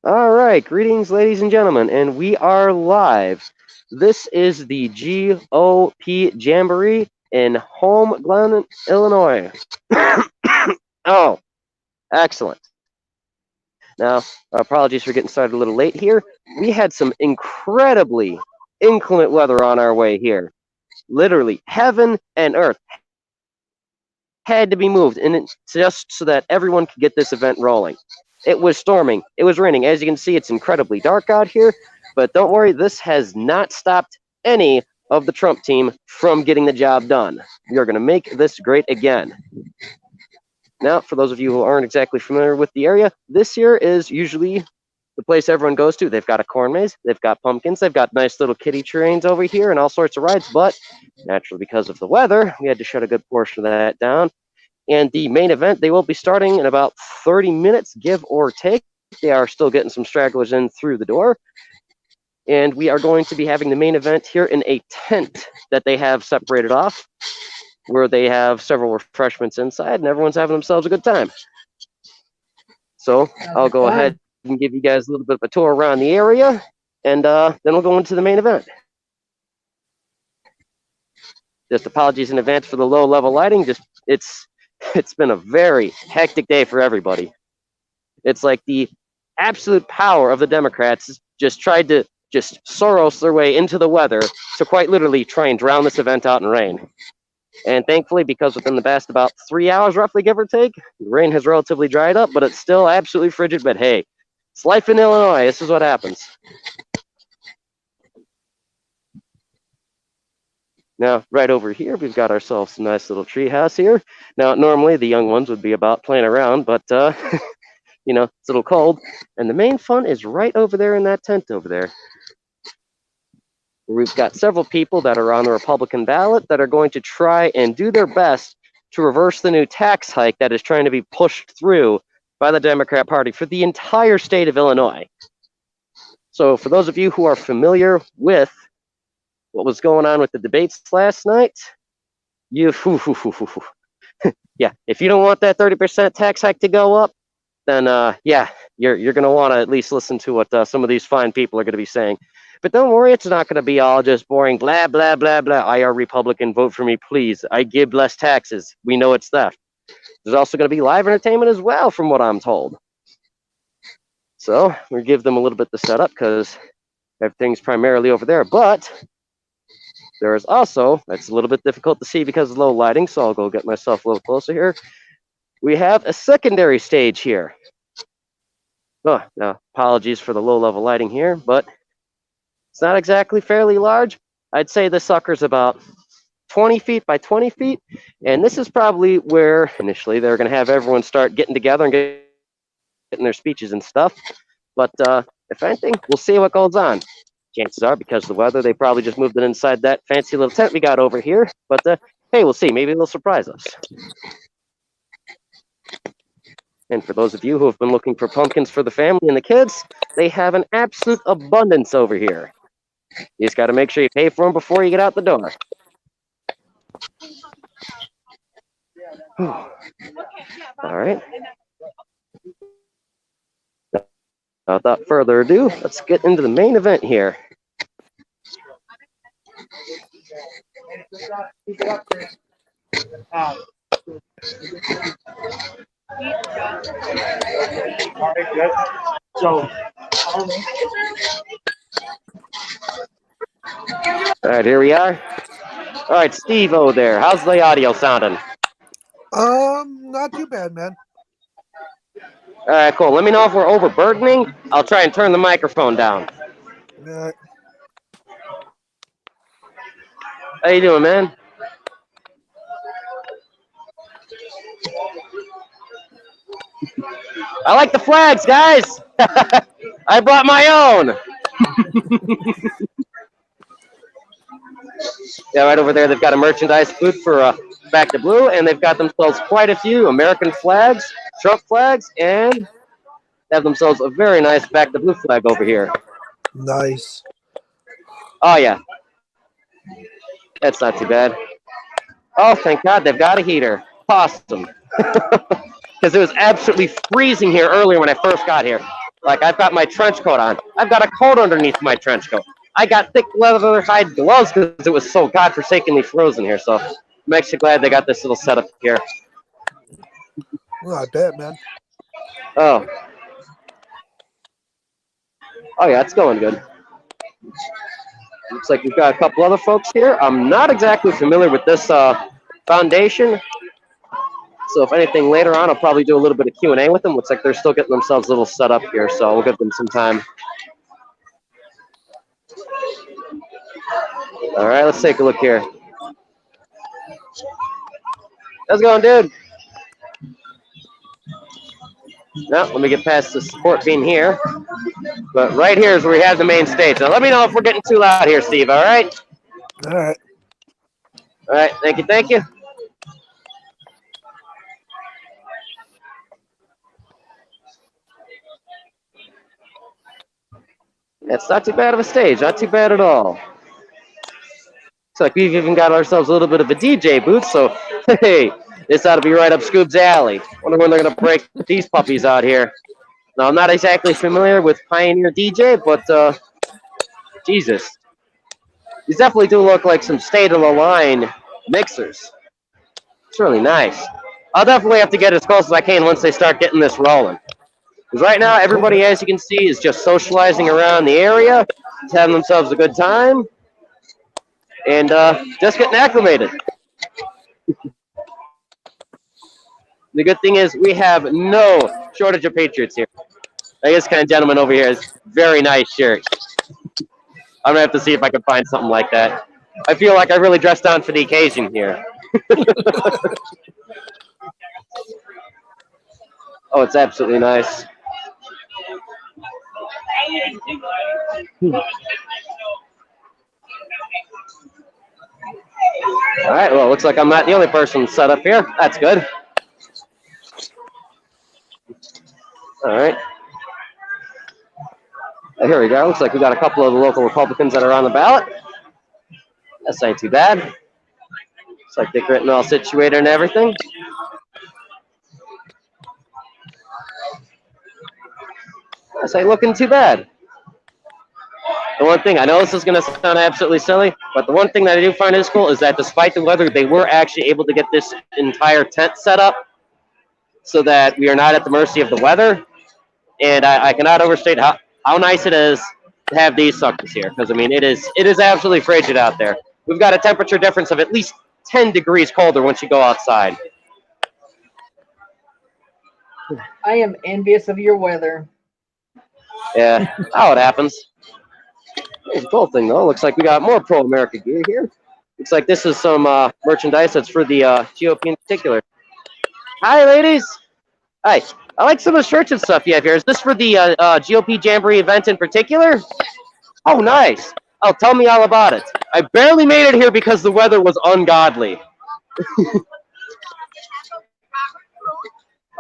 All right, greetings, ladies and gentlemen, and we are live. This is the G.O.P. Jamboree in Home Glen, Illinois. Oh, excellent. Now, apologies for getting started a little late here. We had some incredibly inclement weather on our way here. Literally, heaven and earth had to be moved, and it's just so that everyone could get this event rolling. It was storming, it was raining. As you can see, it's incredibly dark out here, but don't worry, this has not stopped any of the Trump team from getting the job done. We are going to make this great again. Now, for those of you who aren't exactly familiar with the area, this here is usually the place everyone goes to. They've got a corn maze, they've got pumpkins, they've got nice little kiddie trains over here and all sorts of rides, but naturally because of the weather, we had to shut a good portion of that down. And the main event, they will be starting in about 30 minutes, give or take. They are still getting some stragglers in through the door. And we are going to be having the main event here in a tent that they have separated off, where they have several refreshments inside, and everyone's having themselves a good time. So I'll go ahead and give you guys a little bit of a tour around the area, and then we'll go into the main event. Just apologies in advance for the low level lighting. It's been a very hectic day for everybody. It's like the absolute power of the Democrats just tried to just Soros their way into the weather to quite literally try and drown this event out in rain. And thankfully, because within the past about 3 hours, roughly, give or take, the rain has relatively dried up, but it's still absolutely frigid. But hey, it's life in Illinois. This is what happens. Now, right over here, we've got ourselves a nice little tree house here. Now, normally the young ones would be about playing around, but, you know, it's a little cold. And the main fun is right over there in that tent over there. We've got several people that are on the Republican ballot that are going to try and do their best to reverse the new tax hike that is trying to be pushed through by the Democrat Party for the entire state of Illinois. So for those of you who are familiar with what was going on with the debates last night, yeah, if you don't want that 30% tax hike to go up, then yeah, you're going to want to at least listen to what some of these fine people are going to be saying. But don't worry, it's not going to be all just boring, blah, blah, blah, blah. I are Republican, vote for me, please. I give less taxes. We know it's theft. There's also going to be live entertainment as well, from what I'm told. So we'll give them a little bit to set up because everything's primarily over there. But there is also, it's a little bit difficult to see because of low lighting, so I'll go get myself a little closer here. We have a secondary stage here. Oh, now, apologies for the low level lighting here, but it's not exactly fairly large. I'd say this sucker's about 20 feet by 20 feet. And this is probably where initially they're going to have everyone start getting together and getting their speeches and stuff. But if anything, we'll see what goes on. Chances are, because of the weather, they probably just moved it inside that fancy little tent we got over here. But hey, we'll see. Maybe they'll surprise us. And for those of you who have been looking for pumpkins for the family and the kids, they have an absolute abundance over here. You just got to make sure you pay for them before you get out the door. All right. Now, without further ado, let's get into the main event here. All right, here we are. All right, Steve-O there. How's the audio sounding? Not too bad, man. All right, cool. Let me know if we're overburdening. I'll try and turn the microphone down. All right. How you doing, man? I like the flags, guys. I brought my own. Yeah, right over there, they've got a merchandise booth for Back to Blue, and they've got themselves quite a few American flags, Trump flags, and they have themselves a very nice Back to Blue flag over here. Nice. Oh, yeah. That's not too bad. Oh, thank God, they've got a heater. Awesome. Because it was absolutely freezing here earlier when I first got here. Like, I've got my trench coat on. I've got a coat underneath my trench coat. I got thick leather hide gloves because it was so godforsakenly frozen here. So I'm actually glad they got this little setup here. Well, I bet, man. Oh. Oh, yeah, it's going good. Looks like we've got a couple other folks here. I'm not exactly familiar with this foundation. So if anything, later on, I'll probably do a little bit of Q&A with them. Looks like they're still getting themselves a little set up here, so we'll give them some time. All right, let's take a look here. How's it going, dude? No, let me get past the support beam here. But right here is where we have the main stage. Now, let me know if we're getting too loud here, Steve, all right? All right. All right, thank you, thank you. It's not too bad of a stage, not too bad at all. Looks like we've even got ourselves a little bit of a DJ booth, so hey, this ought to be right up Scoob's alley. Wonder when they're going to break these puppies out here. Now, I'm not exactly familiar with Pioneer DJ, but Jesus. These definitely do look like some state-of-the-line mixers. It's really nice. I'll definitely have to get as close as I can once they start getting this rolling. Because right now, everybody, as you can see, is just socializing around the area, just having themselves a good time, and just getting acclimated. The good thing is we have no shortage of Patriots here. This kind of gentleman over here has very nice shirt. I'm going to have to see if I can find something like that. I feel like I really dressed down for the occasion here. Oh, it's absolutely nice. All right, well, it looks like I'm not the only person set up here. That's good. All right. Here we go. Looks like we got a couple of the local Republicans that are on the ballot. That's ain't too bad. Looks like they're getting all situated and everything. This ain't looking too bad. The one thing, I know this is going to sound absolutely silly, but the one thing that I do find is cool is that despite the weather, they were actually able to get this entire tent set up so that we are not at the mercy of the weather. And I cannot overstate how nice it is to have these suckers here, because I mean it is absolutely frigid out there. We've got a temperature difference of at least 10 degrees colder once you go outside. I am envious of your weather. Yeah, how it happens. Here's a cool thing though. Looks like we got more pro-America gear here. Looks like this is some merchandise that's for the G.O.P in particular. Hi, ladies. Hi. I like some of the shirts and stuff you have here. Is this for the G.O.P Jamboree event in particular? Oh, nice. Oh, tell me all about it. I barely made it here because the weather was ungodly.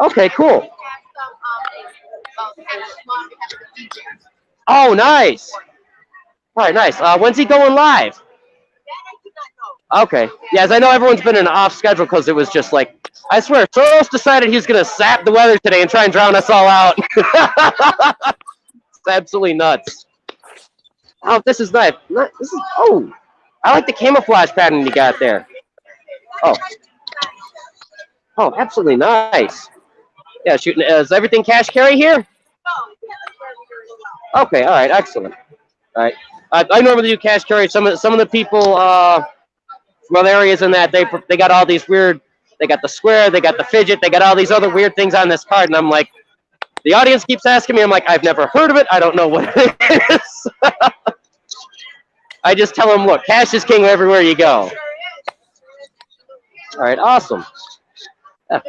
Okay, cool. Oh, nice. All right, nice. When's he going live? Okay. Yes, I know everyone's been in an off schedule because it was just like, I swear, Soros decided he was going to sap the weather today and try and drown us all out. It's absolutely nuts. Oh, this is nice. Oh, I like the camouflage pattern you got there. Oh. Oh, absolutely nice. Yeah, shooting. Is everything cash carry here? Okay, all right, excellent. All right. I normally do cash carry. Some of the people from other areas in that they got all these weird. They got the square. They got the fidget. They got all these other weird things on this card, and I'm like, the audience keeps asking me. I'm like, I've never heard of it. I don't know what it is. I just tell them, look, cash is king everywhere you go. All right, awesome. Yeah.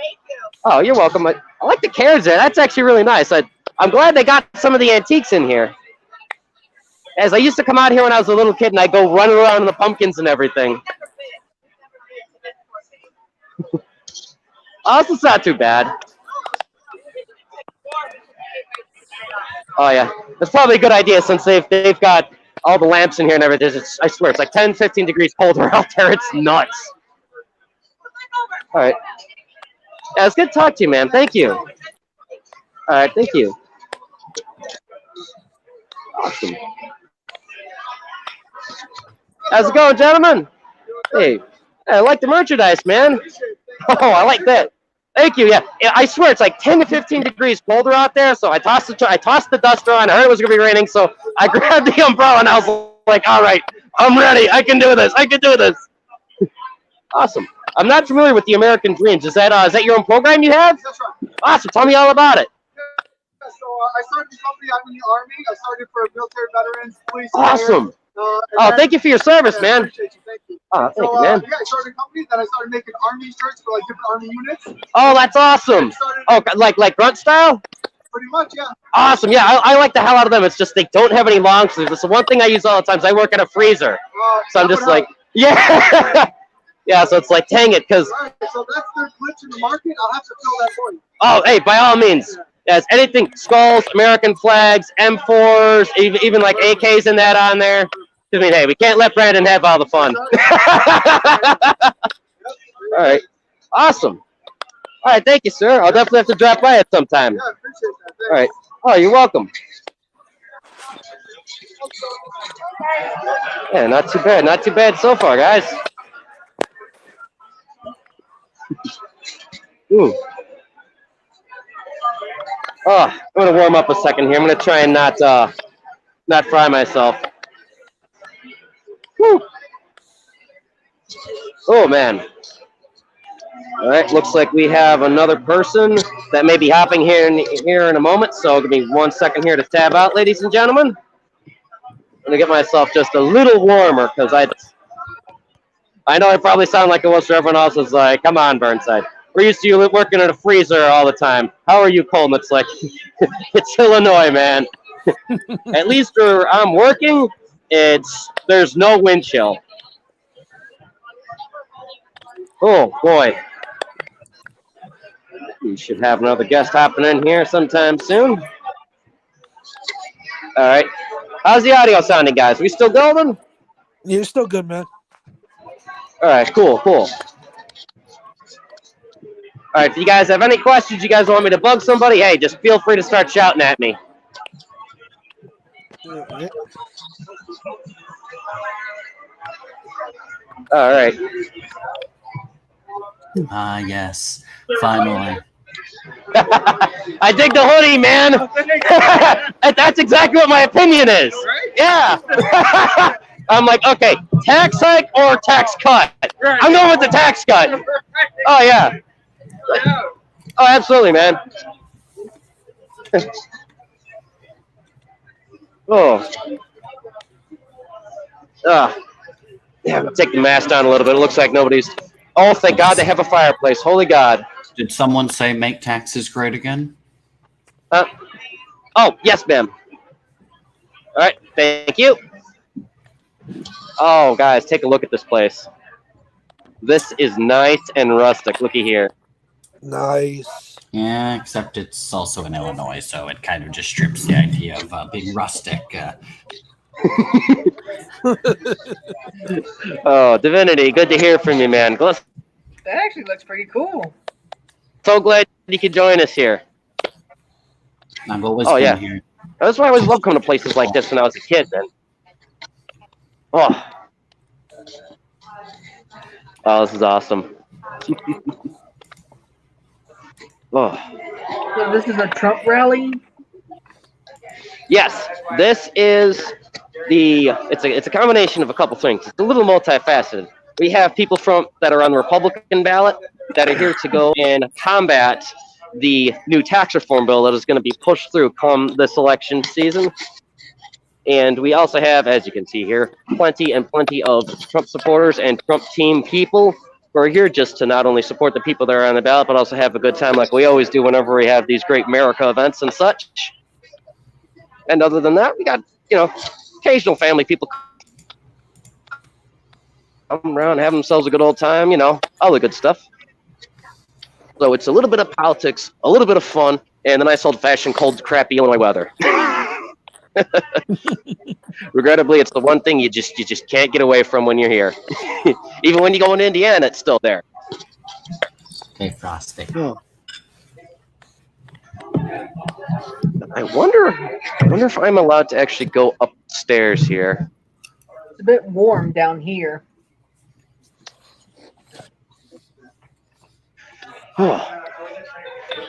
Oh, you're welcome. I like the cards there. That's actually really nice. I'm glad they got some of the antiques in here. As I used to come out here when I was a little kid, and I'd go running around in the pumpkins and everything. Oh, this is not too bad. Oh, yeah. That's probably a good idea since they've got all the lamps in here and everything. I swear, it's like 10, 15 degrees colder out there. It's nuts. All right. Yeah, it's good to talk to you, man. Thank you. All right, thank you. Awesome. How's it going, gentlemen? Hey, I like the merchandise, man. Oh, I like that. Thank you. Yeah, I swear it's like 10 to 15 degrees colder out there. So I tossed the duster on. I heard it was gonna be raining, so I grabbed the umbrella and I was like, "All right, I'm ready. I can do this. I can do this." Awesome. I'm not familiar with the American Dreams. Is that your own program you have? That's right. Awesome. Tell me all about it. Yeah, so I started the company. I'm in the Army. I started for military veterans, police. Awesome. Fire, Thank you for your service, yeah, man. Appreciate you. Thank you. Oh, thank So, you, man. yeah, I started a company. Then I started making Army shirts for like different Army units. Oh, that's awesome. Oh, like grunt style? Pretty much, yeah. Awesome. Yeah, I like the hell out of them. It's just they don't have any long sleeves. That's the one thing I use all the time. I work in a freezer, so I'm just like, yeah. Yeah, so it's like, dang it, because... Right, so that's their glitch in the market. I'll have to fill that void. Oh, hey, by all means. Yes, anything, skulls, American flags, M4s, even like AKs and that on there. I mean, hey, we can't let Brandon have all the fun. All right. Awesome. All right, thank you, sir. I'll definitely have to drop by at some time. Yeah, I appreciate that. Thanks. All right. Oh, you're welcome. Yeah, not too bad. Not too bad so far, guys. Ooh. Oh, I'm gonna warm up a second here. I'm gonna try and not fry myself. Woo. Oh man. All right, looks like we have another person that may be hopping here in a moment. So give me 1 second here to tab out, ladies and gentlemen. I'm gonna get myself just a little warmer because I know I probably sound like it was for everyone else. Is like, come on, Burnside. We're used to you working in a freezer all the time. How are you, Colton? It's like, it's Illinois, man. At least where I'm working, there's no wind chill. Oh, boy. We should have another guest hopping in here sometime soon. All right. How's the audio sounding, guys? We still going? You're still good, man. All right, cool. All right, if you guys have any questions, you guys want me to bug somebody, hey, just feel free to start shouting at me. All right. Yes. Finally. I dig the hoodie, man. That's exactly what my opinion is. Yeah. I'm like, okay, tax hike or tax cut? I'm going with the tax cut. Oh, yeah. Oh, absolutely, man. Oh. Yeah, we'll take the mask down a little bit. It looks like nobody's... Oh, thank God they have a fireplace. Holy God. Did someone say make taxes great again? Oh, yes, ma'am. All right, thank you. Oh, guys, take a look at this place. This is nice and rustic. Looky here. Nice. Yeah, except it's also in Illinois, so it kind of just strips the idea of being rustic. Oh, Divinity, good to hear from you, man. That actually looks pretty cool. So glad you could join us here. I've always been here. That's why I always loved coming to places like this when I was a kid, man. Oh, this is awesome. Oh. So this is a Trump rally? Yes, this is it's a combination of a couple things. It's a little multifaceted. We have people that are on the Republican ballot that are here to go and combat the new tax reform bill that is going to be pushed through come this election season. And we also have, as you can see here, plenty of Trump supporters and Trump team people who are here just to not only support the people that are on the ballot, but also have a good time like we always do whenever we have these great America events and such. And other than that, we got, occasional family people come around, have themselves a good old time, all the good stuff. So it's a little bit of politics, a little bit of fun, and the nice old-fashioned cold, crappy Illinois weather. Regrettably, it's the one thing you just can't get away from when you're here. Even when you go into Indiana, it's still there. Okay, frosty. I wonder if I'm allowed to actually go upstairs here. It's a bit warm down here.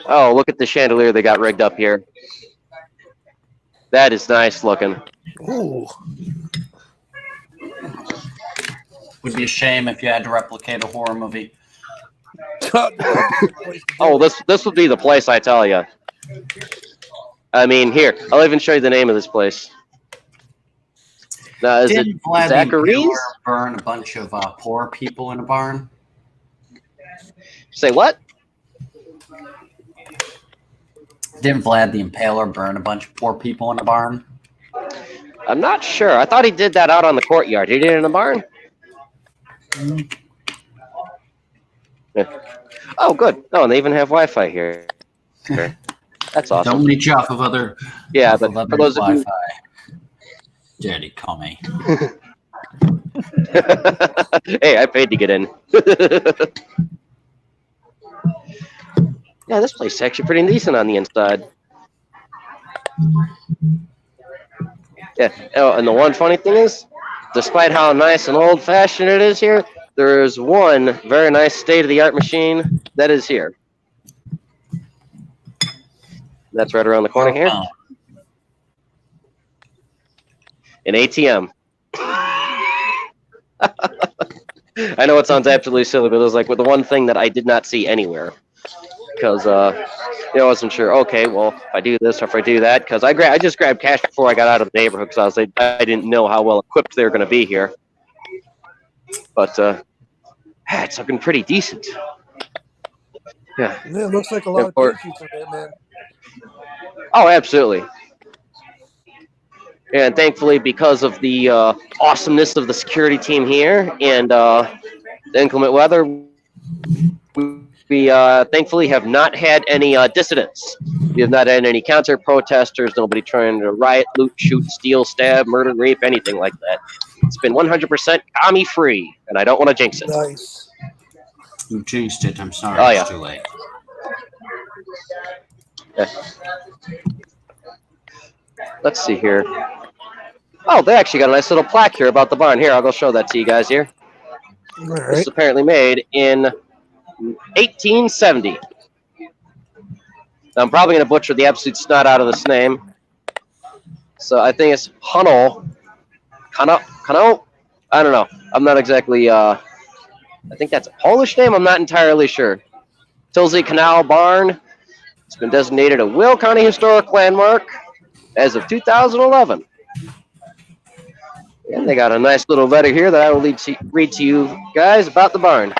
Oh, look at the chandelier they got rigged up here. That is nice looking. Ooh. Would be a shame if you had to replicate a horror movie. Oh, this would be the place, I tell you. I mean, here, I'll even show you the name of this place. Now, is it Didn't Vlad the Zachary's? Impaler burn a bunch of poor people in a barn? Say what? Didn't Vlad the Impaler burn a bunch of poor people in a barn? I'm not sure. I thought he did that out on the courtyard. He did it in the barn? Yeah. Oh, good. Oh, and they even have Wi-Fi here. That's awesome. Don't leech off of other. Yeah, off but of other for those of you, Wi-Fi. Daddy, call me. hey, I paid to get in. Yeah, this place is actually pretty decent on the inside. Yeah. Oh, and the one funny thing is, despite how nice and old-fashioned it is here, there is one very nice state-of-the-art machine that is here. That's right around the corner here. An ATM. I know it sounds absolutely silly, but it was like the one thing that I did not see anywhere. Because, I wasn't sure, okay, well, if I do this or if I do that, because I just grabbed cash before I got out of the neighborhood because I didn't know how well equipped they were going to be here. But, it's looking pretty decent. Yeah. Yeah, it looks like a lot of parachutes in there, man. Oh, absolutely. And thankfully, because of the awesomeness of the security team here and the inclement weather, we thankfully have not had any dissidents. We have not had any counter protesters, nobody trying to riot, loot, shoot, steal, stab, murder, rape, anything like that. It's been 100% commie free, and I don't want to jinx it. Nice. You jinxed it. I'm sorry. Oh, yeah. It's too late. Yeah. Let's see here. Oh, they actually got a nice little plaque here about the barn. Here, I'll go show that to you guys here. All This right. is apparently made in 1870. Now, I'm probably going to butcher the absolute snot out of this name. So I think it's Kano. I don't know. I'm not exactly, I think that's a Polish name. I'm not entirely sure. Tilsley Canal Barn. It's been designated a Will County Historic Landmark as of 2011. And they got a nice little letter here that I will read to you guys about the barn. A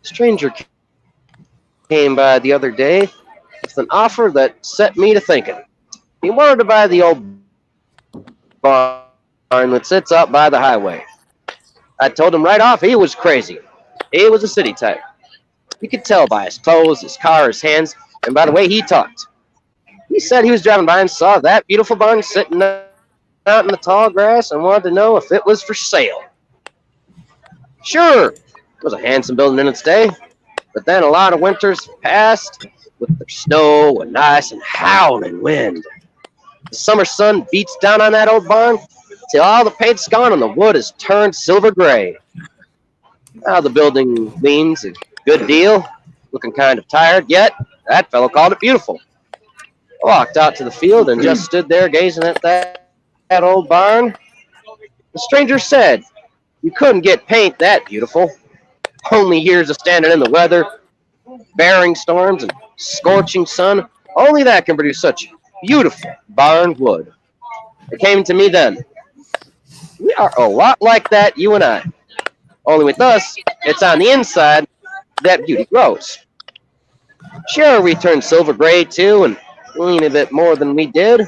stranger came by the other day with an offer that set me to thinking. He wanted to buy the old barn that sits up by the highway. I told him right off he was crazy. He was a city type. You could tell by his clothes, his car, his hands, and by the way he talked. He said he was driving by and saw that beautiful barn sitting out in the tall grass and wanted to know if it was for sale. Sure, it was a handsome building in its day, but then a lot of winters passed with their snow and ice and howling wind. The summer sun beats down on that old barn till all the paint's gone and the wood is turned silver gray. Now the building leans a good deal, looking kind of tired, yet that fellow called it beautiful. I walked out to the field and just stood there gazing at that old barn. The stranger said, "You couldn't get paint that beautiful. Only years of standing in the weather, bearing storms and scorching sun, only that can produce such beautiful barn wood." It came to me then. We are a lot like that, you and I. Only with us, it's on the inside that beauty grows. Sure, we turn silver gray too and lean a bit more than we did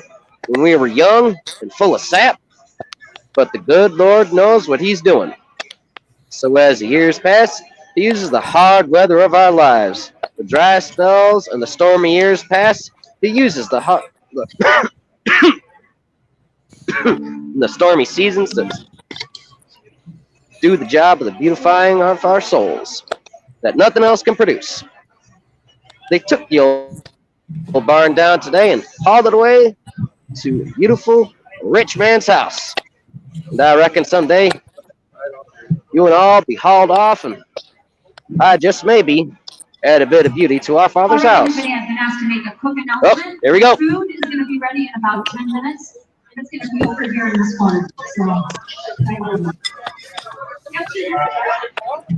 when we were young and full of sap, but the good Lord knows what he's doing. So as the years pass, he uses the hard weather of our lives. The dry spells and the stormy years pass, he uses the stormy seasons to do the job of the beautifying of our souls that nothing else can produce. They took the old Pulled barn down today and hauled it away to a beautiful rich man's house. And I reckon someday you and all be hauled off, and I just maybe add a bit of beauty to our Father's house. Everybody has been asked to make a quick Oh, announcement. here we go. Food is going to be ready in about 10 minutes. And it's going to be over here in this corner. So, All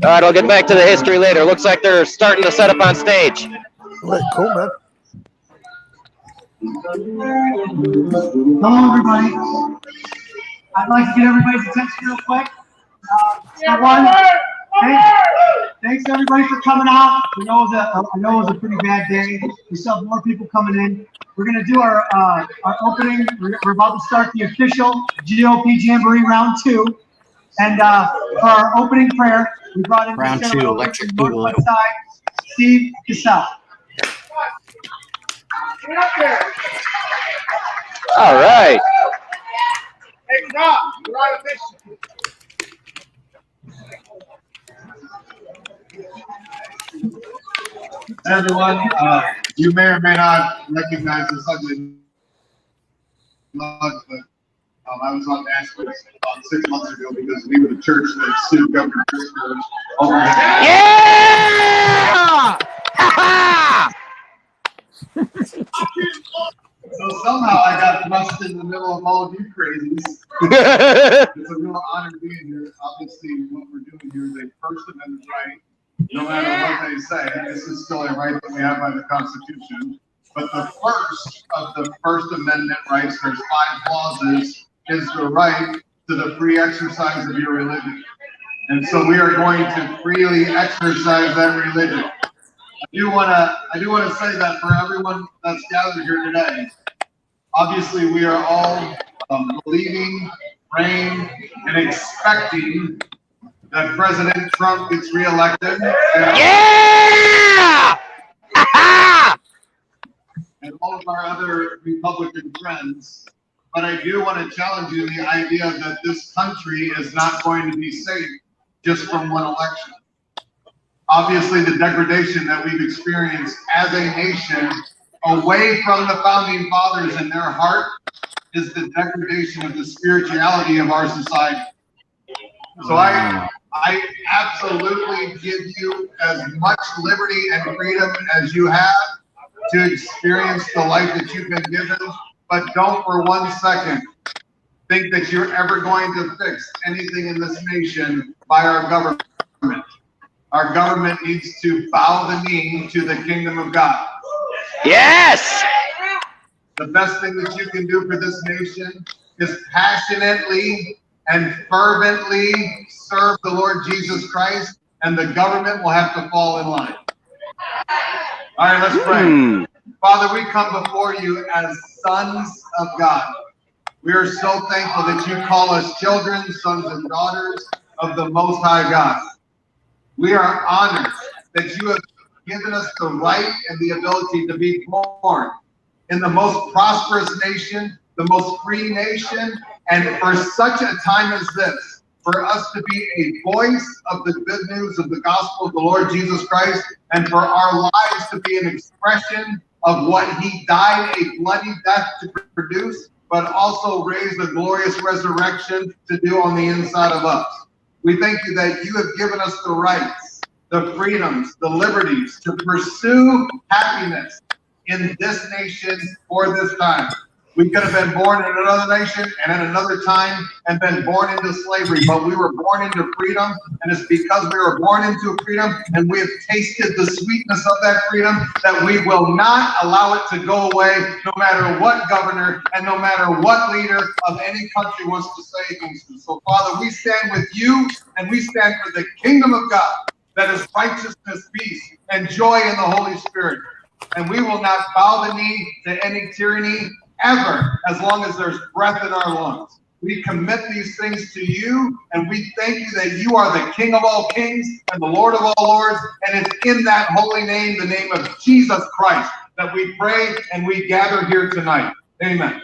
right, I'll get back to the history later. Looks like they're starting to set up on stage. Right, cool, man. Hello, everybody. I'd like to get everybody's attention real quick. One, thanks everybody for coming out. I know it was a pretty bad day. We still have more people coming in. We're going to do our opening. We're about to start the official G.O.P. Jamboree Round 2. And for our opening prayer, we brought in Round 2, Electric Boogaloo. Steve Cassell. Get up there. All right. Hey, Rob, you're on a mission. Everyone, you may or may not recognize this ugly mug, but I was on Nashville about 6 months ago because we were the church that sued Governor Christopher over his Yeah! Ha So somehow I got thrust in the middle of all of you crazies. ha! It's a real honor being here. Obviously, what we're doing here is a First Amendment right. No matter what they say, this is still a right that we have by the Constitution. But the first of the First Amendment rights, there's 5 clauses, is the right to the free exercise of your religion. And so we are going to freely exercise that religion. I do want to say that for everyone that's gathered here today, obviously we are all believing, praying, and expecting that President Trump gets reelected. Yeah! Ha And all of our other Republican friends. But I do want to challenge you in the idea that this country is not going to be safe just from one election. Obviously, the degradation that we've experienced as a nation away from the founding fathers in their heart is the degradation of the spirituality of our society. So I absolutely give you as much liberty and freedom as you have to experience the life that you've been given, but don't for 1 second think that you're ever going to fix anything in this nation by our government. Our government needs to bow the knee to the kingdom of God. Yes! The best thing that you can do for this nation is passionately and fervently serve the Lord Jesus Christ, and the government will have to fall in line. All right, let's pray. Father, we come before you as sons of God. We are so thankful that you call us children, sons and daughters of the Most High God. We are honored that you have given us the right and the ability to be born in the most prosperous nation, the most free nation, and for such a time as this, for us to be a voice of the good news of the gospel of the Lord Jesus Christ, and for our lives to be an expression of what he died a bloody death to produce, but also raised a glorious resurrection to do on the inside of us. We thank you that you have given us the rights, the freedoms, the liberties to pursue happiness in this nation for this time. We could have been born in another nation and at another time and been born into slavery, but we were born into freedom, and it's because we were born into freedom and we have tasted the sweetness of that freedom that we will not allow it to go away, no matter what governor and no matter what leader of any country wants to say against us. So, Father, we stand with you and we stand for the kingdom of God that is righteousness, peace, and joy in the Holy Spirit. And we will not bow the knee to any tyranny ever, as long as there's breath in our lungs. We commit these things to you, and we thank you that you are the King of all kings and the Lord of all lords, and it's in that holy name, the name of Jesus Christ, that we pray and we gather here tonight. Amen.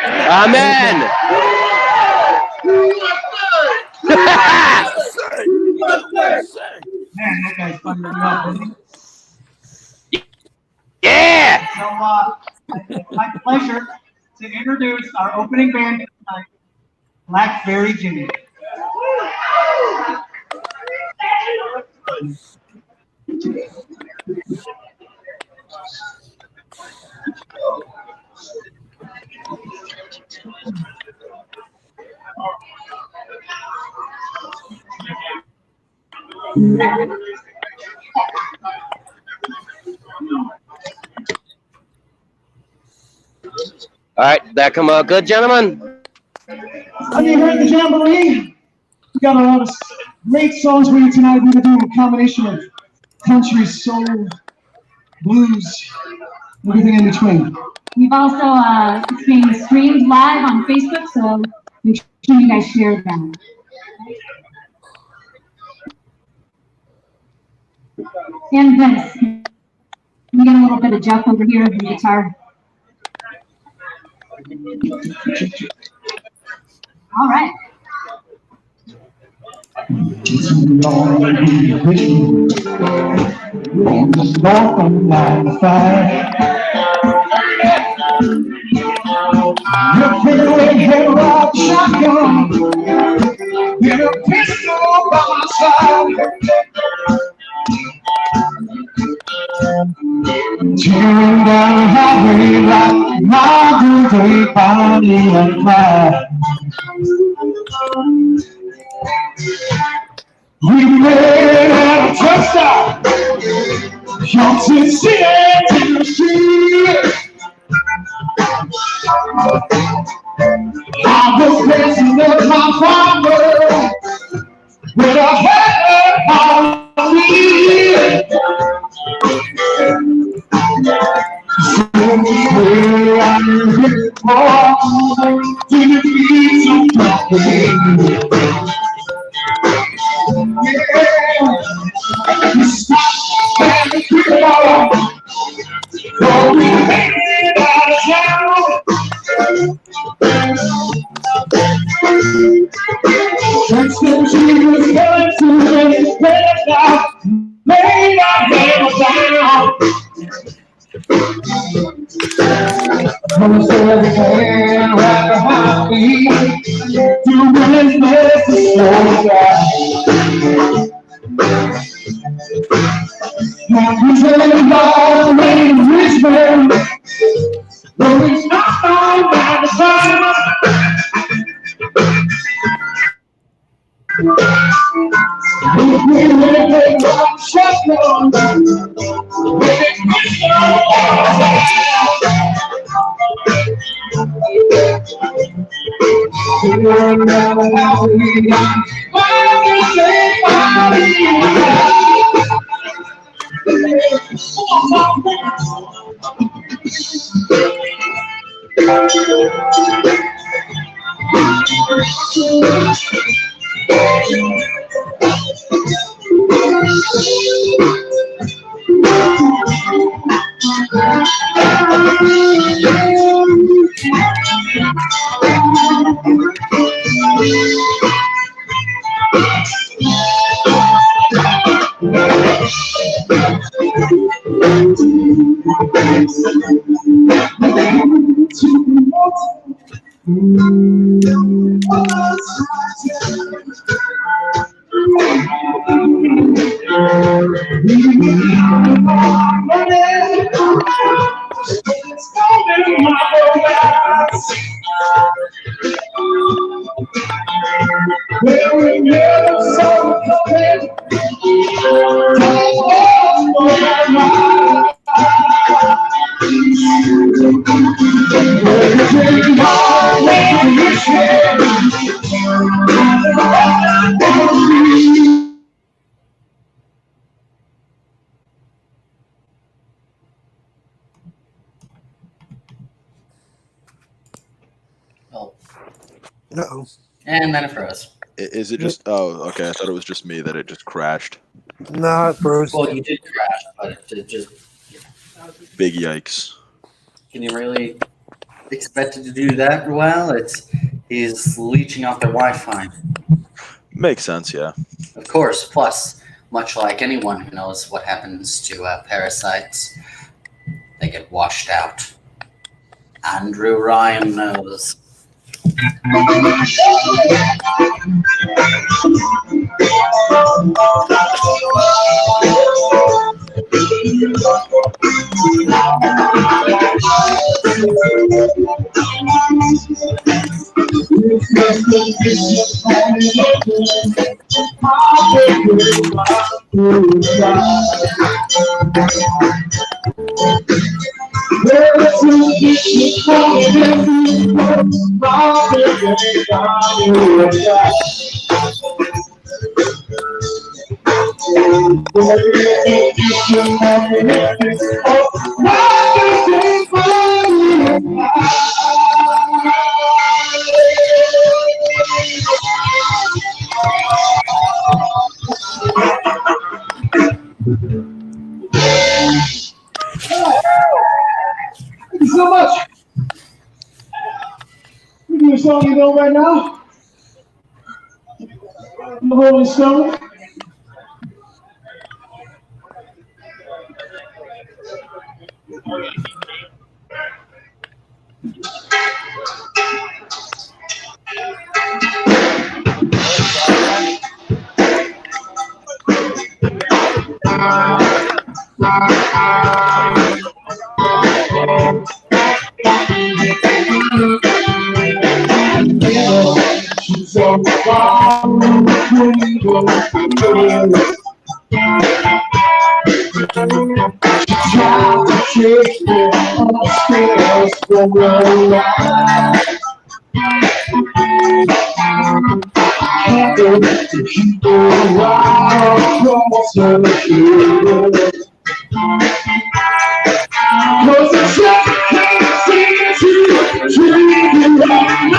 Amen. Man, that guy's funny enough, isn't he? Yeah! So it's my pleasure to introduce our opening band tonight, Blackberry Jimmy. All right, that come out good, gentlemen? Have you heard the Jamboree? We got a lot of great songs for you tonight. We're going to do a combination of country, soul, blues, everything in between. We've also, it's being streamed live on Facebook, so make sure you guys share that. And this, we get a little bit of Jeff over here on the guitar. All right. Tearing down the highway like my good Bonnie and Clyde. We made a truck stop, Johnson City, Tennessee. I was passing up my father with a head on me. Where I hit more to the beats of talking. Yeah, we stopped and we go. Oh, we made it out of town. Princeton, she was going to the bed now. Lay my head down. Close everything right behind me. Do business to slow down. Now we say all the way to Richmond, but it's not all by the side. If we really take one shotgun, we can go all you'll never have me. Why you say Oh, Uh-oh. and then it froze. Is it just? Oh, okay. I thought it was just me that it just crashed. Nah, it froze. Well, you did crash, but it just. Big yikes. Can you really expect it to do that well? He's leeching off their Wi-Fi. Makes sense, yeah. Of course. Plus, much like anyone who knows what happens to parasites, they get washed out. Andrew Ryan knows. Thank you so much. We do a song you know right now. The Rolling Stone. She's on the bottom window. Trying to shake me upstairs from your life. To keep her right across her shoulder. 'Cause I just can't seem to treat you right.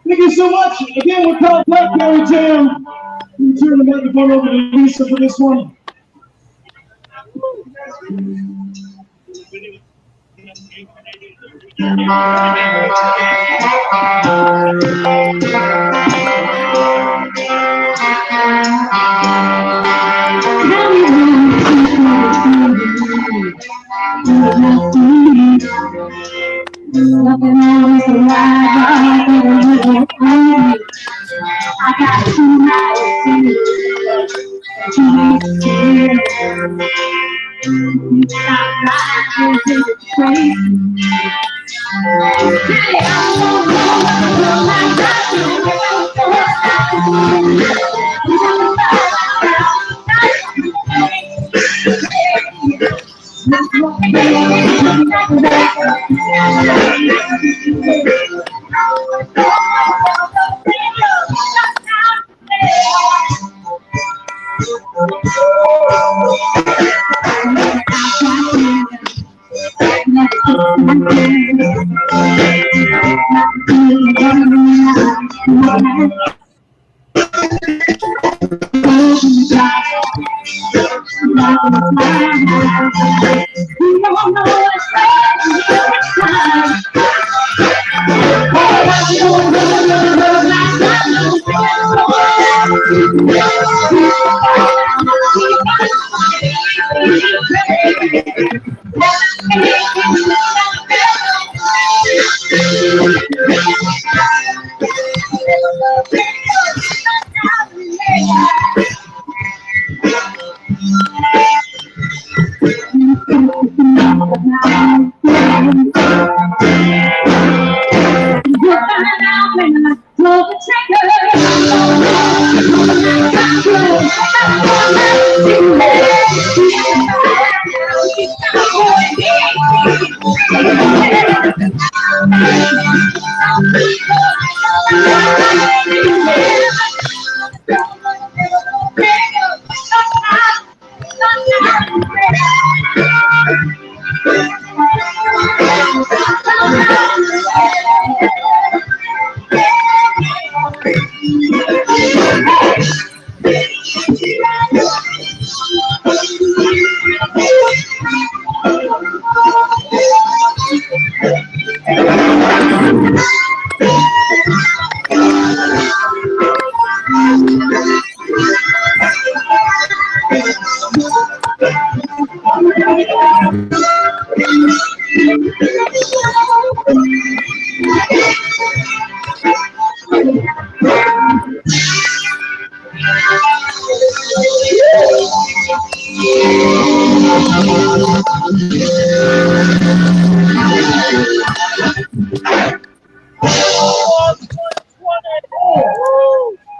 Thank you so much. Again, we're called Blackberry Jam. We turn the microphone over to Lisa for this one. Nothing always the right I got two nights that you need to stop lying to the train.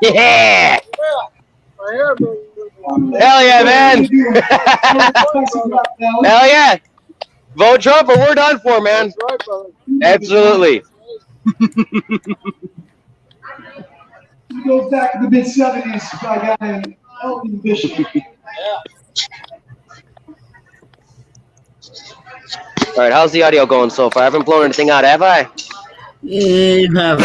Yeah! Hell yeah, man! Hell yeah! Vote Trump or we're done for, man. Absolutely. It goes back to the mid-70s by a guy named Elton Bishop. All right, how's the audio going so far? I haven't blown anything out, have I? You have.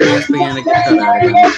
Yes, we're gonna get to that again.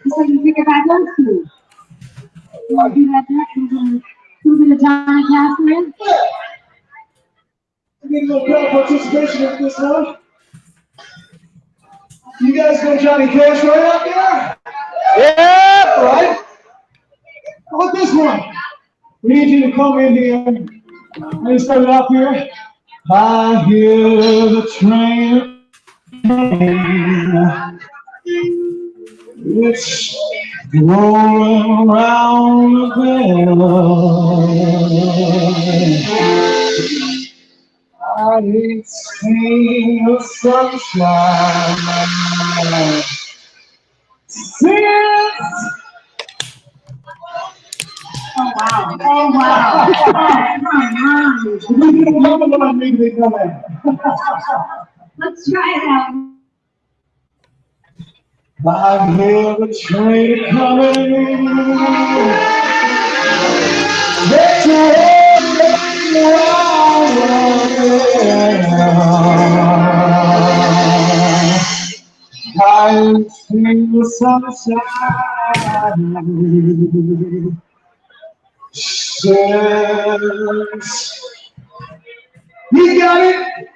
So you pick it back up to. You want to do that next? A little bit of Johnny Catherine. I need a little crowd participation in this one. You guys know Johnny Cash right out there? Yeah. All right. How about this one? We need you to come in here. Let me start it off here. I hear the train. It's rolling around the bend. I ain't seen the sunshine since. Oh wow! Oh wow! Let's try it out. I hear the train coming. It's rolling around the bend. I ain't seen the sunshine since. You got it.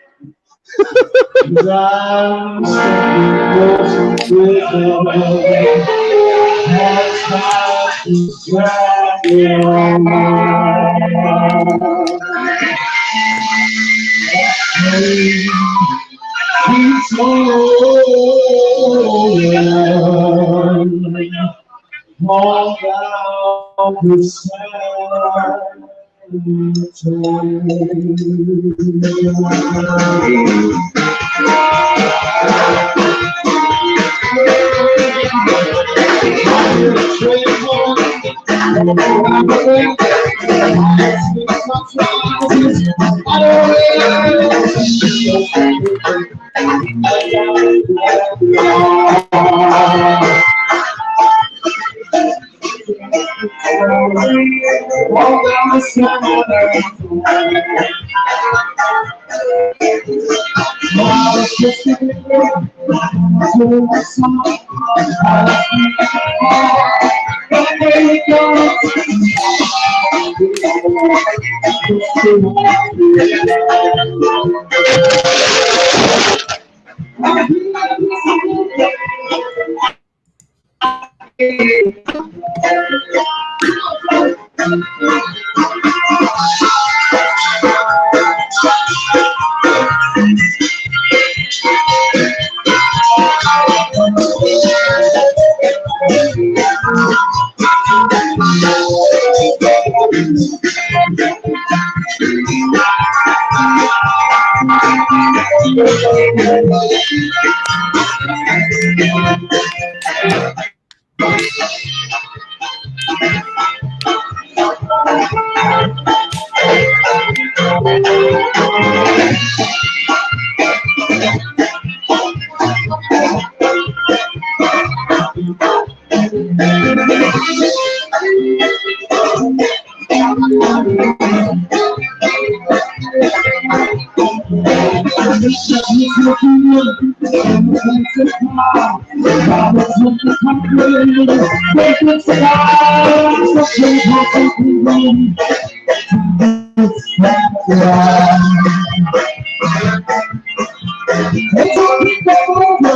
I'm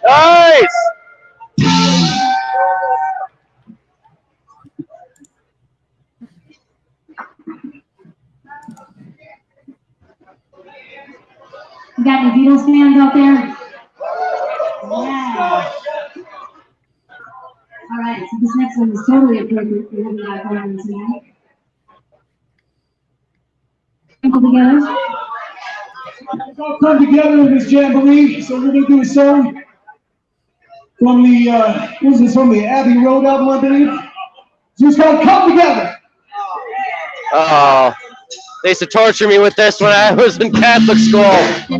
Nice! You got any Beatles fans out there? Yeah. All right, so this next one is totally appropriate for what we got going on tonight. Together. Let's all come together in this jamboree. So we're gonna do a song from the what is this, from the Abbey Road album, I believe. So it's called "Come Together." Oh, they used to torture me with this when I was in Catholic school.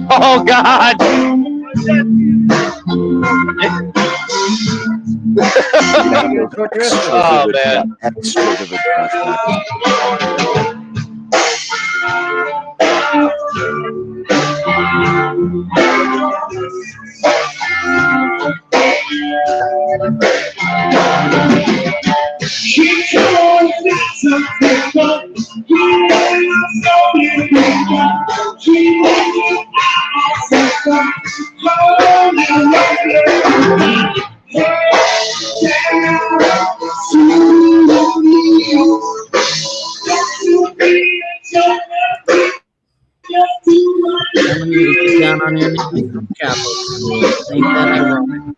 Oh God! Oh man! Keep going, that's a big one. Keep Telling you to get down on your knees from Catholic school. Ain't that ironic?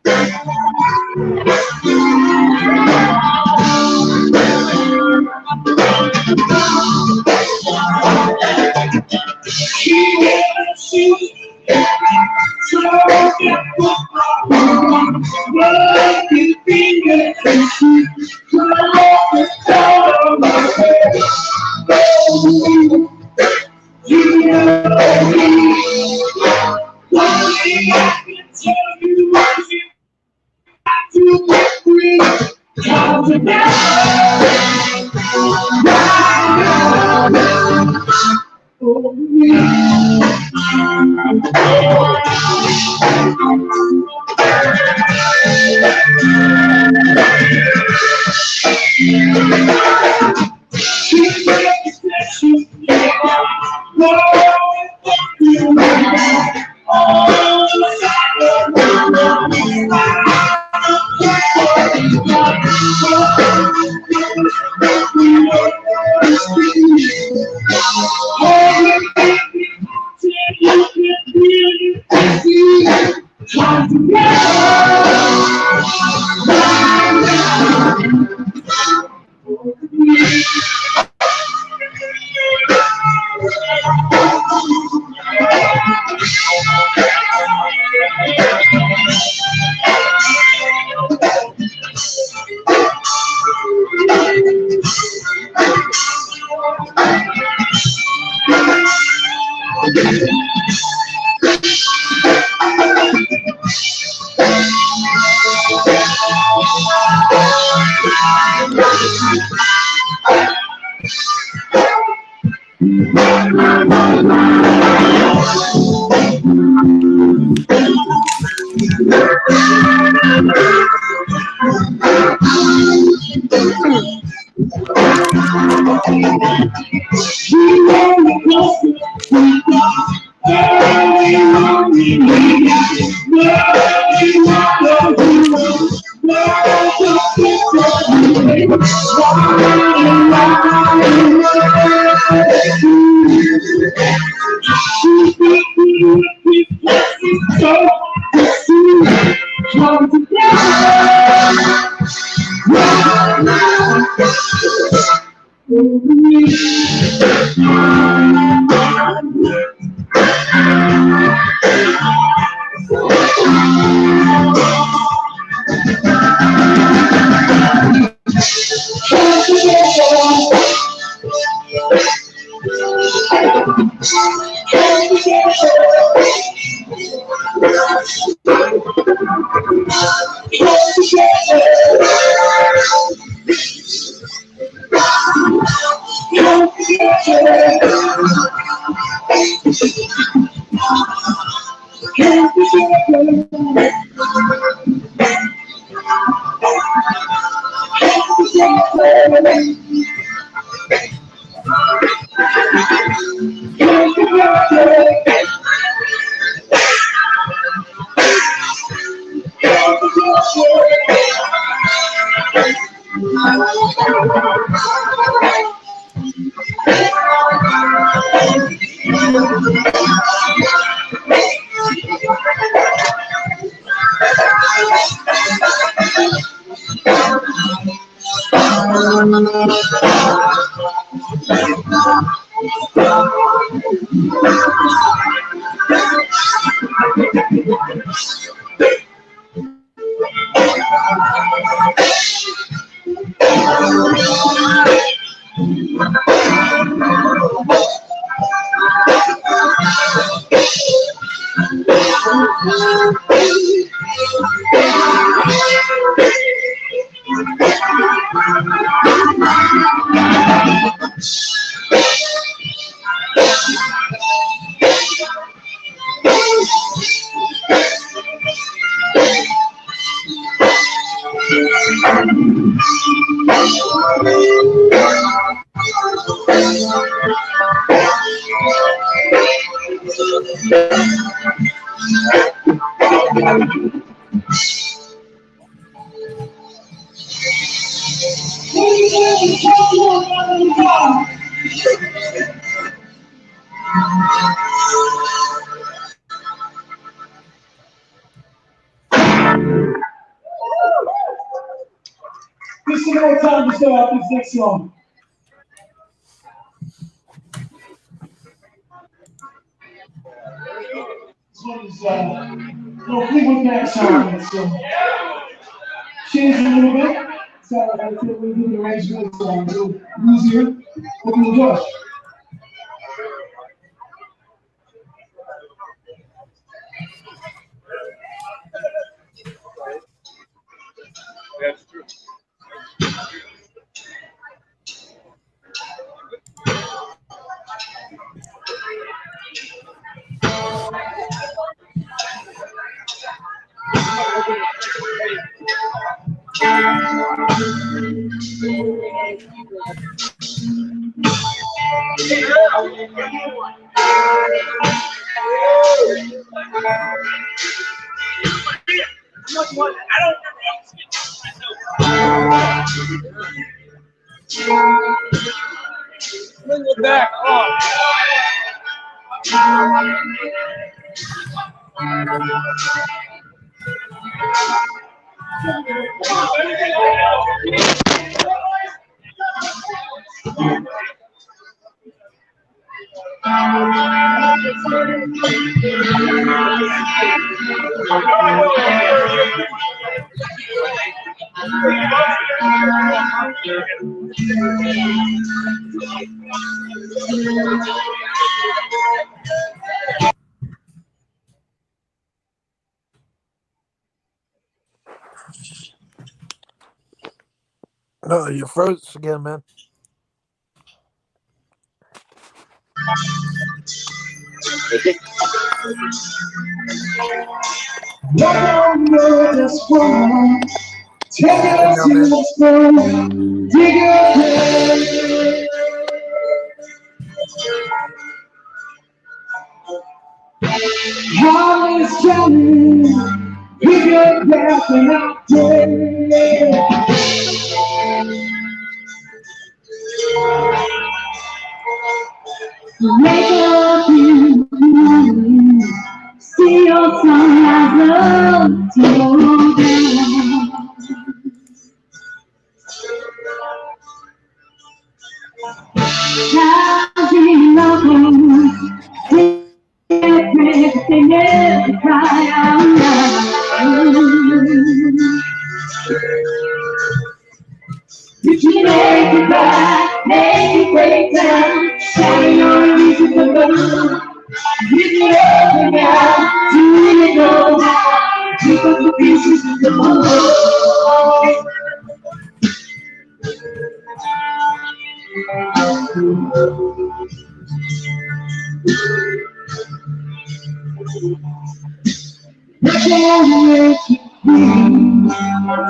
Just one more time to start this next song. This one is a little Fleetwood Mac song. It's changed a little bit. So I feel a little bit of the arrangement. It's a little easier. Hope you enjoy. That's true. Bring it back up. No, you froze again, man. Just one, take it to the spoon, dig your grave. How is Johnny? Pick your breath and out there. Make up you, see your sunrise love to go down. Counting love, they never cry out loud. Did you make it back, make it break down, show your reason to go. Give it up now, do it all now, pick up the pieces and go.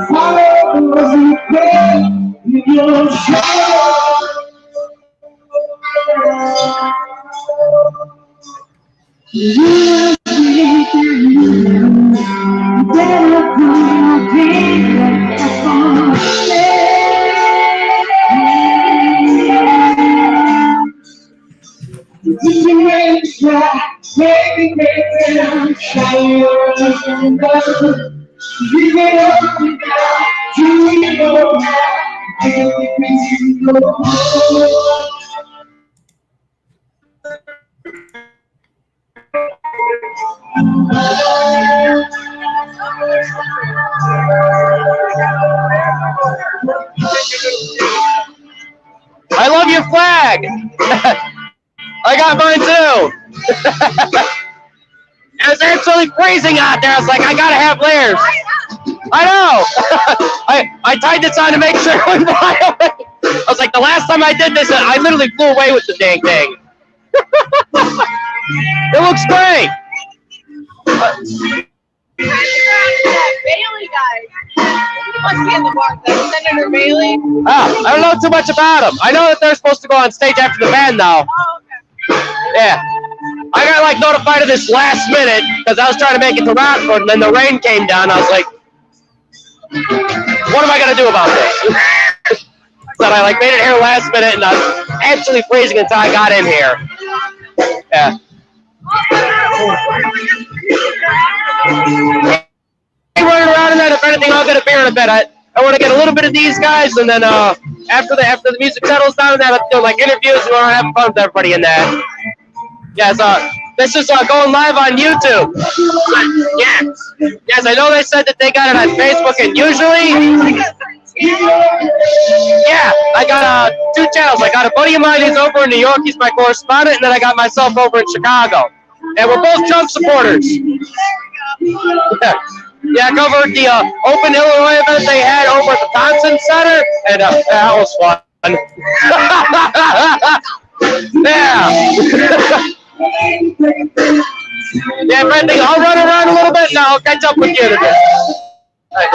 Follow the way with your shadow. You better put your pain on. Did you make it right? Maybe make it out. Shine your eyes and go. You get up and down. You go down. Everything you go. I love your flag. I got mine too. It was absolutely freezing out there. I was like, I gotta have layers. I know. I tied this on to make sure it wouldn't fly away. I was like, the last time I did this, I literally flew away with the dang thing. It looks great. Bailey guy. He must be in the bar. Senator Bailey. I don't know too much about him. I know that they're supposed to go on stage after the band now. Oh, okay. Yeah. I got like notified of this last minute because I was trying to make it to Rockford and then the rain came down. I was like, what am I gonna do about this? So I like made it here last minute and I was absolutely freezing until I got in here. Yeah. Running around and then if anything I'll get a beer in a bit. I want to get a little bit of these guys and then after the music settles down then I'll do like interviews and we'll have fun with everybody in that. Yes, this is going live on YouTube. Yes, I know they said that they got it on Facebook, and usually, yeah, I got 2 channels. I got a buddy of mine who's over in New York. He's my correspondent, and then I got myself over in Chicago, and we're both Trump supporters. Yeah, I covered the Open Illinois event they had over at the Thompson Center, and that was fun. Yeah. Yeah, Brendan, I'll run around a little bit and I'll catch up with you in a bit. Right.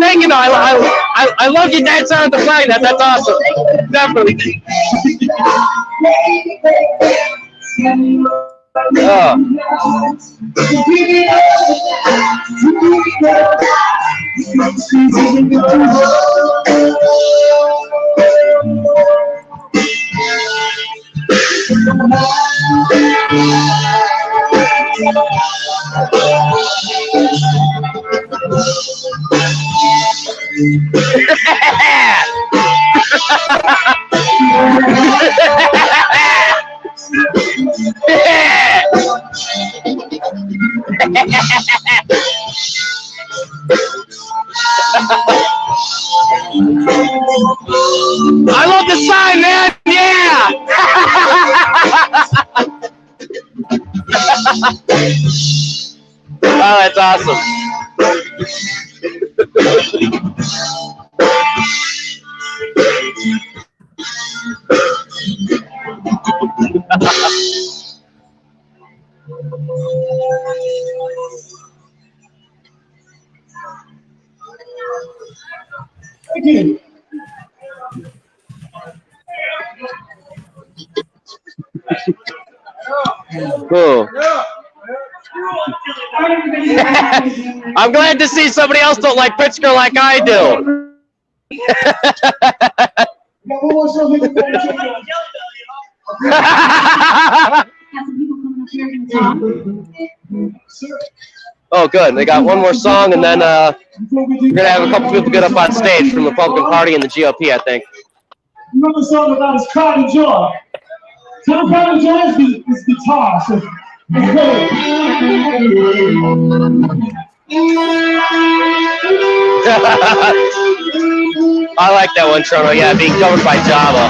Thank you, I love you dancing on the flag. That's awesome. Definitely. I love the sign, man. Yeah. Oh, that's awesome. Thank you. Cool. I'm glad to see somebody else don't like Pritzker like I do. Got one more song we can go and check out. Got some people coming up here and talk. Oh, good. They got one more song, and then we're going to have a couple people get up on stage from the Republican Party and the GOP, I think. Another song about his pride and joy. Tom pride and joy is guitar. So I like that one, Trono. Yeah, being covered by Java.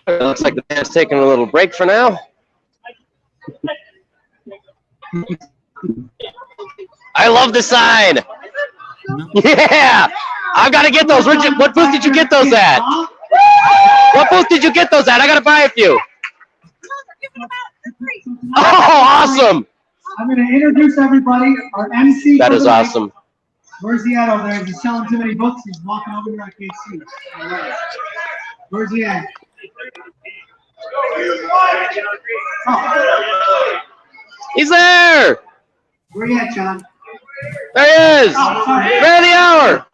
Looks like the band's taking a little break for now. I love the sign. Yeah, I've got to get those. What booth did you get those at? What booth did you get those at? I got to buy a few. Oh, awesome. I'm going to introduce everybody. Our MC. That is awesome. Where's he at over there? He's selling too many books. He's walking over here. I can't see. Where's he at? Oh. He's there! Where you at, John? There he is! Oh, sorry. Man of the hour!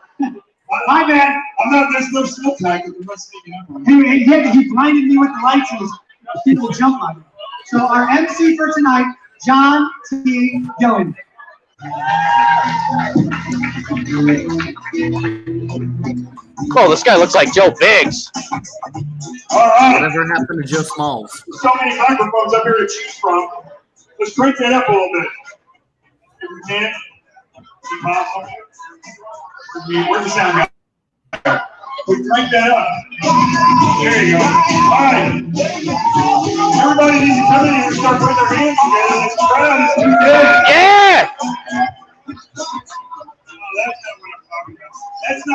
My bad. I'm not this no smoke tactic. I'm not sneaking up on Hey, he blinded me with the lights and people jump on me. So our MC for tonight, John T. Dillon. Oh, this guy looks like Joe Biggs. All right. Whatever happened to Joe Smalls? There's so many microphones up here to choose from. Let's crank that up a little bit. If we can. If possible. Where's the sound guy? We crank that up. There you go. All right. Everybody needs to come in here and start putting their hands together. This crowd is too good. Yeah! That's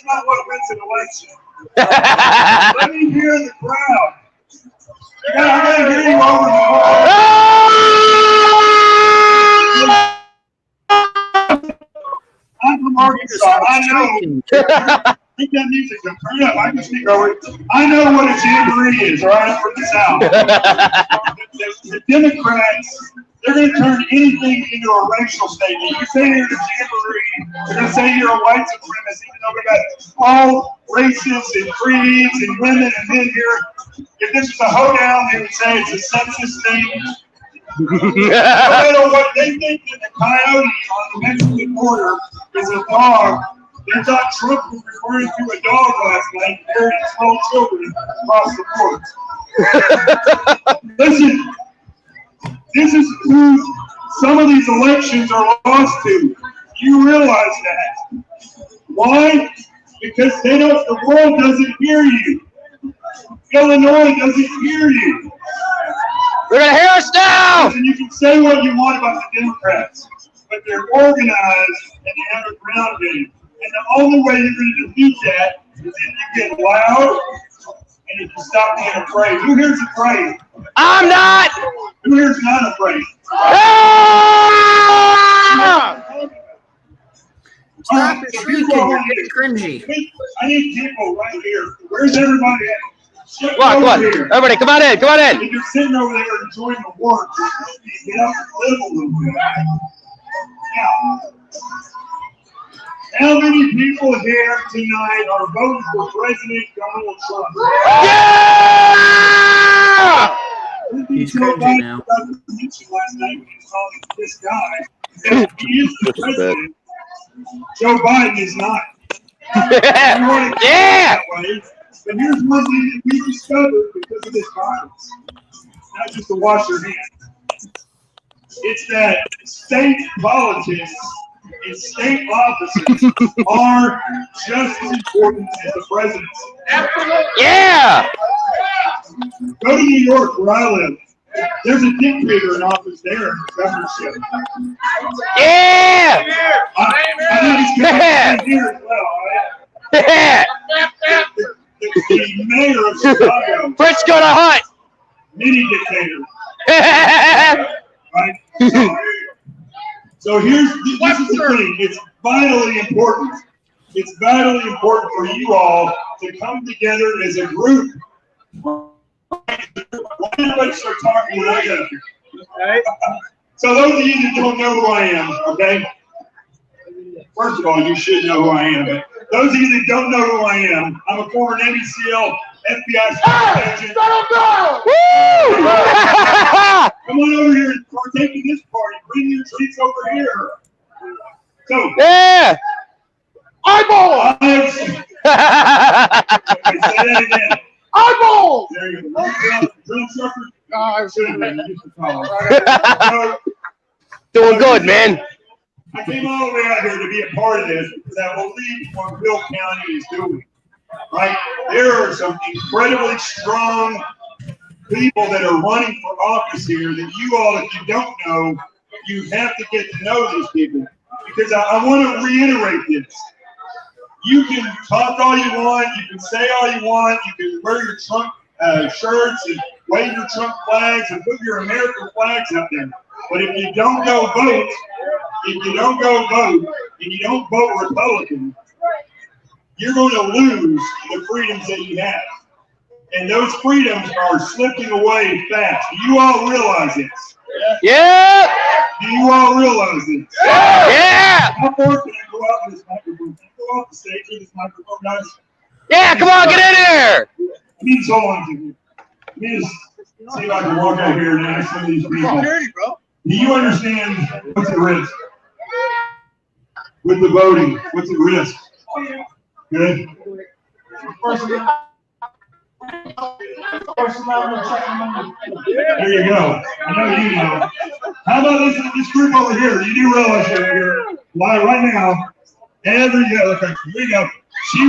not what wins an election. Let me hear the crowd. I gotta hear you over the wall. I'm from Arkansas. I know. Keep that music up. Turn it up. I can speak over it. I know what a jamboree is, all right? I'm from the South. The Democrats, they're going to turn anything into a racial statement. You say you're a jamboree, they're going to say you're a white supremacist, even though we got all races and creeds and women and men here. If this was a hoedown, they would say it's a sexist thing. No matter what, they think that the coyote on the Mexican border is a dog. They thought Trump was referring to a dog last night carrying small children across the border. Listen, this is who some of these elections are lost to. You realize that. Why? Because they don't. The world doesn't hear you. Illinois doesn't hear you. They're gonna hear us now! And you can say what you want about the Democrats, but they're organized and they have a ground game. And the only way you're going to defeat that is if you get loud and if you stop being afraid. Who here's afraid? I'm not! Who here's not afraid? Ah! Stop it shrieking, you're getting cringy. I need people right here. Where's everybody at? Come on. Everybody, come on in. If you're sitting over there enjoying the work, get up and live a little bit. Now, how many people here tonight are voting for President Donald Trump? Yeah! He's cringy now. Last night when he saw this guy, he is the president. Joe Biden is not. Yeah! But here's one thing that we discovered because of this violence. Not just to wash your hands. It's that state politics and state offices are just as important as the presidency. Yeah! Go to New York, where I live. There's a dictator in office there in the governorship. Yeah! I think it's going to be here as well, all right? Yeah! The mayor of Chicago. Fritz go to hunt! Mini dictator. Right? So this is the thing. It's vitally important. It's vitally important for you all to come together as a group. Everybody start talking when I get up here. Okay? So those of you that don't know who I am, okay? First of all, you should know who I am. But those of you that don't know who I am, I'm a former Navy SEAL, FBI special agent. Woo! Come on over here and partake in this party. Bring your treats over here. So, Yeah! Eyeball! say that again. Eyeball! There you go. Drill instructor? No, I shouldn't have been. So, Doing good, man. I came all the way out here to be a part of this because I believe what Will County is doing. Right? There are some incredibly strong people that are running for office here that you all, if you don't know, you have to get to know these people. Because I want to reiterate this. You can talk all you want, you can say all you want, you can wear your Trump shirts and wave your Trump flags and put your American flags up there. But if you don't go vote, and you don't vote Republican, you're going to lose the freedoms that you have. And those freedoms are slipping away fast. Do you all realize this? Yeah! Do you all realize this? Yeah! How far can I go out with this microphone? Can I go off the stage with this microphone, guys? Yeah, come on, get in here! I need so long to let me just see if I can walk out here and ask some of these people. Do you understand what's at risk? With the voting, what's at risk? Good. There you go. I know you know. How about this group over here? You do realize over here, right now, okay, here you go. She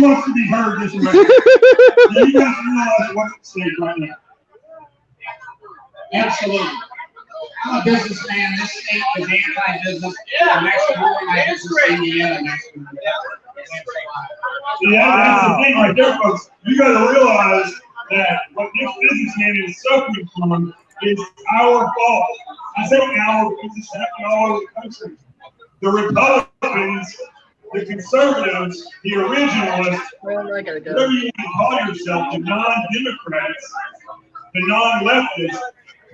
wants to be heard this way. Do you guys realize what's at stake right now? Absolutely. I'm a businessman. This state is anti-business. I'm actually moving my business to Indiana next week. Yeah, that's the thing right there, folks. You got to realize that what this businessman is suffering from is our fault. I say our because it's happening all over the country. The Republicans, the conservatives, the originalists, whatever you want to call yourself, the non-Democrats, the non-leftists,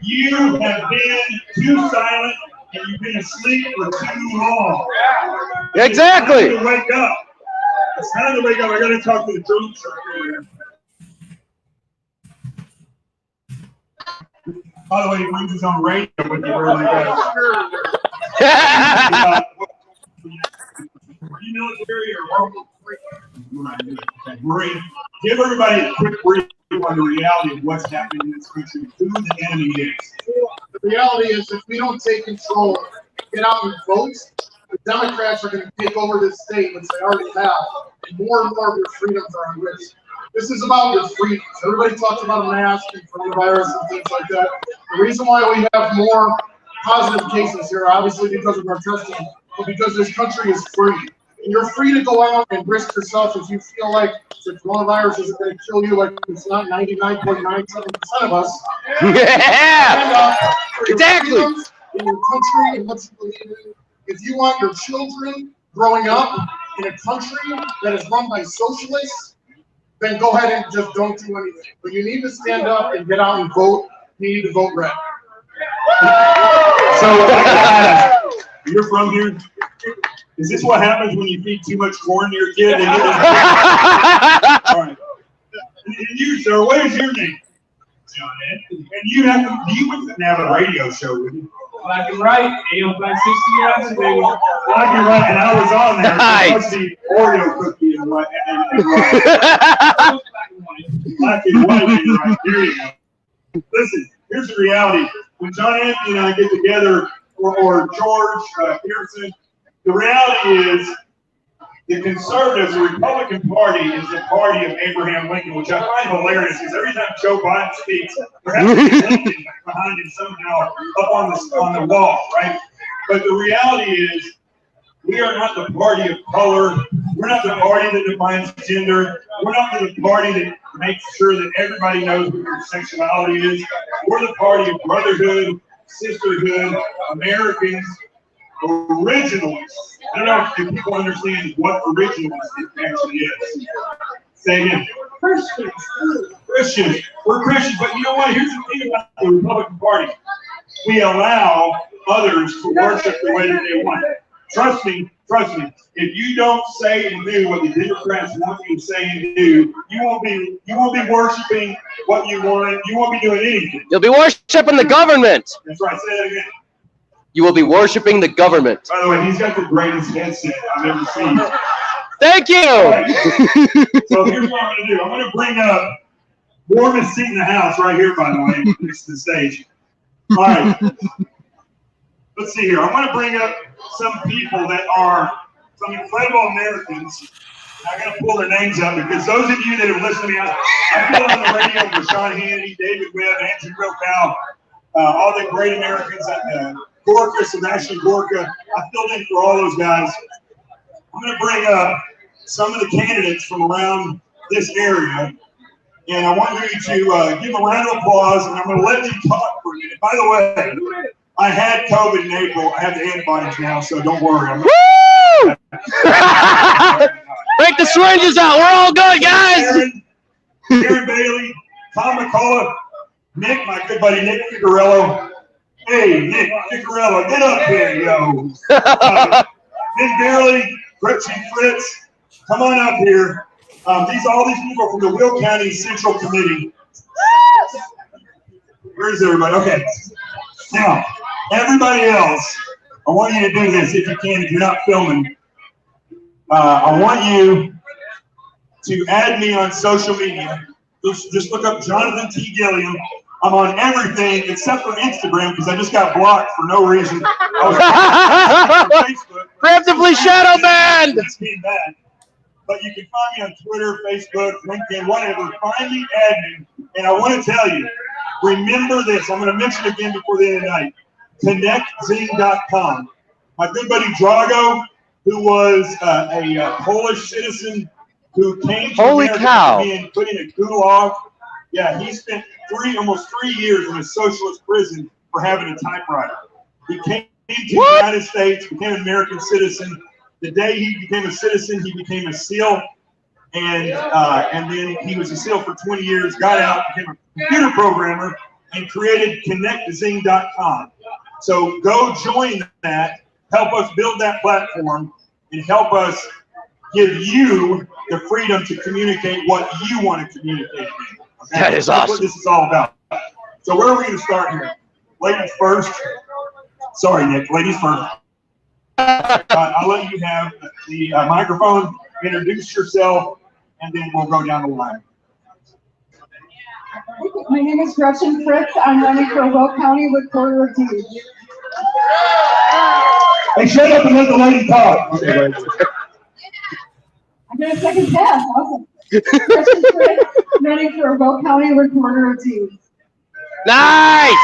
you have been too silent and you've been asleep for too long. Exactly. It's time to wake up. It's time to wake up. I got to talk to the drone circle. By the way, he brings his own radio with you really good. You military or Marine? Give everybody a quick brief on the reality of what's happening in this country, who the enemy is. The reality is, if we don't take control, get out and vote, the Democrats are going to take over this state, which they already have, and more of your freedoms are on risk. This is about your freedoms. Everybody talks about a mask and coronavirus and things like that. The reason why we have more positive cases here, obviously because of our testing, but because this country is free. And you're free to go out and risk yourself if you feel like the coronavirus isn't going to kill you like it's not 99.97% of us. Yeah! Exactly. In your country and what you believe in. If you want your children growing up in a country that is run by socialists, then go ahead and just don't do anything. But you need to stand up and get out and vote. You need to vote red. So, you're from here? Is this what happens when you feed too much corn to your kid? All right. And you, sir, what is your name? John Ed. And you have a radio show with you. Black and Right, AM 560 hours, baby. Black and Right, and I was on there. Nice. So the Oreo cookie and what? Black and White, right? There you go. Listen, here's the reality. When John Anthony and I get together, or George Pearson, the reality is the conservatives, the Republican Party, is the party of Abraham Lincoln, which I find hilarious because every time Joe Biden speaks, there has to be Lincoln behind him somehow up on the wall, right? But the reality is we are not the party of color. We're not the party that defines gender. We're not the party that makes sure that everybody knows what their sexuality is. We're the party of brotherhood, sisterhood, Americans, originalists. I don't know if people understand what originalist actually is. Say again. Christians. Christians. We're Christians, but you know what? Here's the thing about the Republican Party. We allow others to worship the way that they want. Trust me. If you don't say and do what the Democrats want you to say and do, you won't be worshiping what you want. You won't be doing anything. You'll be worshiping the government. That's right. Say that again. You will be worshiping the government. By the way, he's got the greatest headset I've ever seen. Thank you. Right. So here's what I'm going to do. I'm going to bring up warmest seat in the house right here, by the way, next to the stage. All right. Let's see here. I want to bring up some people that are some incredible Americans. I got to pull their names up because those of you that have listened to me, I feel on the radio with Sean Hannity, David Webb, Andrew Gropal, all the great Americans, Gorka, Sebastian Gorka. I filled in for all those guys. I'm going to bring up some of the candidates from around this area, and I want you to give a round of applause, and I'm going to let you talk for a minute. By the way, I had COVID in April. I have the antibodies now, so don't worry. Woo! Break the syringes out. We're all good, guys. Aaron Bailey, Tom McCullough, Nick, my good buddy Nick Figueroa. Hey, Nick Figueroa, get up here, yo. Nick Barely, Richie Fritz, come on up here. All these people from the Will County Central Committee. Where's everybody? Okay. Now, everybody else, I want you to do this if you can, if you're not filming. I want you to add me on social media. Just look up Jonathan T. Gilliam. I'm on everything except for Instagram because I just got blocked for no reason. I was on Facebook. Preemptively shadow banned. It's being bad. But you can find me on Twitter, Facebook, LinkedIn, whatever. Find me, add me. And I want to tell you, remember this. I'm going to mention it again before the end of the night. ConnectZine.com. My good buddy Drago, who was a Polish citizen who came to America being put in a gulag. Yeah, he spent almost 3 years in a socialist prison for having a typewriter. He came to the United States, became an American citizen. The day he became a citizen, he became a SEAL, and then he was a SEAL for 20 years, got out, became a computer programmer, and created ConnectZine.com. So go join that, help us build that platform, and help us give you the freedom to communicate what you want to communicate. Okay? That is That's awesome. what this is all about. So where are we going to start here? Ladies first. Sorry, Nick. Ladies first. I'll let you have the microphone, introduce yourself, and then we'll go down the line. My name is Gretchen Fritz. I'm running for Will County Recorder of Deeds. Hey, shut up and let the lady talk. Okay, I got a second pass. Awesome. Gretchen Fritz, running for Will County Recorder of Deeds. Nice.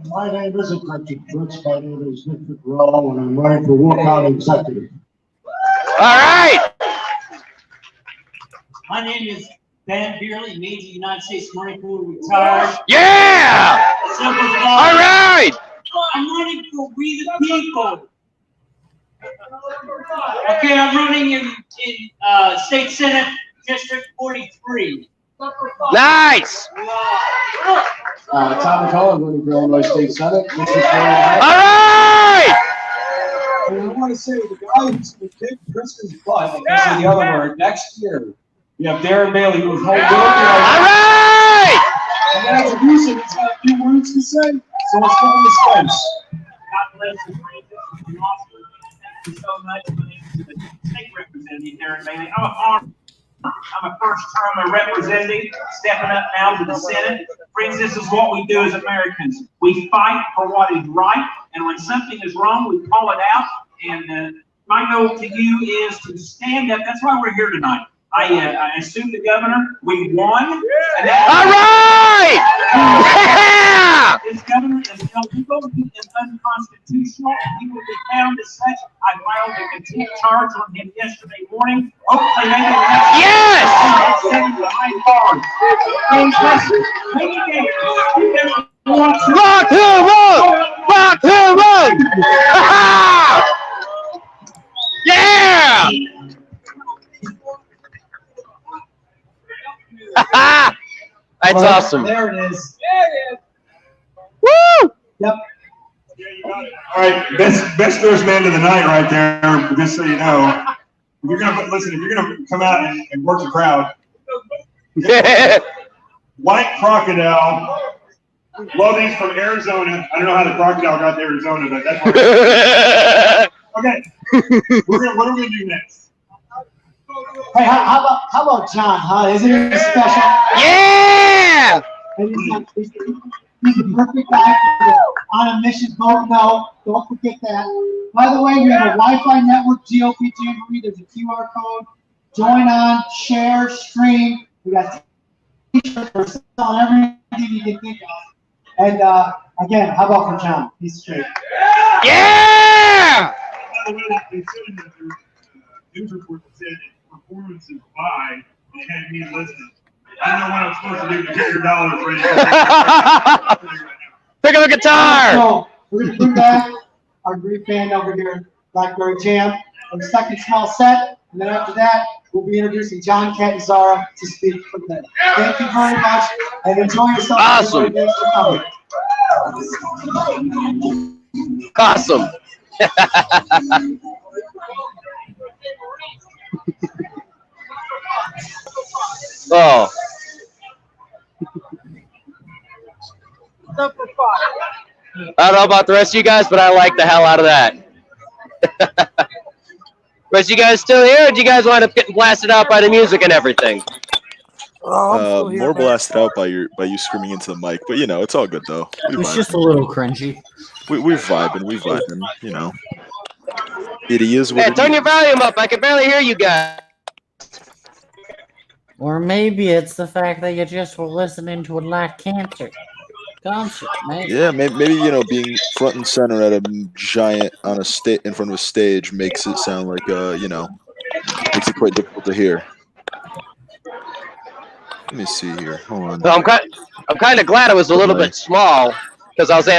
My name isn't Gretchen Fritz. My name is Nick Figueroa, and I'm running for Will County Executive. All right. My name is Ben Beerley, Major United States Marine Corps retired. Yeah. Simple All right. I'm running for We the People. Okay, I'm running in State Senate District 43. Nice. Tom McCullough, running for Illinois State Senate. District 49. All right. And I want to say the guy who's going to kick Kristen's butt, I can say the other word, next year, you have Darren Bailey, who was home. All right. And that's abusive. He's got a few words to say, so let's give him the space. God bless you, Francis. Thank you so much for the state representative, Darren Bailey. I'm a first-term representative, stepping up now to the Senate. Friends, this is what we do as Americans. We fight for what is right, and when something is wrong, we call it out. And my goal to you is to stand up. That's why we're here tonight. I assumed the governor. We won. All right. Yeah. This governor is illegal. He is unconstitutional. He will be found as such. I filed a contempt charge on him yesterday morning. Hopefully, maybe Yes. Rock the road. Rock the road. Yeah. That's awesome. There it is. Woo! Yep. All right, best nurse man of the night right there. Just so you know, if you're gonna come out and work the crowd. White crocodile. Love these from Arizona. I don't know how the crocodile got to Arizona, but that's what okay. What are we gonna do next? Hey, how about John? Huh? Isn't he special? Yeah. And he's the perfect guy on a mission. No, don't forget that. By the way, we have a Wi-Fi network, G.O.P. Jamboree. There's a QR code. Join on, share, stream. We got t-shirts. We're selling everything you can think of. And again, how about for John? He's straight. Yeah. By the way, they said in the news report that said performance is by, and they had me listed. I don't know what I'm supposed to do to get your dollars ready. Pick up a guitar! So we're gonna bring back our great band over here, Blackberry Jam, for the second small set, and then after that, we'll be introducing John Catanzara to speak from them. Thank you very much, and enjoy yourself. Awesome. Thanks for coming. Awesome. Oh. I don't know about the rest of you guys, but I like the hell out of that. Rest of you guys still here, or did you guys wind up getting blasted out by the music and everything? More blasted out by you screaming into the mic, but you know it's all good though. It's just a little cringy. We're vibing, you know. It is what Hey, it turn is. your volume up. I can barely hear you guys. Or maybe it's the fact that you just were listening to a live concert, man. Yeah, maybe you know being front and center at a giant on a in front of a stage makes it sound like you know, makes it quite difficult to hear. Let me see here. Hold on. Well, I'm kind of glad it was a little bit small because I was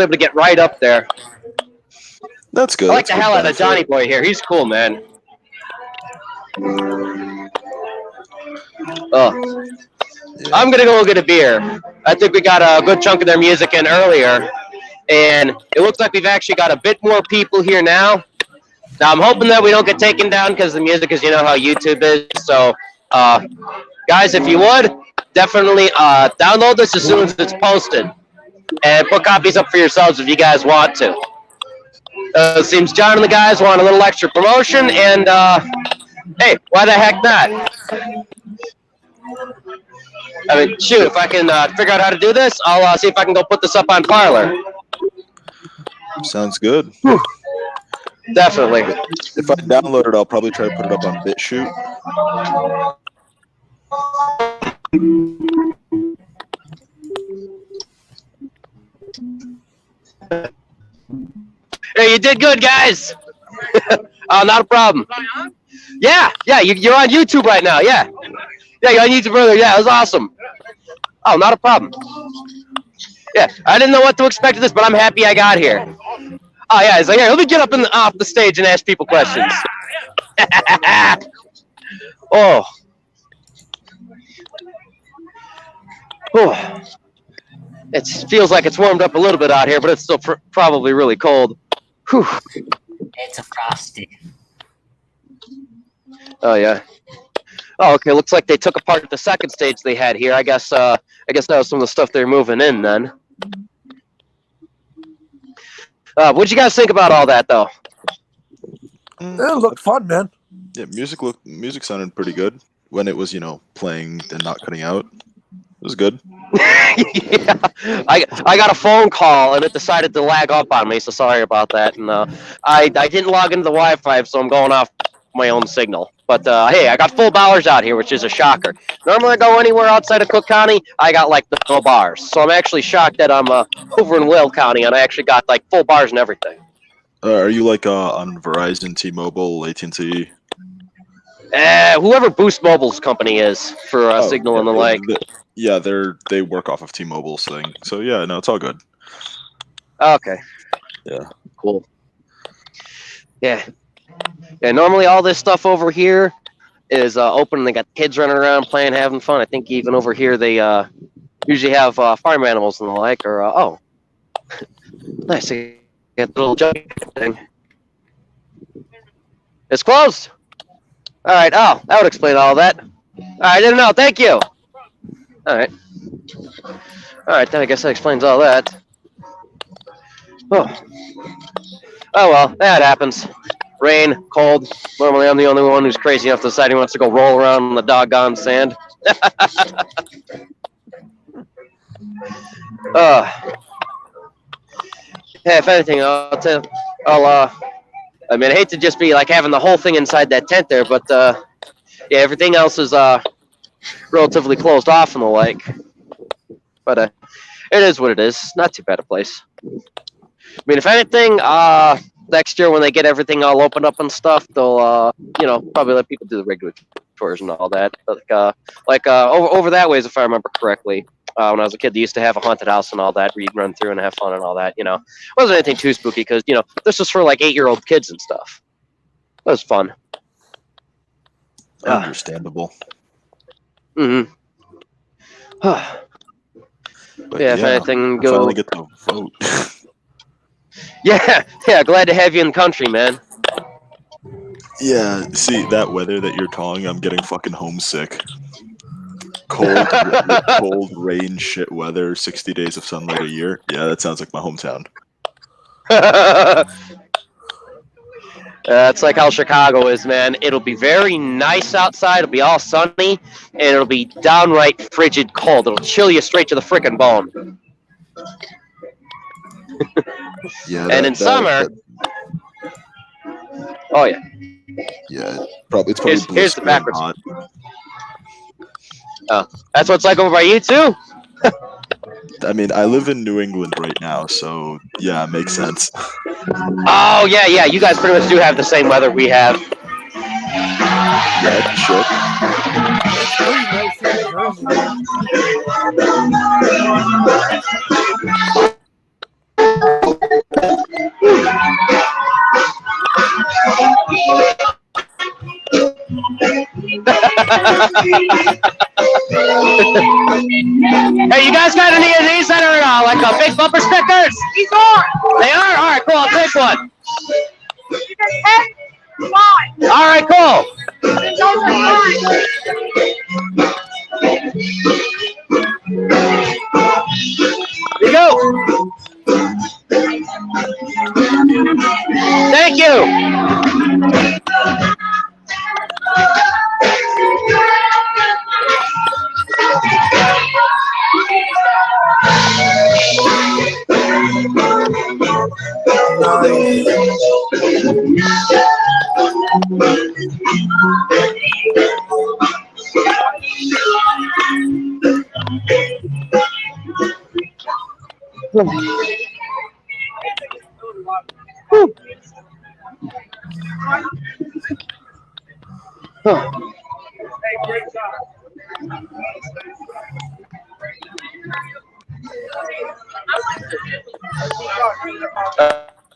able to get right up there. That's good. I like the That's hell good out of Johnny Boy here. He's cool, man. Oh. Yeah. I'm gonna go get a beer. I think we got a good chunk of their music in earlier, and it looks like we've actually got a bit more people here now. Now I'm hoping that we don't get taken down because the music is, you know how YouTube is. So, guys, if you would, definitely download this as soon as it's posted, and put copies up for yourselves if you guys want to. It seems John and the guys want a little extra promotion, and hey, why the heck not? I mean, shoot, if I can figure out how to do this, I'll see if I can go put this up on Parlor. Sounds good. Whew. Definitely. If I download it, I'll probably try to put it up on BitChute. Hey, you did good, guys. Not a problem. Yeah, you're on YouTube right now. Yeah, you're on YouTube earlier. Yeah, it was awesome. Oh, not a problem. Yeah, I didn't know what to expect of this, but I'm happy I got here. Oh yeah, he's like, here, let me get up off the stage and ask people questions. Oh. Oh. It feels like it's warmed up a little bit out here, but it's still probably really cold. Whew. It's a frosty. Oh yeah. Oh, okay. Looks like they took apart the second stage they had here. I guess that was some of the stuff they're moving in then. What'd you guys think about all that, though? It looked fun, man. Yeah, music sounded pretty good when it was, you know, playing and not cutting out. It was good. Yeah, I got a phone call and it decided to lag up on me, so sorry about that. And I didn't log into the Wi-Fi, so I'm going off my own signal. But hey, I got full bars out here, which is a shocker. Normally I go anywhere outside of Cook County, I got like no bars. So I'm actually shocked that I'm over in Whale County and I actually got like full bars and everything. Are you like on Verizon, T-Mobile, AT&T? Whoever Boost Mobile's company is for signal and the like. Yeah, they work off of T-Mobile's thing. So yeah, no, it's all good. Okay. Yeah. Cool. Yeah. Yeah, normally all this stuff over here is open and they got kids running around playing, having fun. I think even over here they usually have farm animals and the like, or oh. Nice. They got the little jug thing. It's closed. All right. Oh, that would explain all that. I didn't know. Thank you. All right. All right. Then I guess that explains all that. Oh. Oh well, that happens. Rain, cold. Normally, I'm the only one who's crazy enough to decide he wants to go roll around in the doggone sand. Hey, if anything, I mean, I hate to just be like having the whole thing inside that tent there, but yeah, everything else is relatively closed off and the like. But it is what it is. Not too bad a place. I mean, if anything, next year when they get everything all opened up and stuff, they'll you know, probably let people do the regular tours and all that. But, over that ways, if I remember correctly, when I was a kid, they used to have a haunted house and all that, where you can run through and have fun and all that. You know, it wasn't anything too spooky because this was for like 8-year-old kids and stuff. It was fun. Understandable. Mm-hmm. But yeah, if anything, go. Finally get to vote. Yeah, glad to have you in the country, man. Yeah, see, that weather that you're calling, I'm getting fucking homesick. Cold, cold, rain, shit weather, 60 days of sunlight a year. Yeah, that sounds like my hometown. It's like how Chicago is, man. It'll be very nice outside. It'll be all sunny, and it'll be downright frigid cold. It'll chill you straight to the frickin' bone. Yeah, and in summer, oh yeah, yeah, it's probably here's the backwards. hot. Oh, that's what it's like over by you too. I mean, I live in New England right now, so yeah, it makes sense. Oh yeah, you guys pretty much do have the same weather we have. Yeah, shit. Hey, you guys got any of these that are like big bumper stickers? These are. They are? All right, cool. I'll take one. All right, cool. Here you go. Thank you.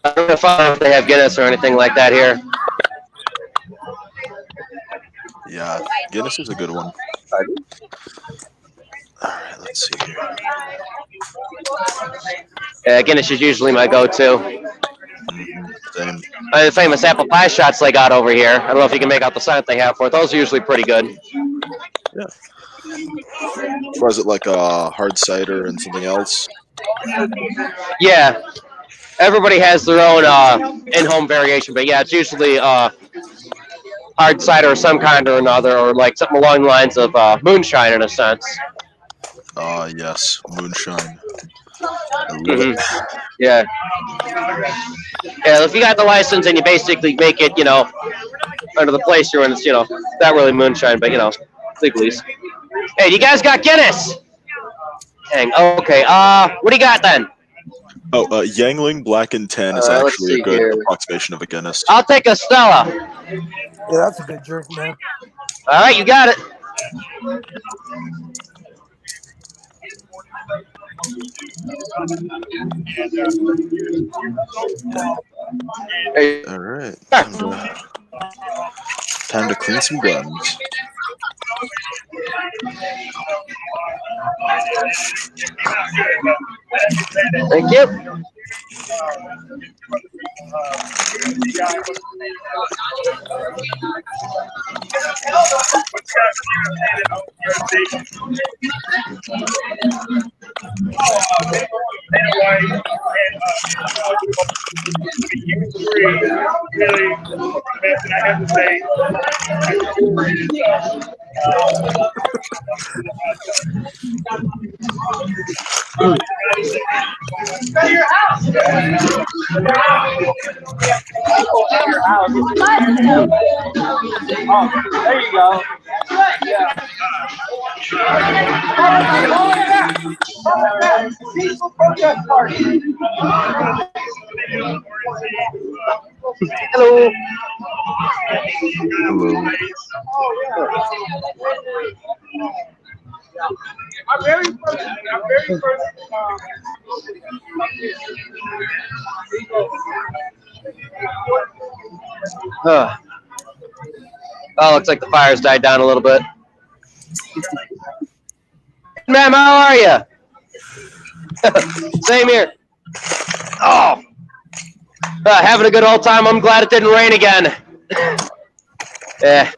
I'm gonna find out if they have Guinness or anything like that here. Yeah, Guinness is a good one. Alright, let's see here. Yeah, Guinness is usually my go-to. Same. The famous apple pie shots they got over here. I don't know if you can make out the sign that they have for it. Those are usually pretty good. Yeah. Or is it like a hard cider and something else? Yeah. Everybody has their own in-home variation, but yeah, it's usually hard cider of some kind or another, or like something along the lines of moonshine in a sense. Yes, moonshine. Yeah. Yeah, if you got the license and you basically make it, under the place you're in, it's, not really moonshine, but, legalese. Hey, you guys got Guinness? Dang, okay, what do you got then? Oh, Yangling Black and Tan is actually a good approximation of a Guinness. I'll take a Stella. Yeah, that's a good drink, man. All right, you got it. All right, time to clean some guns. Thank you. There you go. Peaceful protest party. Hello. I'm very frustrated. I'm Oh, looks like the fire's died down a little bit. Ma'am, how are you? Same here. Oh, having a good old time. I'm glad it didn't rain again. Yeah.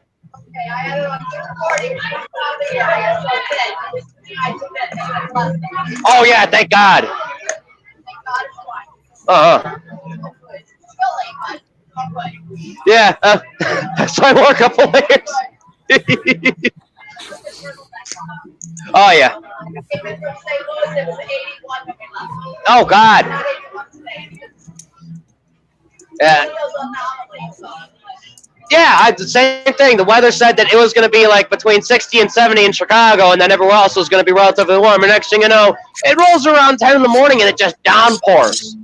Oh yeah, thank God. Yeah, so I wore a couple layers. Oh yeah. Oh God. Yeah. Yeah, the same thing. The weather said that it was going to be like between 60 and 70 in Chicago, and then everywhere else was going to be relatively warm. And next thing you know, it rolls around 10 in the morning and it just downpours.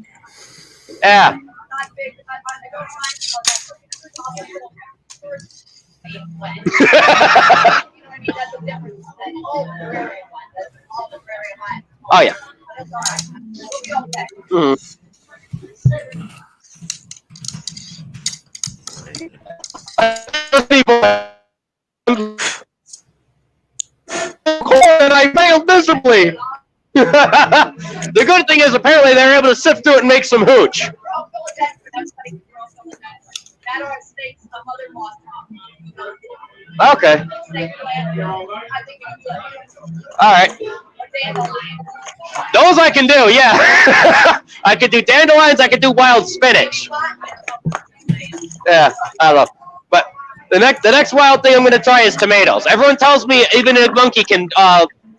Yeah. Oh yeah. Mm-hmm. And I failed miserably. The good thing is apparently they were able to sift through it and make some hooch. Okay. All right. Those I can do, yeah. I could do dandelions, I could do wild spinach. Yeah, I love. But the next wild thing I'm going to try is tomatoes. Everyone tells me even a monkey can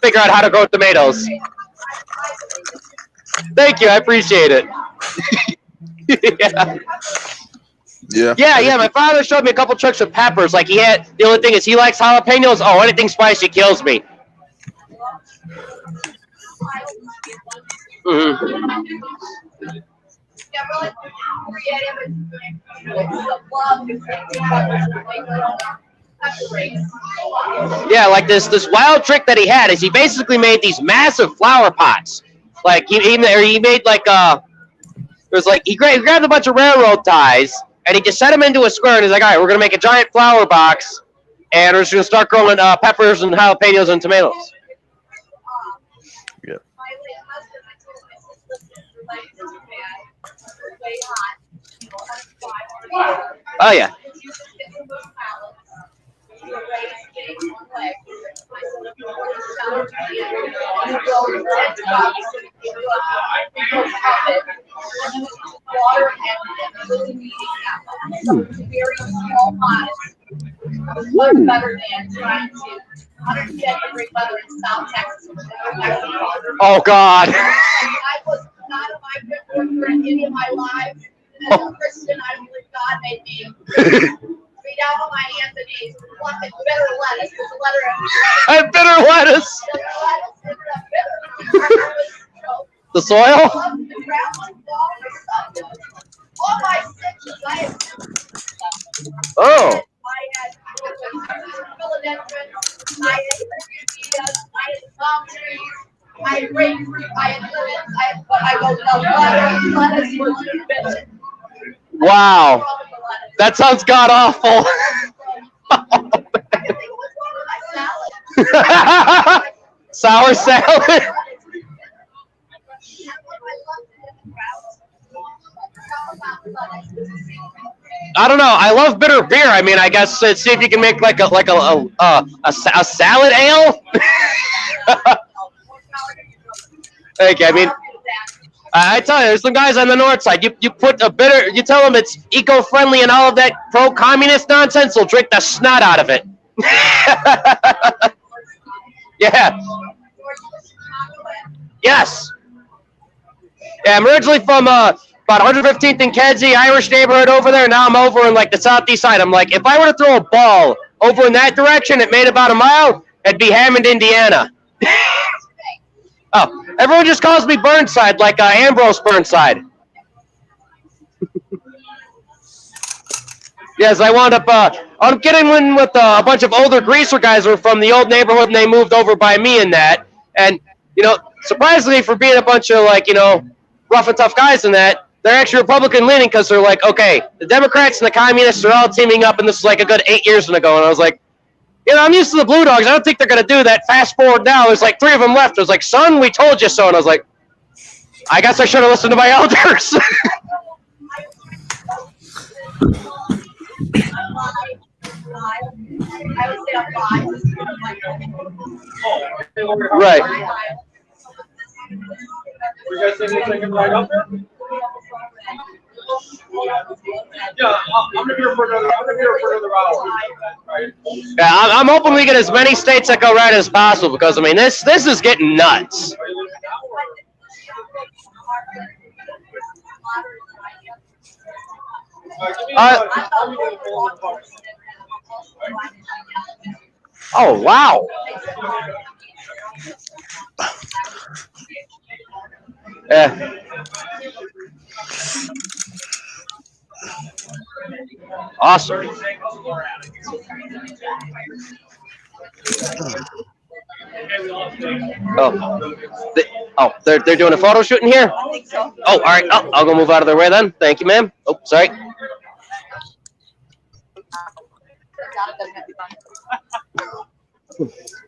figure out how to grow tomatoes. Thank you, I appreciate it. Yeah. My father showed me a couple tricks with peppers. Like the only thing is he likes jalapenos. Oh, anything spicy kills me. Yeah, like this wild trick that he had is he basically made these massive flower pots. Like he made like it was like he grabbed a bunch of railroad ties and he just set them into a square and he's like, all right, we're gonna make a giant flower box and we're just gonna start growing peppers and jalapenos and tomatoes. Yeah. Oh yeah. Much better than trying to 110-degree weather in South Texas. Oh God. I was not a migrant worker in any of my life. As a Christian, I believe God made me be down on my hands and knees, plucking bitter lettuce. And bitter lettuce. The soil? All my stitches, I had Oh. philodendrons, I had tortillas, I had palm trees, I had grapefruit, I had lemons, I wrote lettuce was invented. Wow. That sounds god awful. Sour salad. I don't know. I love bitter beer. I mean, I guess see if you can make like a salad ale. Thank you. I mean, I tell you, there's some guys on the north side. You put a bitter. You tell them it's eco-friendly and all of that pro-communist nonsense. They'll drink the snot out of it. Yeah. Yes. Yeah, I'm originally from about 115th and Kedzie, Irish neighborhood over there. Now I'm over in like the southeast side. I'm like, if I were to throw a ball over in that direction, it made about a mile, it'd be Hammond, Indiana. Oh, everyone just calls me Burnside, like Ambrose Burnside. Yes, I wound up I'm getting in with a bunch of older greaser guys who were from the old neighborhood, and they moved over by me and that. And, you know, surprisingly, for being a bunch of like, rough and tough guys in that, they're actually Republican leaning because they're like, okay, the Democrats and the communists are all teaming up, and this is like a good 8 years ago. And I was like, I'm used to the Blue Dogs. I don't think they're going to do that. Fast forward now, there's like 3 of them left. I was like, son, we told you so. And I was like, I guess I should have listened to my elders. Right. You guys think they can ride up there? Yeah, I'm gonna be here for another hour. Right? Yeah, I'm hoping we get as many states that go right as possible because I mean this is getting nuts. Oh wow. Yeah. Awesome. They're doing a photo shoot in here? Oh, all right. Oh, I'll go move out of their way then. Thank you, ma'am. Oh, sorry.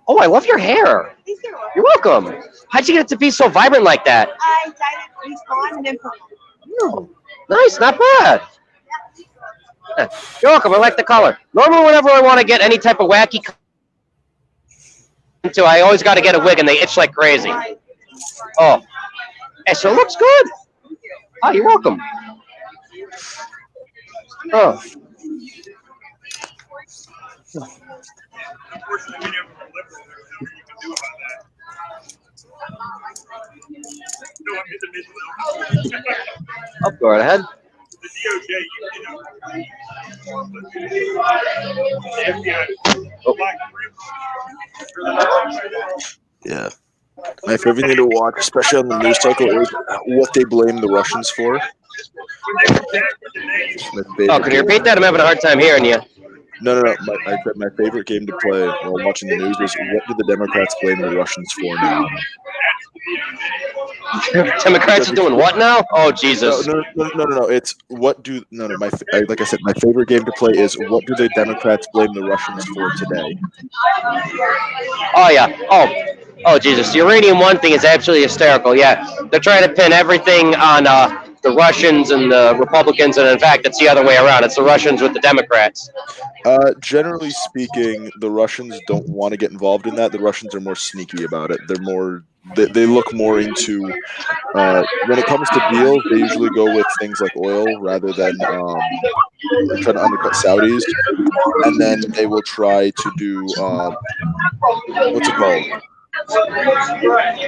Oh, I love your hair. You're welcome. How'd you get it to be so vibrant like that? I dyed it bleach blonde and then purple. Oh, nice, not bad. Yeah, you're welcome. I like the color. Normally, whenever I want to get any type of wacky into, I always got to get a wig, and they itch like crazy. Oh, hey, so it looks good. Oh, you're welcome. Oh. Oh, go right ahead. Yeah. My favorite thing to watch, especially on the news cycle, is what they blame the Russians for. Oh, could you repeat that? I'm having a hard time hearing you. No. My favorite game to play while watching the news is what do the Democrats blame the Russians for now? Democrats are doing what now? Oh, Jesus. No. It's what do like I said, my favorite game to play is what do the Democrats blame the Russians for today? Oh yeah. Oh, Jesus. The Uranium One thing is absolutely hysterical. Yeah, they're trying to pin everything on the Russians and the Republicans, and in fact, it's the other way around. It's the Russians with the Democrats. Generally speaking, the Russians don't want to get involved in that. The Russians are more sneaky about it. They're more. They look more into when it comes to deals. They usually go with things like oil rather than trying to undercut Saudis, and then they will try to do what's it called?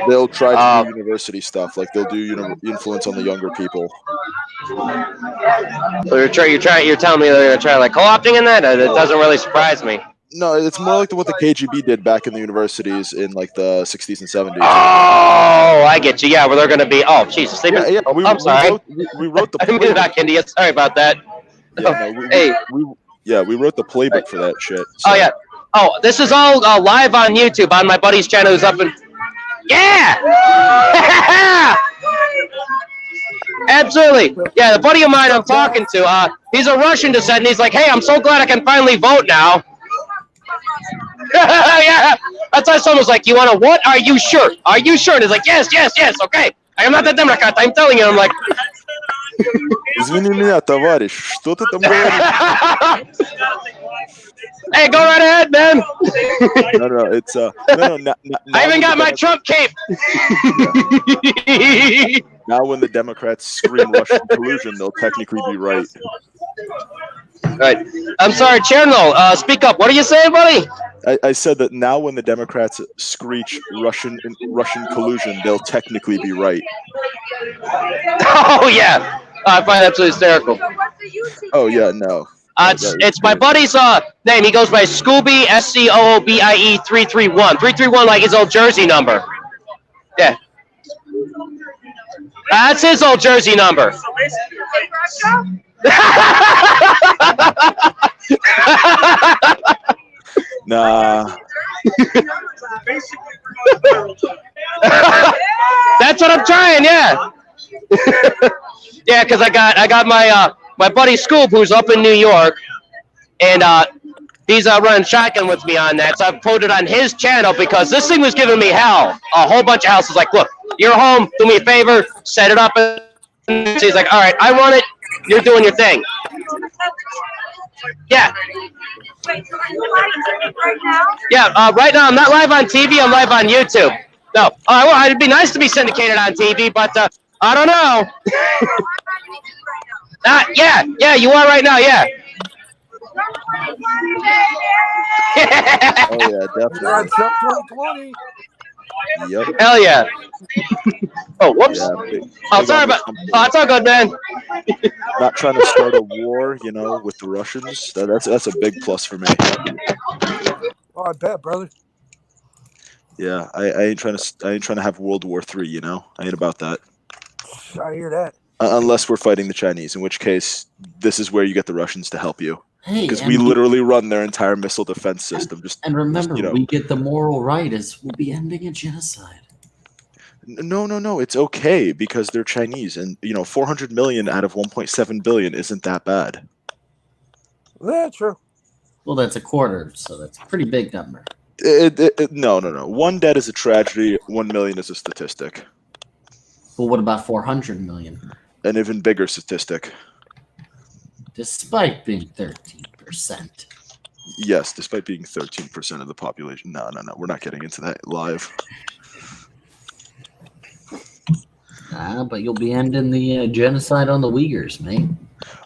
They'll try to do university stuff, like they'll do influence on the younger people. So you're telling me they're gonna try like co-opting in that? It doesn't really surprise me. No, it's more like what the KGB did back in the universities in like the 60s and 70s. Oh, I get you. Yeah, where they're gonna be. Oh, Jesus. I'm sorry. We wrote the. I didn't mean to knock India. Sorry about that. Yeah, we wrote the playbook for that shit. So. Oh yeah. Oh, this is all live on YouTube on my buddy's channel who's up in... Yeah! Absolutely. Yeah, the buddy of mine I'm talking to, he's a Russian descent, and he's like, hey, I'm so glad I can finally vote now. Yeah, that's why someone was like, you want to what? Are you sure? Are you sure? And he's like, yes, okay. I am not a Democrat, I'm telling you. I'm like... Извини меня, товарищ, что ты там говоришь? Hey, go right ahead, man. No, it's no. I even got my Trump cape. Now, when the Democrats scream Russian collusion, they'll technically be right. Right. I'm sorry, Chernow. Speak up. What are you saying, buddy? I said that now, when the Democrats screech Russian collusion, they'll technically be right. Oh yeah, I find that absolutely hysterical. Oh yeah, no. It's my buddy's name. He goes by Scooby, SCOOBIE 331. 331 like his old jersey number. Yeah. That's his old jersey number. So basically, Nah. basically, we're what I'm trying. Yeah. Yeah, because I got my buddy Scoop, who's up in New York, and he's running shotgun with me on that. So I put it on his channel because this thing was giving me hell. A whole bunch of hell. So it's like, look, you're home. Do me a favor. Set it up. And he's like, all right, I run it. You're doing your thing. Yeah. Yeah, right now I'm not live on TV. I'm live on YouTube. No. Well, it'd be nice to be syndicated on TV, but I don't know. Yeah, you are right now, yeah. Oh yeah, definitely. Trump 2020. Yep. Hell yeah. Oh, whoops. Yeah, Oh, sorry about. Oh, it's all good, man. Not trying to start a war, you know, with the Russians. That's a big plus for me. Oh, I bet, brother. Yeah, I ain't trying to have World War III. You know, I ain't about that. I hear that. Unless we're fighting the Chinese, in which case this is where you get the Russians to help you. Hey, because we literally run their entire missile defense system. And remember, you know. we get the moral right as we'll be ending a genocide. No, it's okay because they're Chinese, and 400 million out of 1.7 billion isn't that bad. Yeah, true. Well, that's a quarter, so that's a pretty big number. No. One dead is a tragedy. 1 million is a statistic. But what about 400 million? An even bigger statistic. Despite being 13%. Yes, despite being 13% of the population. No. We're not getting into that live. But you'll be ending the genocide on the Uyghurs, mate.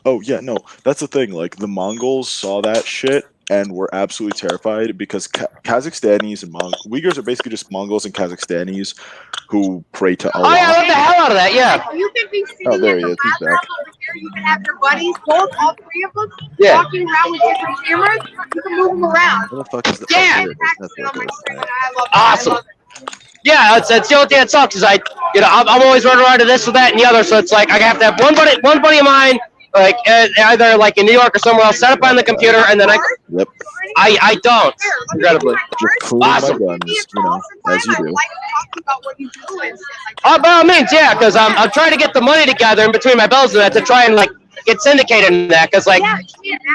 Oh, yeah, no. That's the thing. Like, the Mongols saw that shit and were absolutely terrified because Kazakhstanis and Uyghurs are basically just Mongols and Kazakhstanis who pray to Allah. Oh, yeah, I love the hell out of that, yeah. You can be sitting Oh, there at he the is. He's lab back. over here. You can have your buddies, all three of them, Yeah. walking around with different cameras. You can move them around. What the fuck is that? Yeah. That's what it is. Awesome. Yeah, it's the only thing that sucks is I'm always running around to this or that and the other, so it's like I have to have one buddy of mine, like either like in New York or somewhere else, set up on the computer, and then Yep. I don't, regrettably. Just clean Awesome. my guns, as you do. Oh, By all means, yeah, because I'm trying to get the money together in between my bills and that to try and like get syndicated in that, because like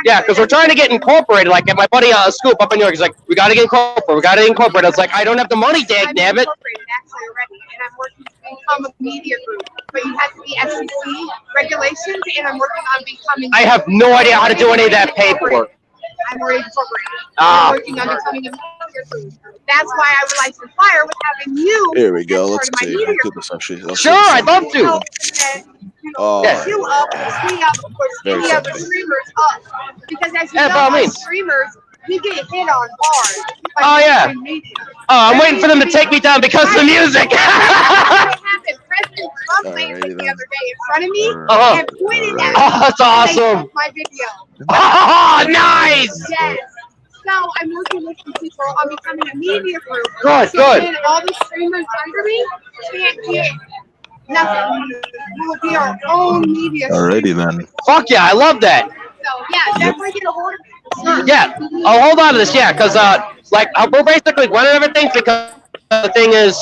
because we're trying to get incorporated. Like my buddy Scoop up in New York, he's like, we got to get incorporated. We got to incorporate. I was like, I don't have the money, dag damn it. Actually already, and I'm working to become a media group, but you have to be FCC regulations, and I'm working on becoming. I have no idea how to do any of that paperwork. I'm already incorporated. Ah. I'm working on becoming a media group. That's why I would like to fire with having you. Here we go. as Let's part of my see. media Let's do group. this actually. Let's Sure, do this. I'd love to. Oh, Yeah. You up, me up, of course, Very any other something. streamers up. Because as you Yeah, know, by all most means. streamers, we get hit on hard. by Oh, yeah. mainstream media. Oh, I'm waiting for them to take me down because of the music. What happened? President Trump landed Alrighty the then. other day in front of me Uh-huh. and pointed at me. Oh, that's awesome. And they took my video. Oh, nice. Yes. So I'm working with some people on becoming a media group. Good, So good. then all the streamers under me can't get nothing. We will be our own media. Alrighty then. Fuck yeah, I love that. So yeah, definitely get a hold of me. Sure. Yeah, I'll hold on to this, yeah, because we're basically running everything because the thing is,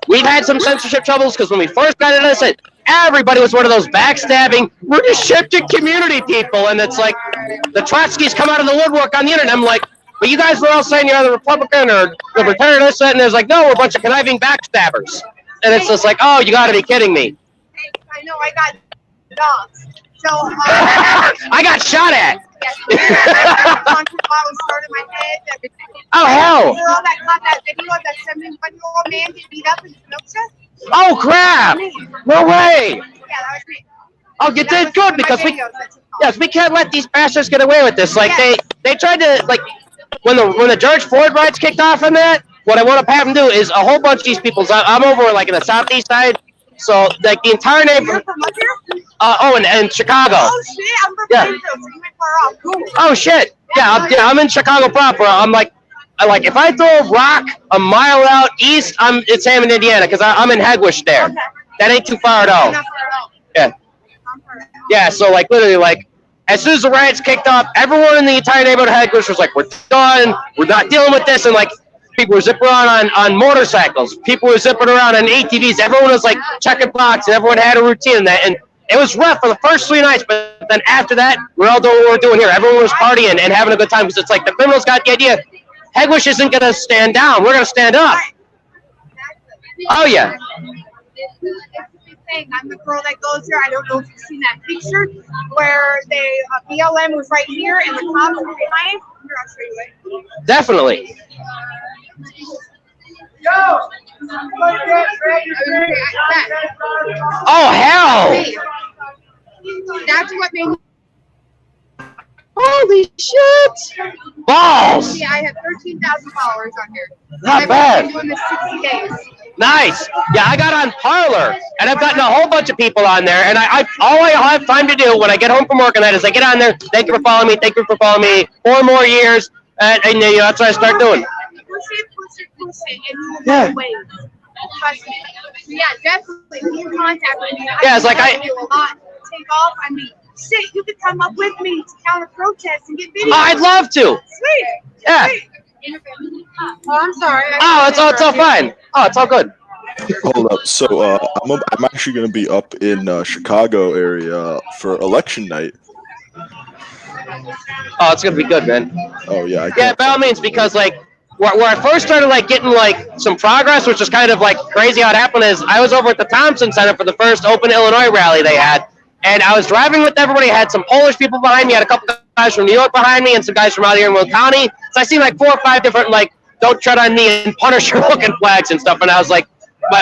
we've had some censorship troubles because when we first got into this, everybody was one of those backstabbing, we're just shifting community people, and it's like, the Trotskys come out of the woodwork on the internet, I'm like, but you guys were all saying you're either Republican or Libertarian, this, that, and there's like, no, we're a bunch of conniving backstabbers. And it's just like, oh, you gotta be kidding me. I know I got dogs. So I got shot at. Oh hell! All that caught that video of that 71-year-old man get beat up in Kenosha? Oh crap! No way! Yeah, that was me. Oh, you did good because we can't let these bastards get away with this. Like they tried to like when the George Floyd riots kicked off and that. What I want to have them do is a whole bunch of these people. I'm over like in the southeast side, so like the entire neighborhood. You're from up here? And Chicago. Oh shit! I'm from Plainfield, so you went far off. Cool. Oh shit! Yeah, I'm in Chicago proper. I'm like if I throw a rock a mile out east, it's Hammond, Indiana, because I'm in Hegwish there. Okay. That ain't too far at all. Not far at all. Yeah. Yeah, so like literally like as soon as the riots kicked off, everyone in the entire neighborhood of Hegwish was like, we're done, we're not dealing with this, and like People were zipping around on motorcycles. People were zipping around on ATVs. Everyone was like checking blocks, and everyone had a routine. And it was rough for the first 3 nights, but then after that, we're all doing what we're doing here. Everyone was partying and having a good time because it's like the criminals got the idea. Hegwish isn't going to stand down. We're going to stand up. Oh, yeah. I'm the girl that goes there. I don't know if you've seen that picture where BLM was right here and the cops were behind. Here, I'll show you it. Definitely. Oh, hell! That's what made me. Holy shit! Balls! Yeah, I have 13,000 followers on here. Not bad. I've been doing this 60 days. Nice. Yeah, I got on Parlor, and I've gotten a whole bunch of people on there. And all I have time to do when I get home from work and that is I get on there. Thank you for following me. Thank you for following me. 4 more years, and you know, that's what I start doing. Push it, and you will Yeah. find ways. Trust me. So yeah, definitely be in contact with me. Yeah, it's like I do a lot. Take off. I mean, shit, you could come up with me to counter protest and get videos. Oh, I'd love to. Sweet. Yeah. Sweet. Oh, I'm sorry. Oh, it's all fine. Oh, it's all good. Hold up. So I'm actually going to be up in Chicago area for election night. Oh, it's gonna be good, man. Oh yeah. Yeah, by all means, because like where I first started like getting like some progress, which is kind of like crazy how it happened, is I was over at the Thompson Center for the first Open Illinois rally they had, and I was driving with everybody. I had some Polish people behind me, I had a couple guys from New York behind me, and some guys from out here in Will County. So I seen like 4 or 5 different like "Don't tread on me" and Punisher looking flags and stuff, and I was like,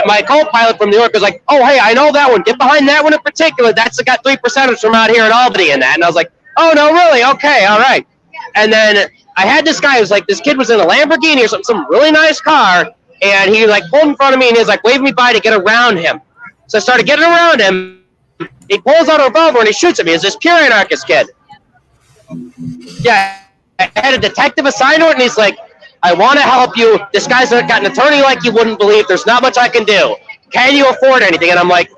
my co-pilot from New York was like, "Oh hey, I know that one. Get behind that one in particular. That's got 3%ers from out here in Albany in that." And I was like, "Oh no, really? Okay, all right." And then I had this guy who's like, this kid was in a Lamborghini or some really nice car, and he like pulled in front of me and he was like waving me by to get around him. So I started getting around him. He pulls out a revolver and he shoots at me. It's this pure anarchist kid. Yeah, I had a detective assigned to it, and he's like, "I want to help you. This guy's got an attorney like you wouldn't believe. There's not much I can do. Can you afford anything?" And I'm like,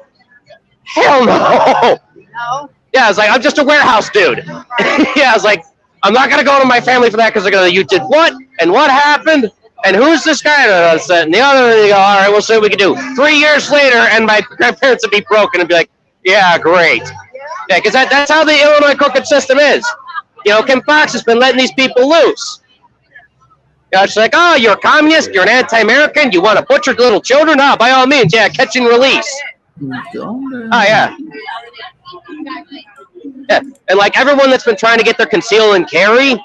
"Hell no." No. Yeah, I was like, "I'm just a warehouse dude." Yeah, I was like, "I'm not going to go to my family for that because they're going to, you did what? And what happened? And who's this guy?" And the other, and you go, "All right, we'll see what we can do." 3 years later, and my grandparents would be broken and be like, "Yeah, great." Yeah, because that's how the Illinois crooked system is. You know, Kim Fox has been letting these people loose. You know, it's like, "Oh, you're a communist, you're an anti-American, you want to butcher little children? Ah, by all means, yeah, catch and release." Oh, yeah. Yeah, and like everyone that's been trying to get their conceal and carry,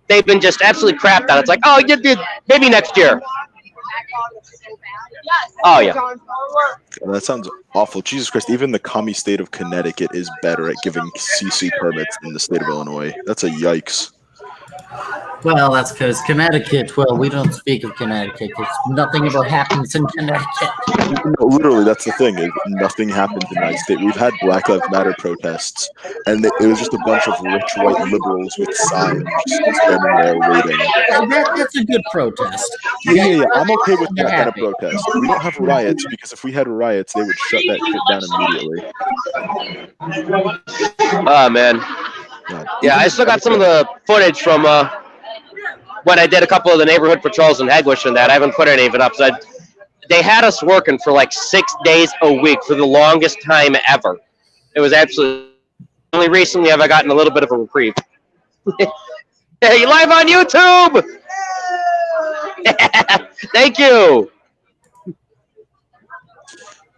they've been just absolutely crapped on. It's like, "Oh, you did maybe next year." Oh yeah. That sounds awful. Jesus Christ! Even the commie state of Connecticut is better at giving CC permits than the state of Illinois. That's a yikes. Well, that's because Connecticut, well, we don't speak of Connecticut because nothing ever happens in Connecticut. No, literally, that's the thing. Is nothing happens in my state. We've had Black Lives Matter protests, and it was just a bunch of rich white liberals with signs just standing there waiting. That's a good protest. Yeah, I'm okay with that kind of protest. We don't have riots because if we had riots, they would shut that shit down immediately. Oh man. Yeah, I still got some of the footage from when I did a couple of the neighborhood patrols in Hegwish and that. I haven't put any of it up. So they had us working for like 6 days a week for the longest time ever. It was absolutely. Only recently have I gotten a little bit of a reprieve. Hey, you live on YouTube? Thank you.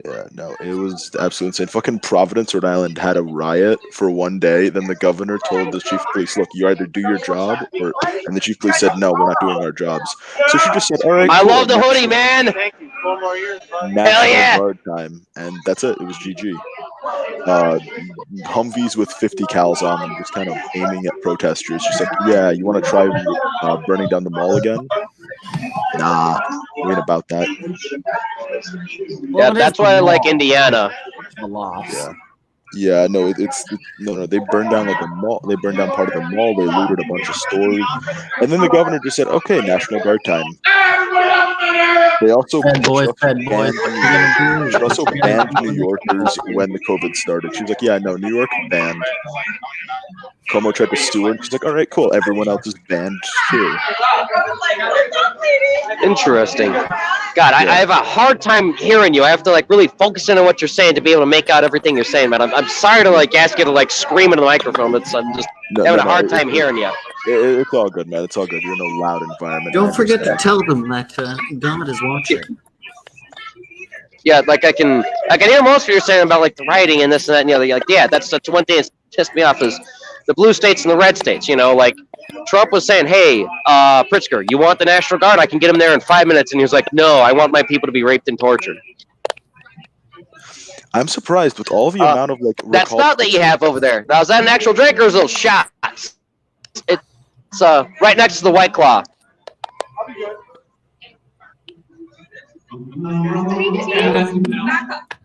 Yeah, no, it was absolutely insane. Fucking Providence, Rhode Island had a riot for 1 day. Then the governor told the chief of police, "Look, you either do your job," and the chief of police said, "No, we're not doing our jobs." So she just said, "All right." I love the hoodie, man. Thank you. 4 more years, bud. Hell yeah. Guard time, and that's it. It was GG. Humvees with 50 cals on them, just kind of aiming at protesters. Just like, "Yeah, you want to try burning down the mall again?" Nah, we ain't about that. Yeah, that's why I like Indiana. A loss. Yeah, no, no. They burned down like a mall. They burned down part of the mall. They looted a bunch of stores, and then the governor just said, "Okay, National Guard time." They also banned New Yorkers when the COVID started. She was like, "Yeah, no, New York banned." Como tried to steward. She's like, all right, cool. Everyone else is banned too. Interesting. God, I have a hard time hearing you. I have to like really focus in on what you're saying to be able to make out everything you're saying, man. I'm sorry to like ask you to like scream into the microphone. I'm just having a hard time hearing you. It's all good, man. It's all good. You're in a loud environment. Don't forget to tell them that God is watching. Yeah, like I can hear most of what you're saying about like the writing and this and that and the other. You're like, yeah, that's one thing that's pissed me off is the blue states and the red states. You know, like Trump was saying, hey, Pritzker, you want the National Guard? I can get him there in 5 minutes. And he was like, no, I want my people to be raped and tortured. I'm surprised with all the amount of like. That stout that you have over there. Now, is that an actual drink or is it little shots? It's right next to the White Claw.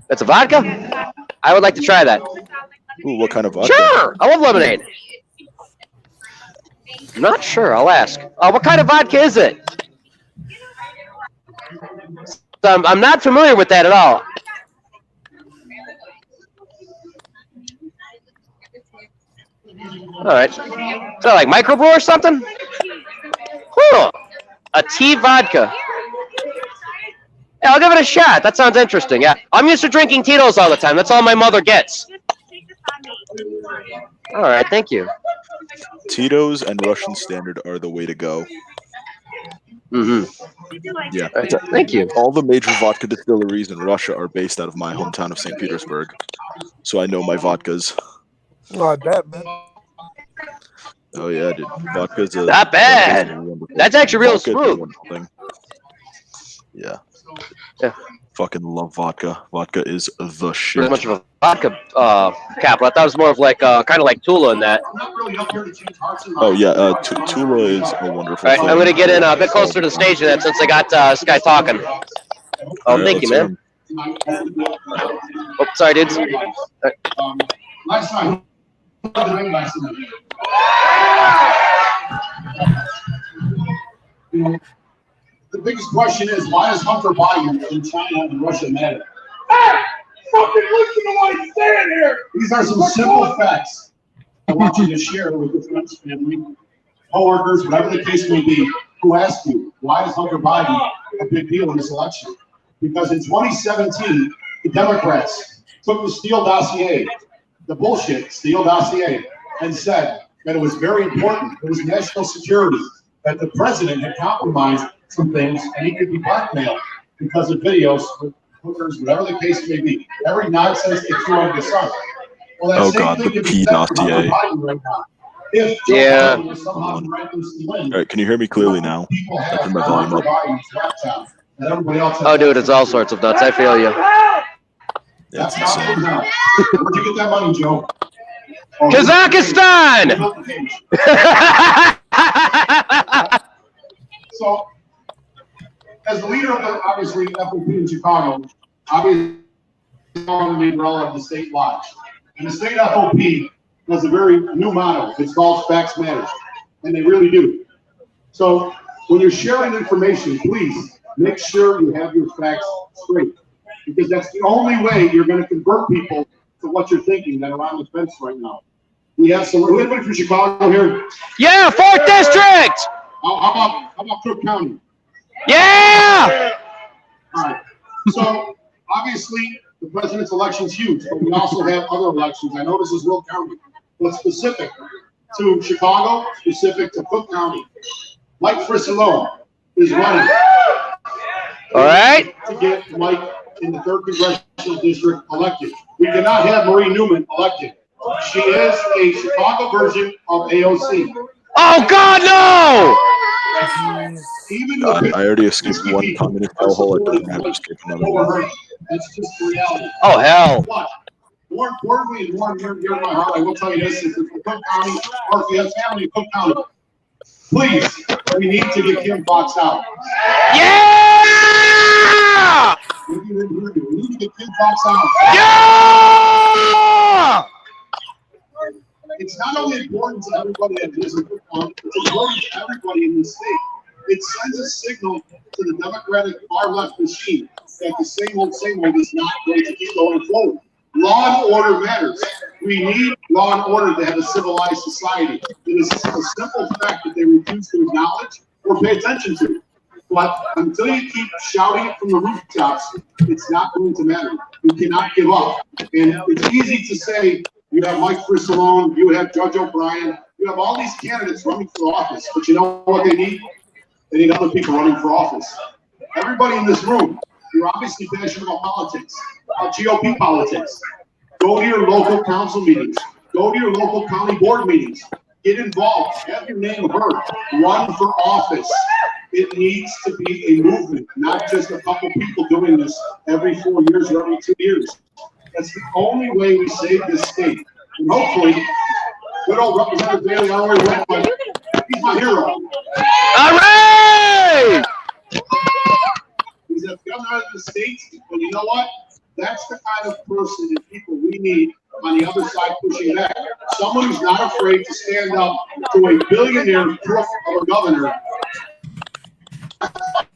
That's a vodka? I would like to try that. Ooh, what kind of vodka? Sure, I love lemonade. I'm not sure. I'll ask. What kind of vodka is it? I'm not familiar with that at all. All right. Is that like microbrew or something? Cool. A tea vodka. Yeah, I'll give it a shot. That sounds interesting. Yeah, I'm used to drinking Tito's all the time. That's all my mother gets. All right, thank you. Tito's and Russian Standard are the way to go. Yeah. Thank you. All the major vodka distilleries in Russia are based out of my hometown of St. Petersburg, so I know my vodkas. Oh, I bet, man. Oh yeah, dude. Vodka's a not bad. That's actually real smooth. Yeah. Yeah. Fucking love vodka. Vodka is the shit. Pretty much of a vodka cap. I thought it was more of like kind of like Tula in that. Oh yeah, Tula is a wonderful. All right, I'm gonna get in a bit closer to the stage then, since I got this guy talking. Oh, right, thank you, man. Oh, sorry, dudes. Last time. The biggest question is, why does Hunter Biden in China and Russia matter? Hey! Fucking listen to what he's saying here! These are some simple facts I want you to share with your friends, family, co-workers, whatever the case may be, who ask you, why is Hunter Biden a big deal in this election? Because in 2017, the Democrats took the Steele dossier, the bullshit Steele dossier, and said that it was very important, it was national security, that the president had compromised some things and he could be blackmailed because of videos with hookers, whatever the case may be. Every nonsense they threw under the sun. Well, that Oh same god, thing the could be P said for Hunter dossier. Biden right now. If Joe Yeah. Biden was somehow miraculously win, All right, can you hear me clearly now? people I have turned my volume Hunter up. Biden's laptop, and everybody else has Oh, dude, it's all sorts of nuts. I feel you. Yeah, That's it's not good insane. now. Where'd you get that money, Joe? Oh, Kazakhstan! So, as the leader of the, obviously, FOP in Chicago, obviously, I'm the umbrella of the state lodge. And the state FOP has a very new motto. It's called Facts Matter. And they really do. So, when you're sharing information, please make sure you have your facts straight. Because that's the only way you're going to convert people to what you're thinking that are on the fence right now. We have some, anybody from Chicago here? Yeah, 4th District! How about Cook County? Yeah! All right. So obviously the president's election is huge, but we also have other elections. I know this is Will County, but specific to Chicago, specific to Cook County. Mike Frisellone is running. All right. To get Mike in the 3rd Congressional District elected. We cannot have Marie Newman elected. She is a Chicago version of AOC. Oh God, no! Even I already escaped one communist hellhole. I don't have to escape another one. It's just the reality. Oh hell! But more importantly, and more near to my heart, I will tell you this: if you're from Cook County, or if you have family in Cook County, please, we need to get Kim Fox out. Yeah! We need to get Kim Fox out. Yeah! It's not only important to everybody that lives in Cook County, it's important to everybody in the state. It sends a signal to the Democratic far-left machine that the same old is not going to keep going forward. Law and order matters. We We need law and order to have a civilized society. It is a simple fact that they refuse to acknowledge or pay attention to. But until you keep shouting it from the rooftops, it's not going to matter. You cannot give up. And it's easy to say, you have Mike Frisolone, you have Judge O'Brien, you have all these candidates running for office, but you know what they need? They need other people running for office. Everybody in this room, you're obviously passionate about politics, about GOP politics. Go to your local council meetings. Go to your local county board meetings. Get involved. Have your name heard. Run for office. It needs to be a movement, not just a couple people doing this every 4 years or every 2 years. That's the only way we save this state. And hopefully, good old Representative Bailey, I already went, but he's my hero. All right! He's a governor of the state, but you know what? That's the kind of person and people we need on the other side pushing back. Someone who's not afraid to stand up to a billionaire crook of a governor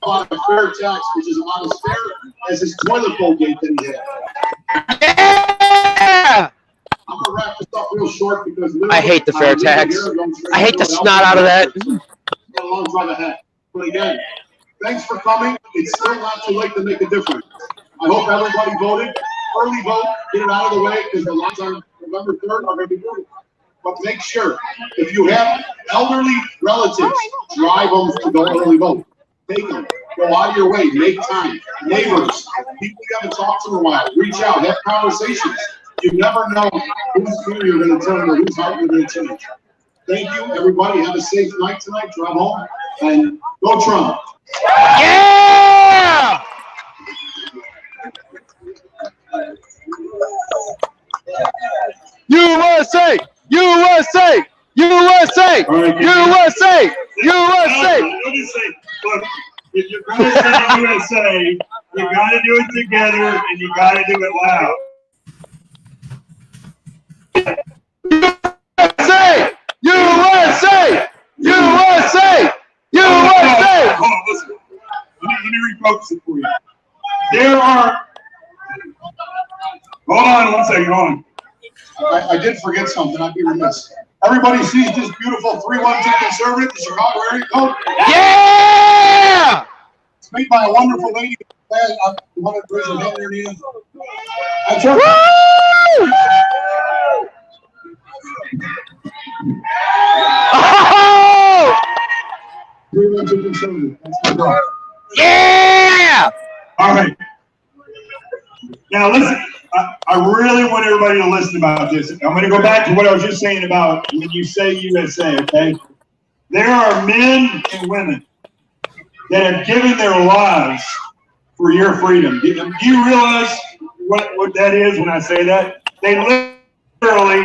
on a fair tax, which is about as fair as his toilet bowl gate that he had. Yeah! I'm gonna wrap this up real short because I hate the fair tax. I hate the snot out of that. Got a long drive ahead. But again, thanks for coming. It's still not too late to make a difference. I hope everybody voted. Early vote, get it out of the way because the lines on November 3rd are going to be brutal. But make sure, if you have elderly relatives, drive them to go early vote. Take them. Go out of your way. Make time. Neighbors, people you haven't talked to in a while, reach out, have conversations. You never know whose fear you're going to turn or whose heart you're going to change. Thank you, everybody. Have a safe night tonight. Drive home and go Trump. Yeah! USA! USA! USA! USA! USA! Let me say, look, if you're going to say USA, you got to do it together and you got to do it loud. USA! USA! USA! USA! Hold on, listen. Let me refocus it for you. There are. Hold on one second, hold on. I did forget something. I'd be remiss. Everybody sees this beautiful 312 conservative, the Chicago area code. Yeah! It's made by a wonderful lady. You want to raise your hand there, Nina? That's her. Oh! 312 conservative. That's my girl. Yeah! All right. Now listen, I really want everybody to listen about this. I'm going to go back to what I was just saying about when you say USA, okay? There are men and women that have given their lives for your freedom. Do you realize what that is when I say that? They literally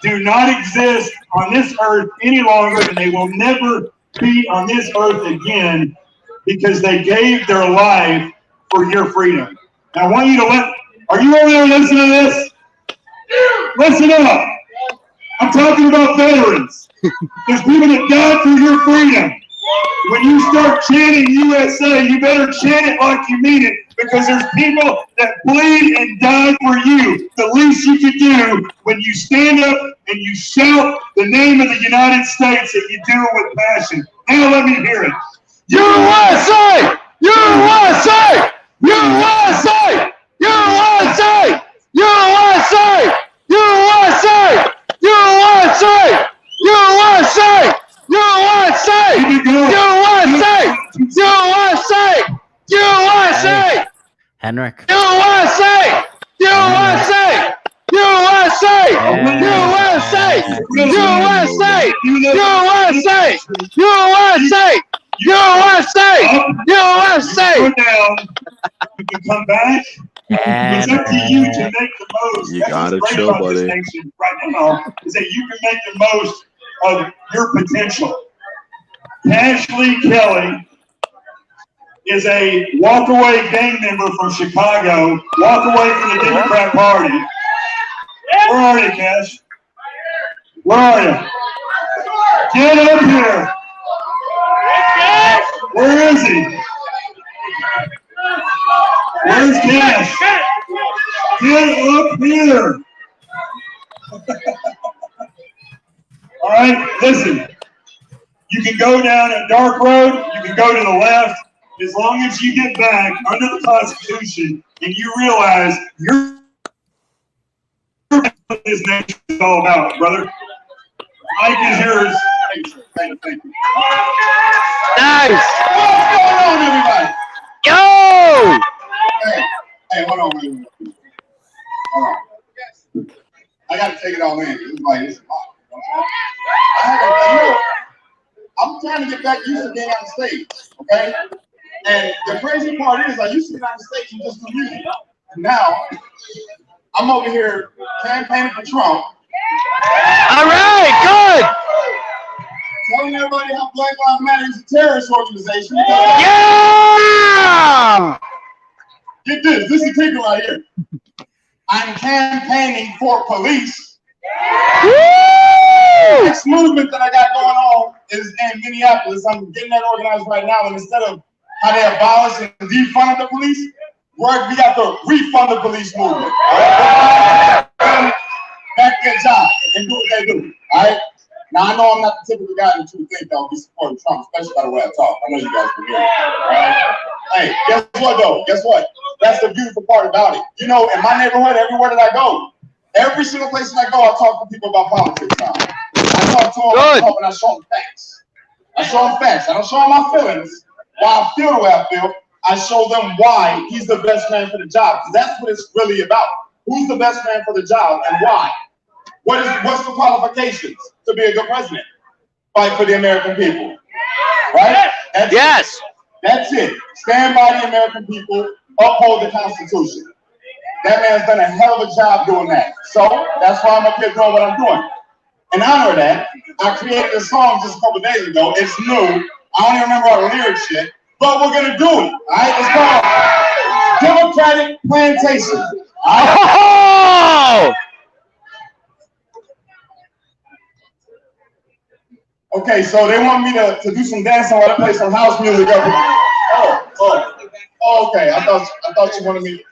do not exist on this earth any longer, and they will never be on this earth again because they gave their life for your freedom. Now, I want you to are you over there listening to this? Listen up. I'm talking about veterans. There's people that died for your freedom. When you start chanting USA, you better chant it like you mean it, because there's people that bleed and die for you. The least you can do when you stand up and you shout the name of the United States, that you do it with passion. Now let me hear it. USA! USA! USA! USA! USA! USA! USA! USA! USA! USA! USA! USA! Henrik. USA! USA! USA! USA! USA! USA! USA! USA! USA! Go down. You can come back. It's up to you to make the most. You That's gotta what's great chill, about this buddy. nation right now is that you can make the most of your potential. Ashley Kelly is a walk-away gang member from Chicago, walk-away from the Democrat Party. Where are you, Cash? Where are you? Get up here. Where is he? Where's Cash? Get up here. Listen, you can go down a dark road, you can go to the left, as long as you get back under the Constitution and you realize you're what this nation is all about, brother. Mike is yours. Thank you. Nice. What's going on, everybody? Yo! Hey, hold on, wait. Hold on. I gotta take it all in. It's like, it's I'm trying to get back used to being on stage, okay? And the crazy part is, I used to get on stage and just do music. And now, I'm over here campaigning for Trump. All right, good. Telling everybody how Black Lives Matter is a terrorist organization. Yeah! Get this is the kicker right here. I'm campaigning for police. The next movement that I got going on is in Minneapolis. I'm getting that organized right now. And instead of how they abolish and defund the police, we got the refund the police movement. Back their job and do what they do. All right. Now I know I'm not the typical guy that you would think that would be supporting Trump, especially by the way I talk. I know you guys can hear it. Right? Hey, guess what though? Guess what? That's the beautiful part about it. You know, in my neighborhood, everywhere that I go, every single place that I go, I talk to people about politics now. I talk to them, and I show them facts. I don't show them my feelings. Why I feel the way I feel. I show them why he's the best man for the job. Because that's what it's really about. Who's the best man for the job and why? What's the qualifications to be a good president? Fight for the American people. Right? That's it. Stand by the American people, uphold the Constitution. That man's done a hell of a job doing that. So that's why I'm up here doing what I'm doing. In honor of that, I created a song just a couple days ago. It's new. I don't even remember all the lyrics yet, but we're gonna do it. All right, it's called Democratic Plantation. All right? Okay, so they want me to do some dancing while I play some house music. Okay. I thought you wanted me.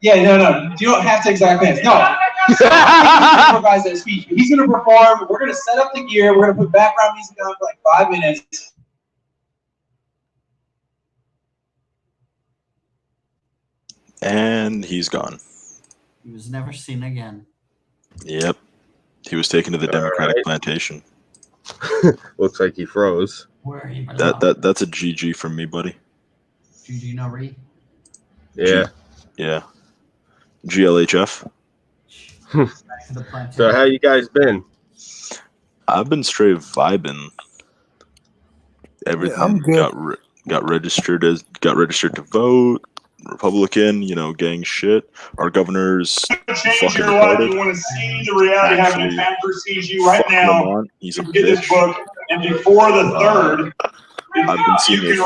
Yeah, no. You don't have to exact dance. No. So, he's improvise that speech. He's gonna perform. We're gonna set up the gear. We're gonna put background music on for like 5 minutes. And he's gone. He was never seen again. Yep. He was taken to the Democratic plantation. Looks like he froze. Where are you? That's a GG from me, buddy. GG no re? Yeah. Yeah. GLHF. So how you guys been? I've been straight vibing. Everything I'm good. got registered to vote. Republican, gang shit. Our governor's Change your life. You want to see the reality happening. Panther sees you right now. He's a get this book, and before the 3rd, I've been seeing a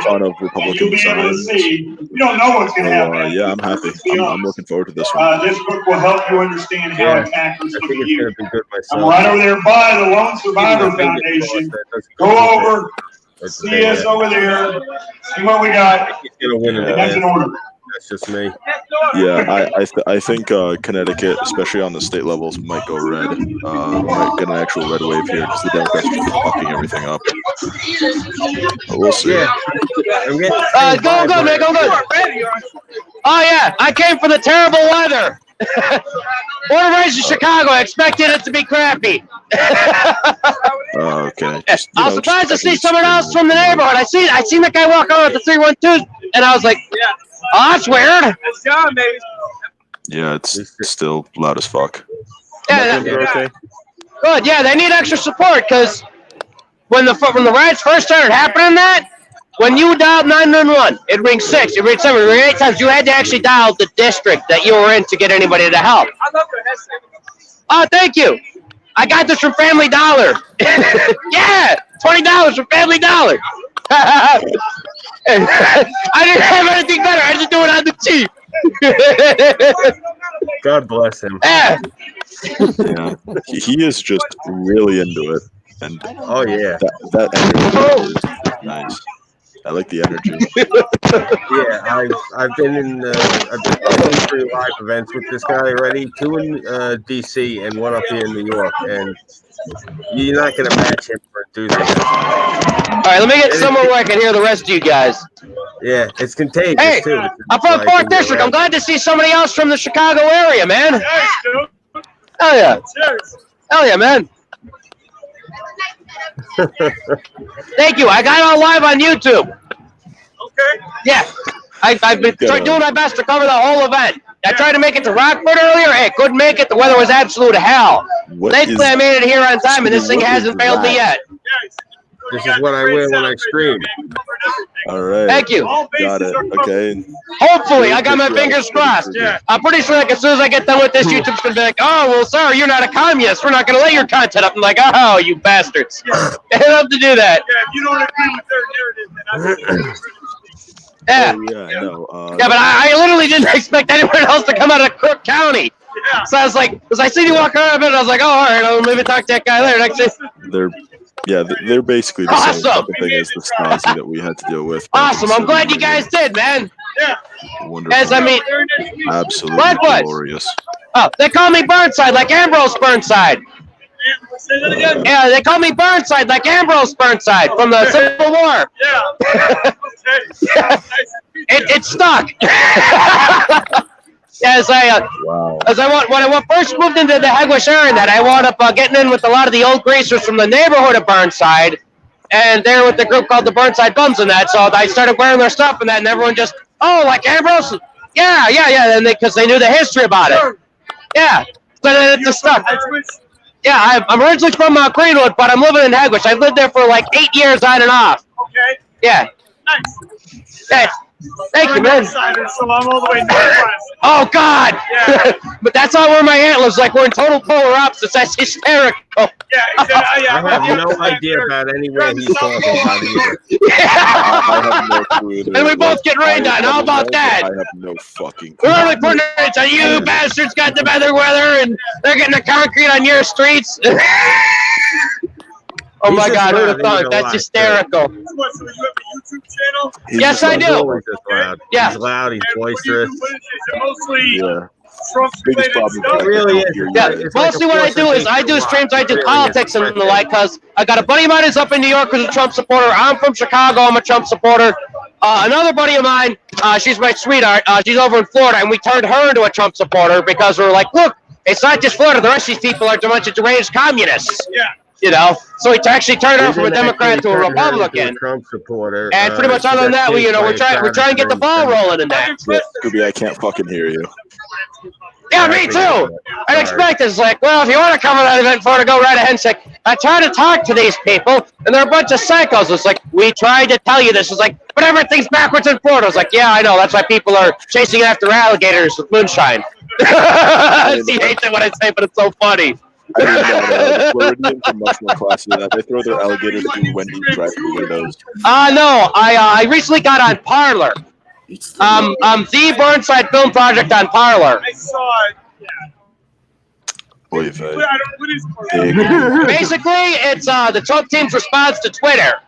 ton of Republican signs. You don't know what's going to happen. Yeah, I'm happy. I'm looking forward to this one. This book will help you understand how attackers I think it's gonna be good myself. I'm right over there by the Lone Survivor Foundation. Go over, see us over there, see what we got. He's gonna win it. That's in order. That's just me. Yeah, I think Connecticut, especially on the state levels, might go red. Might get an actual red wave here because the Democrats are fucking everything up. But we'll see. Yeah. Go good, man. Go good. Oh yeah, I came for the terrible weather. Born and raised in Chicago, I expected it to be crappy. Okay. I was surprised to see someone else from the neighborhood. I seen that guy walk out with the 312, and I was like, oh, that's weird. It's John, baby. Yeah, it's still loud as fuck. Yeah, okay. Good. Yeah, they need extra support because when the riots first started happening, when you dialed 911, it rings 6, it rings 7, it rings 8 times. You had to actually dial the district that you were in to get anybody to help. I love your headset. Oh, thank you. I got this from Family Dollar. Yeah, $20 from Family Dollar. I didn't have anything better. I just do it on the cheap. God bless him. Yeah. Yeah, he is just really into it, and oh yeah, that energy is nice. I like the energy. Yeah, I've been in 3 live events with this guy already, 2 in DC and 1 up here in New York, and You're not gonna match him for enthusiasm. All right, let me get somewhere where I can hear the rest of you guys. Yeah, it's contagious Hey, too. I'm from 4th District. I'm glad to see somebody else from the Chicago area, man. Hell yeah. Hell yeah, man. Thank you. I got it all live on YouTube. Okay. Yeah. I've been doing my best to cover the whole event. I tried to make it to Rockford earlier. Hey, couldn't make it. The weather was absolute hell. Thankfully, I made it here on time, and this thing hasn't failed me yet. This is what I wear when I scream. All right. Thank you. Got it. Okay. Hopefully, I got my fingers crossed. Yeah. I'm pretty sure like as soon as I get done with this, YouTube's gonna be like, "Oh, well, sir, you're not a communist. We're not gonna let your content up." I'm like, "Oh, you bastards!" They love to do that. Yeah, if you don't agree with their narrative, then Yeah. Oh, yeah, no. Yeah, but I literally didn't expect anyone else to come out of Crook County. Yeah. So I was like, because I seen you walk around a bit, and I was like, "Oh, all right, I'll maybe talk to that guy later." Next day. They're basically the same type Awesome. of thing as the snazzy that we had to deal with. Awesome. I'm glad you guys did, man. Yeah. Wonderful. As I mean, Absolutely likewise. glorious. Oh, they call me Burnside, like Ambrose Burnside. Say that again. Yeah, they call me Burnside, like Ambrose Burnside from the Civil War. Yeah. Yeah. It stuck. As when I first moved into the Hegewisch area, that I wound up getting in with a lot of the old greasers from the neighborhood of Burnside, and they're with the group called the Burnside Bums and that. So I started wearing their stuff and that, and everyone just, oh, like Ambrose, yeah, and because they knew the history about it. Yeah, so then it just stuck. Yeah, I'm originally from Greenwood, but I'm living in Hegewisch. I've lived there for like 8 years on and off. Okay. Yeah. Nice. Yeah. Thank you, man. So I'm all the way northwest. Oh, God! Yeah. But that's not where my aunt lives. Like, we're in total polar opposites. That's hysterical. Yeah, exactly. I have no idea about anywhere he's talking about either. I have no clue either. And we both get rained on. How about that? I have no fucking clue. We're only putting it on you bastards got the better weather, and they're getting the concrete on your streets. Oh my God, who'd have thought? That's hysterical. So you have a YouTube channel? Yes, I do. Always just loud. Yeah. He's loud, he's boisterous. Is it mostly Biggest Trump-related problem stuff? It really is. Yeah, It's mostly like a what I do is I do streams, I do politics and the like, because I got a buddy of mine who's up in New York who's a Trump supporter. I'm from Chicago, I'm a Trump supporter. Another buddy of mine, she's my sweetheart, she's over in Florida, and we turned her into a Trump supporter because we're like, look, it's not just Florida, the rest of these people are a bunch of deranged communists. Yeah. You know, so we actually turned her from a Democrat to a Republican. Trump supporter. And pretty much other than that, we're trying to get the ball rolling in that. Yeah, Scooby, I can't fucking hear you. Yeah, me too. I expect it's like, well, if you want to come to that event for to go right ahead and say, I try to talk to these people, and they're a bunch of psychos. It's like, we tried to tell you this. It's like, but everything's backwards in Florida. It's like, yeah, I know. That's why people are chasing after alligators with moonshine. He hates it when I say, but it's so funny. I mean, Floridians are much more classy than that. They throw their alligators through Wendy's drive-thru windows. No, I recently got on Parler. The Burnside Film Project on Parler. I saw it. Yeah. What is Basically, it's the Trump team's response to Twitter.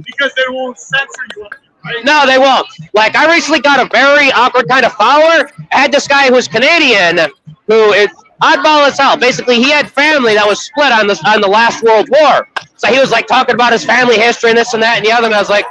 Because they won't censor you. Right? No, they won't. Like, I recently got a very awkward kind of follower. I had this guy who's Canadian, who is oddball as hell. Basically, he had family that was split on the last World War. So he was like talking about his family history and this and that and the other. And I was like,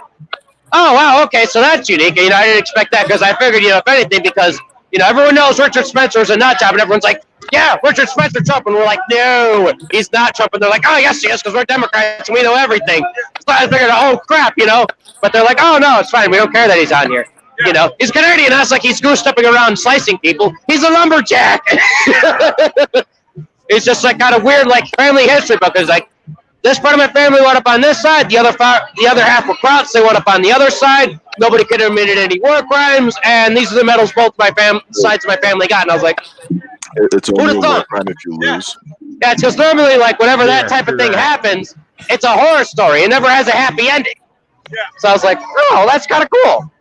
oh wow, okay, so that's unique. You know, I didn't expect that because I figured, you know, if anything, because you know everyone knows Richard Spencer is a nut job, and everyone's like, yeah, Richard Spencer Trump, and we're like, no, he's not Trump, and they're like, oh yes, he is, because we're Democrats and we know everything. So I figured, oh crap, you know, but they're like, oh no, it's fine, we don't care that he's on here. You know, he's Canadian. That's like he's goose-stepping around slicing people. He's a lumberjack. It's just like kind of weird, like family history book. It's like this part of my family went up on this side. The other half were Krauts. They went up on the other side. Nobody could have committed any war crimes. And these are the medals both my sides of my family got. And I was like, it's only a war crime if you lose. Yeah, it's because normally, like, whenever that type of thing happens, it's a horror story. It never has a happy ending. Yeah. So I was like, oh, that's kind of cool.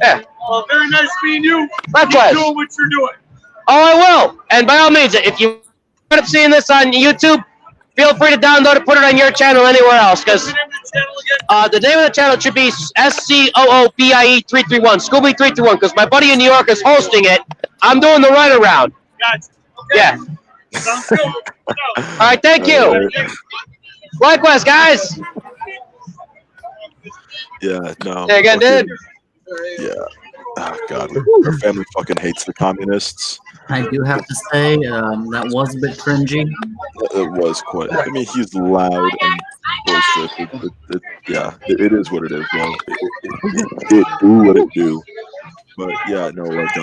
Yeah. Well, very nice meeting you. Likewise. Keep doing what you're doing. Oh, I will. And by all means, if you end up seeing this on YouTube, feel free to download it, put it on your channel anywhere else. Because the name of the channel should be SCOOBIE 331, Scooby 331. Because my buddy in New York is hosting it. I'm doing the runaround. Gotcha. Okay. Yeah. All right, thank you. Likewise, guys. Yeah, no. There you go, dude. Yeah. Oh, God. Our family fucking hates the communists. I do have to say, that was a bit cringy. It was quite. I mean, he's loud and boisterous. It is what it is, though. It do what it do. But yeah, no, like,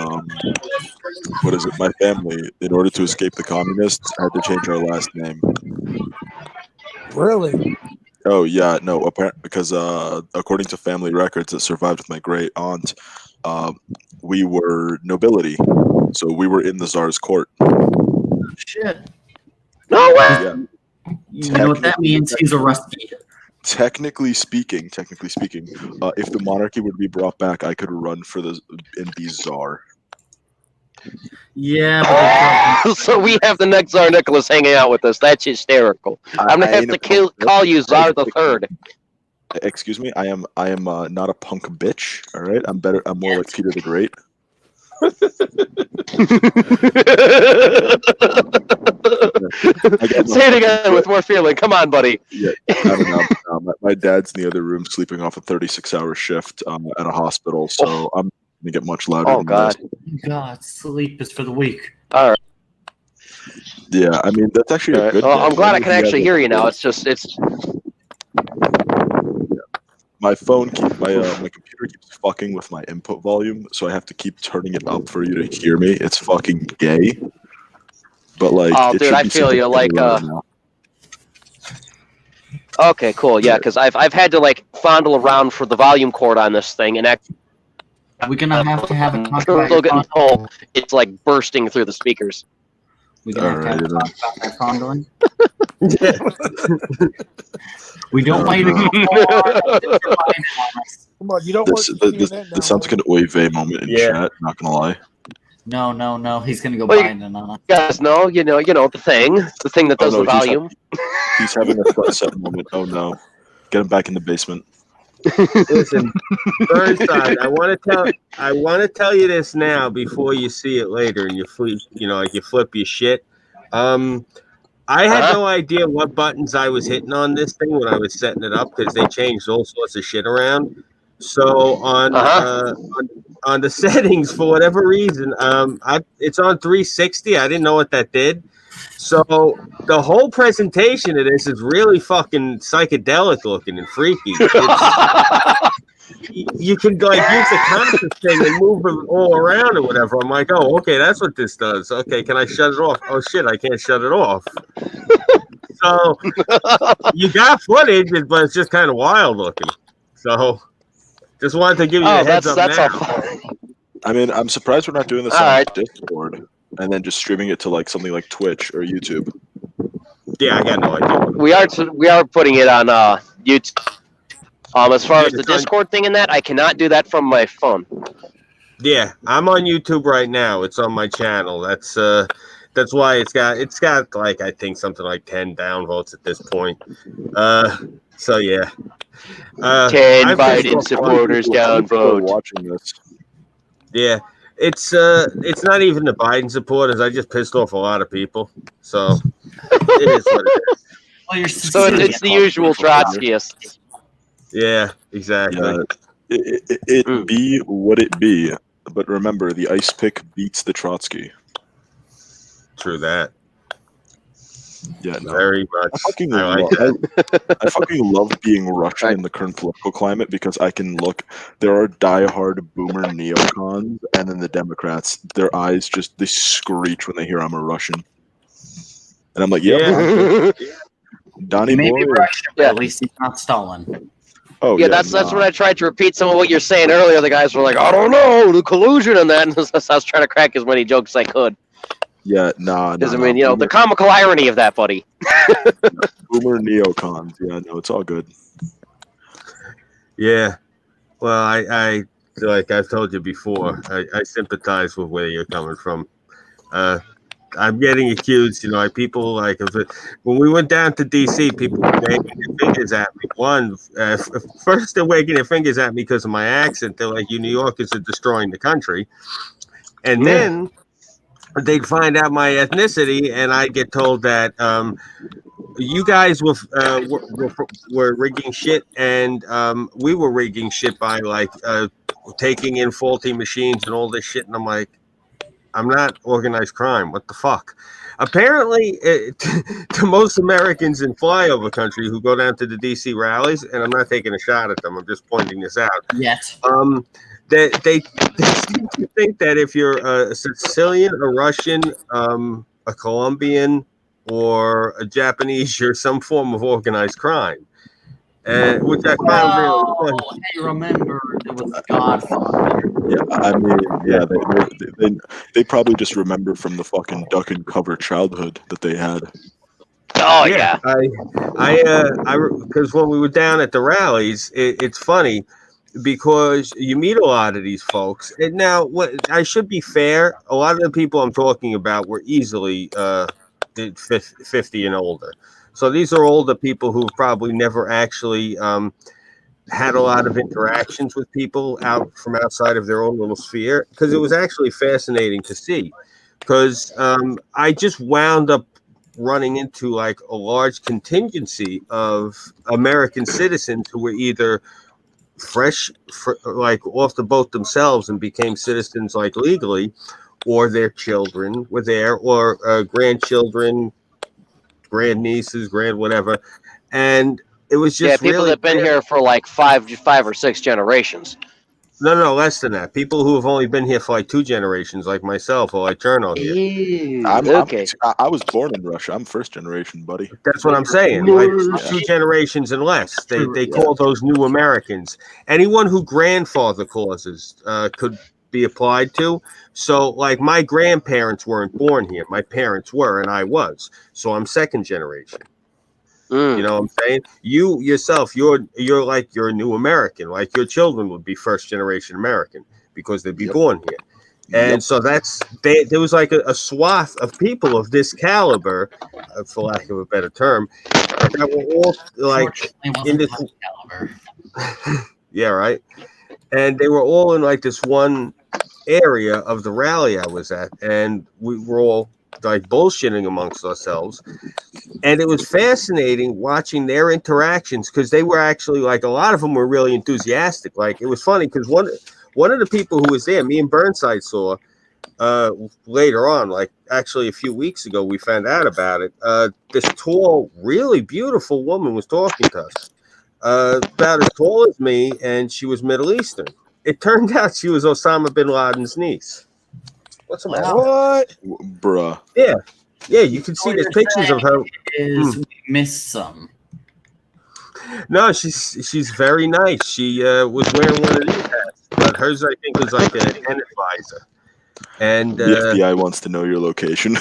what is it? My family, in order to escape the communists, had to change our last name. Really? Oh yeah, no, apparently because according to family records that survived with my great aunt, we were nobility, so we were in the Tsar's court. Shit. No way. Yeah. You know what that means? He's a rusty. Technically speaking, if the monarchy would be brought back, I could run for and be czar. Yeah, but So we have the next Tsar Nicholas hanging out with us. That's hysterical. I'm gonna have to call you Tsar the Third. Excuse me, I am not a punk bitch. All right, I'm more like Peter the Great. Say it again with more feeling. Come on, buddy. Yeah, I don't know. My dad's in the other room sleeping off a 36-hour shift at a hospital, so I'm gonna get much louder. Oh than God. this. God, sleep is for the weak. All right. Yeah, I mean that's actually a good. Well, I'm glad I thing. can actually hear you now. It's my phone my computer keeps fucking with my input volume, so I have to keep turning it up for you to hear me. It's fucking gay. But like, oh, dude, I feel you. Like, okay, cool. Yeah, because I've had to like fondle around for the volume cord on this thing, and we're gonna have to have a talk still about getting home. It's like bursting through the speakers. We're gonna have to talk about that fondling. We don't want you to go Come on, you don't this sounds like an oy vey moment in chat. Not gonna lie. No. He's gonna go Well, Biden on us. You guys know, you know the thing that does the volume. He's having a set moment. Oh no, get him back in the basement. Listen, Burnside, I want to tell you this now before you see it later and you flip, like you flip your shit. I had no idea what buttons I was hitting on this thing when I was setting it up because they changed all sorts of shit around. So on the settings, for whatever reason, it's on 360. I didn't know what that did. So the whole presentation of this is really fucking psychedelic looking and freaky. You can like use the compass thing and move it all around or whatever. I'm like, oh, okay, that's what this does. Okay, can I shut it off? Oh shit, I can't shut it off. So you got footage, but it's just kind of wild looking. So just wanted to give you a heads up now. I mean, I'm surprised we're not doing this on Discord and then just streaming it to like something like Twitch or YouTube. Yeah, I got no idea. We are putting it on YouTube. As far as the Discord thing and that, I cannot do that from my phone. Yeah, I'm on YouTube right now. It's on my channel. That's why it's got like I think something like 10 downvotes at this point. So yeah. 10 Biden supporters downvote. Watching this. Yeah. It's not even the Biden supporters. I just pissed off a lot of people. So it is what it is. Well, so it's the usual Trotskyists. Yeah, exactly. Yeah, it be what it be, but remember, the ice pick beats the Trotsky. True that. Yeah, no. Very much. I fucking love being Russian in the current political climate because I can look. There are diehard boomer neocons, and then the Democrats. Their eyes they screech when they hear I'm a Russian, and I'm like, yeah. Donnie Maybe Boy. Russia, but at least he's not Stalin. Oh, yeah, that's what I tried to repeat some of what you're saying earlier. The guys were like, I don't know, the collusion and that. And I was trying to crack as many jokes as I could. Yeah, nah. Because, I mean, the comical irony of that, buddy. Boomer neocons. Yeah, no, it's all good. Yeah. Well, I like I've told you before, I sympathize with where you're coming from. I'm getting accused, people like when we went down to DC, people were wagging their fingers at me. First they're wagging their fingers at me because of my accent. They're like, "You New Yorkers are destroying the country," and then they'd find out my ethnicity, and I'd get told that you guys were rigging shit, and we were rigging shit by like taking in faulty machines and all this shit. And I'm like, I'm not organized crime. What the fuck? Apparently, to most Americans in flyover country who go down to the DC rallies, and I'm not taking a shot at them, I'm just pointing this out. Yes. They seem to think that if you're a Sicilian, a Russian, a Colombian, or a Japanese, you're some form of organized crime, which I found really funny. I remember it was Godfather. Yeah, I mean, yeah, they probably just remember from the fucking duck and cover childhood that they had. Oh yeah. I because when we were down at the rallies, it's funny because you meet a lot of these folks. And now, I should be fair. A lot of the people I'm talking about were easily 50 and older. So these are older people who probably never actually had a lot of interactions with people out from outside of their own little sphere, because it was actually fascinating to see. Because I just wound up running into like a large contingency of American citizens who were either like off the boat themselves and became citizens like legally, or their children were there, or grandchildren, grandnieces, grand whatever, and it was just people really that've been here for like five or six generations. No, less than that. People who have only been here for like 2 generations, like myself, or like Cherno here. Ew, okay. I was born in Russia. I'm first generation, buddy. That's what I'm saying. Like 2 generations and less. They call those new Americans. Anyone who grandfather clauses could be applied to. So, like, my grandparents weren't born here. My parents were, and I was. So I'm second generation. You know what I'm saying? You yourself, you're a new American. Like your children would be first generation American because they'd be born here. And so there was like a swath of people of this caliber, for lack of a better term, that were all like in this caliber. Yeah, right. And they were all in like this one area of the rally I was at, and we were all like bullshitting amongst ourselves. And it was fascinating watching their interactions, because they were actually like, a lot of them were really enthusiastic. Like, it was funny because one of the people who was there, me and Burnside saw later on, like actually a few weeks ago, we found out about it. This tall, really beautiful woman was talking to us, about as tall as me, and she was Middle Eastern. It turned out she was Osama bin Laden's niece. What's the matter? What? Bruh. Yeah. Yeah, you can see there's pictures of her. We missed some. No, she's very nice. She was wearing one of these hats, but hers, I think, was like an visor. And the FBI wants to know your location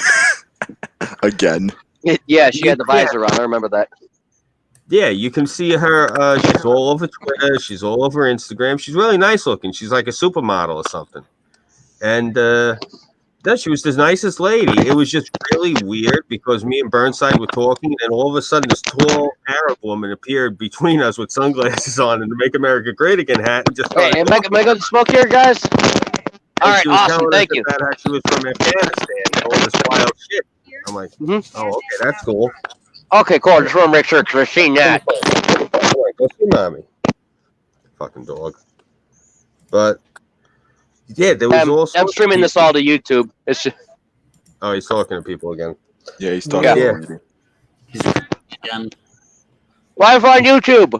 again. Yeah, she had the visor on. I remember that. Yeah, you can see her. She's all over Twitter. She's all over Instagram. She's really nice looking. She's like a supermodel or something. And she was the nicest lady. It was just really weird because me and Burnside were talking, and all of a sudden this tall Arab woman appeared between us with sunglasses on and the "Make America Great Again" hat. And just hey, am I going to smoke here, guys? All right, awesome. Thank you. About how she was from Afghanistan and all this wild shit. I'm like, oh, okay, that's cool. Okay, cool. I just want to make sure because I've seen that. All right, go see mommy. Fucking dog. But yeah, there was also. I'm streaming this all to YouTube. It's just... Oh, he's talking to people again. Yeah, he's talking to people again. Live on YouTube.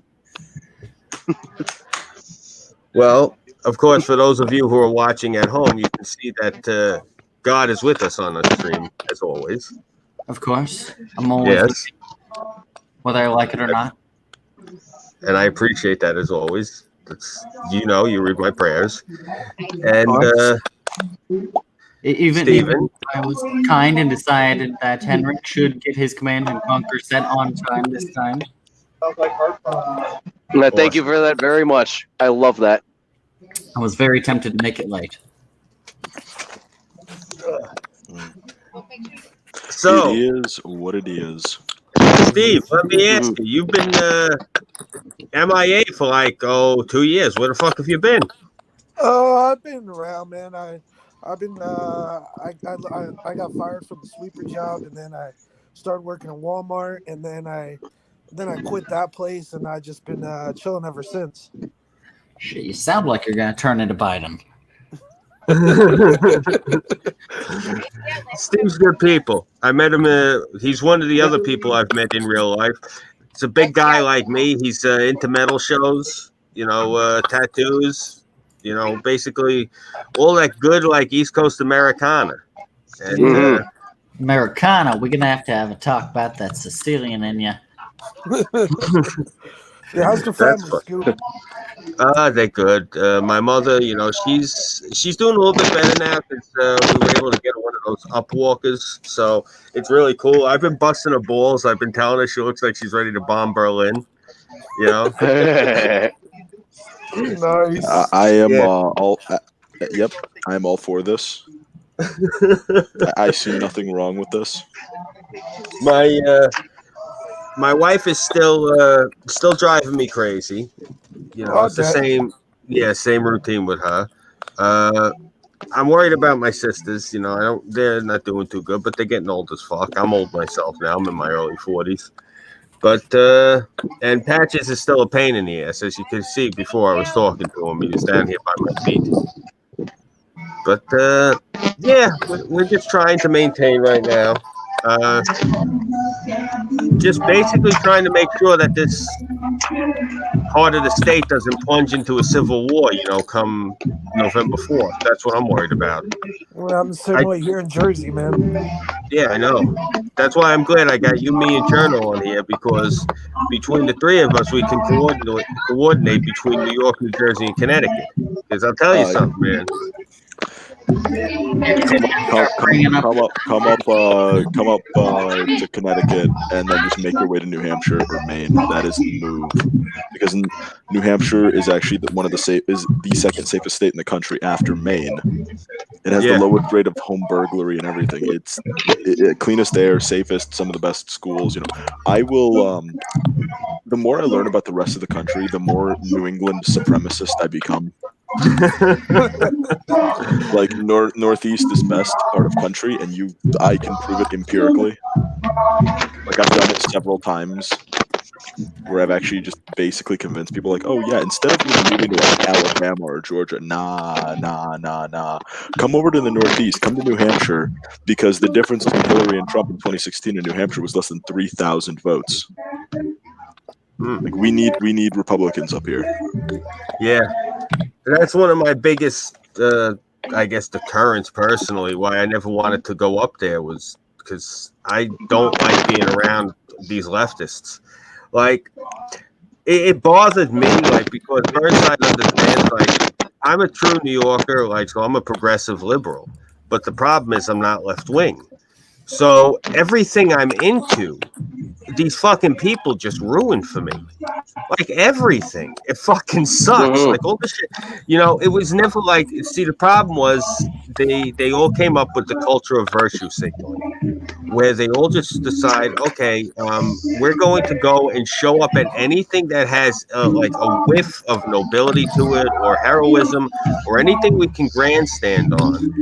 Well, of course, for those of you who are watching at home, you can see that God is with us on the stream, as always. Of course. I'm always whether I like it or not. And I appreciate that, as always. It's, you read my prayers. And even I was kind and decided that Henrik should get his Command and Conquer set on time this time. Thank you for that very much. I love that. I was very tempted to make it late. So it is what it is. Steve, let me ask you. You've been MIA for like 2 years. Where the fuck have you been? Oh, I've been around, man. I I've been I got fired from the sweeper job, and then I started working at Walmart, and then I quit that place, and I just been chilling ever since. Shit, you sound like you're gonna turn into Biden. Steve's good people. I met him. He's one of the other people I've met in real life. It's a big guy like me. He's into metal shows, tattoos, basically all that good, like East Coast Americana. And Americana, we're gonna have to have a talk about that Sicilian in you. Yeah, how's the family, Scoop? They're good. My mother, she's doing a little bit better now because we were able to get one of those up walkers. So it's really cool. I've been busting her balls. I've been telling her she looks like she's ready to bomb Berlin. Nice. I am yep, I am all for this. I see nothing wrong with this. My wife is still driving me crazy. It's the same routine with her. I'm worried about my sisters. They're not doing too good, but they're getting old as fuck. I'm old myself now. I'm in my early 40s. But and Patches is still a pain in the ass, as you can see before I was talking to him. He was down here by my feet. But yeah, we're just trying to maintain right now. Just basically trying to make sure that this part of the state doesn't plunge into a civil war, come November 4th. That's what I'm worried about. Well, I'm the same way here in Jersey, man. Yeah, I know. That's why I'm glad I got you, me, and Journal on here, because between the three of us, we can coordinate between New York, New Jersey, and Connecticut. Because I'll tell you something, man. Come up to Connecticut and then just make your way to New Hampshire or Maine. That is the move, because New Hampshire is actually the second safest state in the country after Maine. It has the lowest rate of home burglary and everything. It's cleanest air, safest, some of the best schools. I will. The more I learn about the rest of the country, the more New England supremacist I become. Like Northeast is best part of country, and I can prove it empirically. Like I've done it several times, where I've actually just basically convinced people, like, oh yeah, instead of moving to like Alabama or Georgia, nah, come over to the Northeast, come to New Hampshire, because the difference between Hillary and Trump in 2016 in New Hampshire was less than 3,000 votes. Like we need Republicans up here. Yeah, that's one of my biggest, I guess, deterrents personally. Why I never wanted to go up there was because I don't like being around these leftists. Like, it bothered me, like, because Burnside understands, like, I'm a true New Yorker, like, so I'm a progressive liberal. But the problem is I'm not left wing. So everything I'm into, these fucking people just ruined for me. Like everything. It fucking sucks. Like all the shit. It was never like, see, the problem was they all came up with the culture of virtue signaling, where they all just decide, okay, we're going to go and show up at anything that has like a whiff of nobility to it, or heroism, or anything we can grandstand on.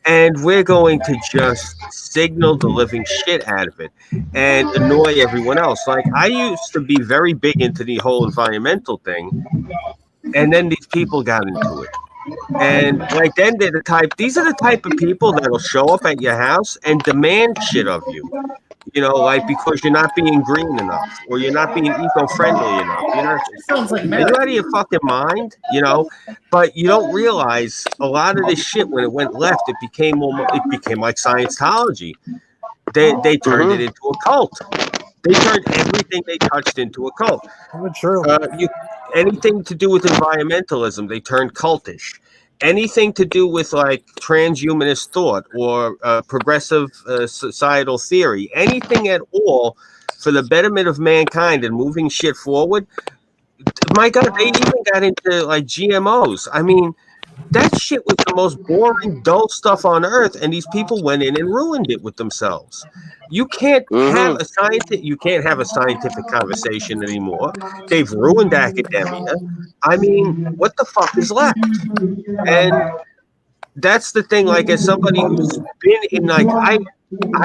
And we're going to just signal the living shit out of it and annoy everyone else. Like, I used to be very big into the whole environmental thing, and then these people got into it. And like then these are the type of people that'll show up at your house and demand shit of you. Like because you're not being green enough, or you're not being eco-friendly enough. Sounds like are you out of your fucking mind? But you don't realize a lot of this shit, when it went left, it became like Scientology. They turned it into a cult. They turned everything they touched into a cult. True. Anything to do with environmentalism, they turned cultish. Anything to do with like transhumanist thought or progressive societal theory, anything at all for the betterment of mankind and moving shit forward. My God, they even got into like GMOs. I mean, that shit was the most boring, dull stuff on earth, and these people went in and ruined it with themselves. You can't have a scientific conversation anymore. They've ruined academia. I mean, what the fuck is left? And that's the thing. Like, as somebody who's been in, like, I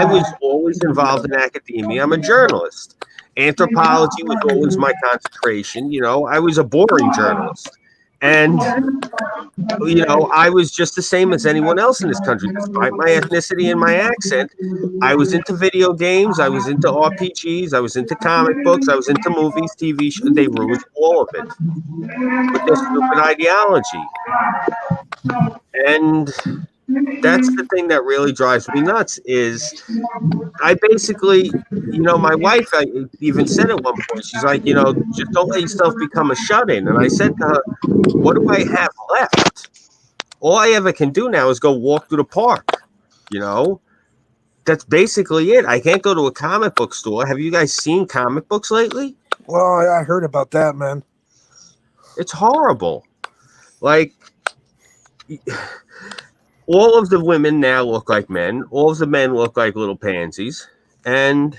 was always involved in academia. I'm a journalist. Anthropology was always my concentration. You know, I was a boring journalist. And, you know, I was just the same as anyone else in this country, despite my ethnicity and my accent. I was into video games. I was into RPGs. I was into comic books. I was into movies, TV shows. They ruined all of it with their stupid ideology. And that's the thing that really drives me nuts is I basically, you know, my wife even said at one point, she's like, you know, just don't let yourself become a shut-in. And I said to her, what do I have left? All I ever can do now is go walk through the park, you know? That's basically it. I can't go to a comic book store. Have you guys seen comic books lately? Well, I heard about that, man. It's horrible. Like, all of the women now look like men. All of the men look like little pansies. And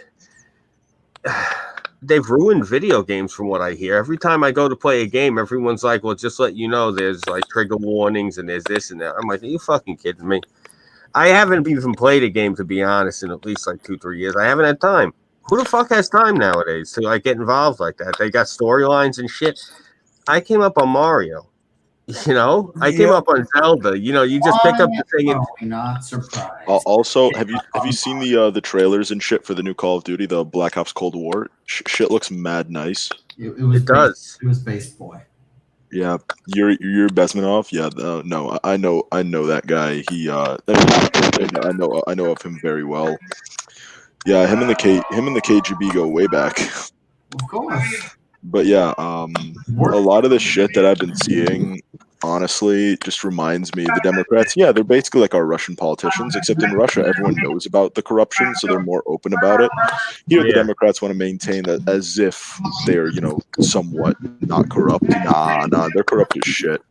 they've ruined video games from what I hear. Every time I go to play a game, everyone's like, well, just let you know, there's like trigger warnings and there's this and that. I'm like, are you fucking kidding me? I haven't even played a game, to be honest, in at least like 2-3 years. I haven't had time. Who the fuck has time nowadays to like get involved like that? They got storylines and shit. I came up on Mario. You know, I came up on Zelda. You know, you just pick up the thing and not surprised. Also, have you seen the trailers and shit for the new Call of Duty, the Black Ops Cold War? Shit looks mad nice. It does. It was Based Boy. Yeah, you're Besmanov. Yeah, no, I know that guy. He I know of him very well. Yeah, him and the KGB go way back. Of course. But yeah, a lot of the shit that I've been seeing, honestly, just reminds me the Democrats. Yeah, they're basically like our Russian politicians, except in Russia, everyone knows about the corruption, so they're more open about it. Here, the Democrats want to maintain that as if they're, you know, somewhat not corrupt. Nah, they're corrupt as shit.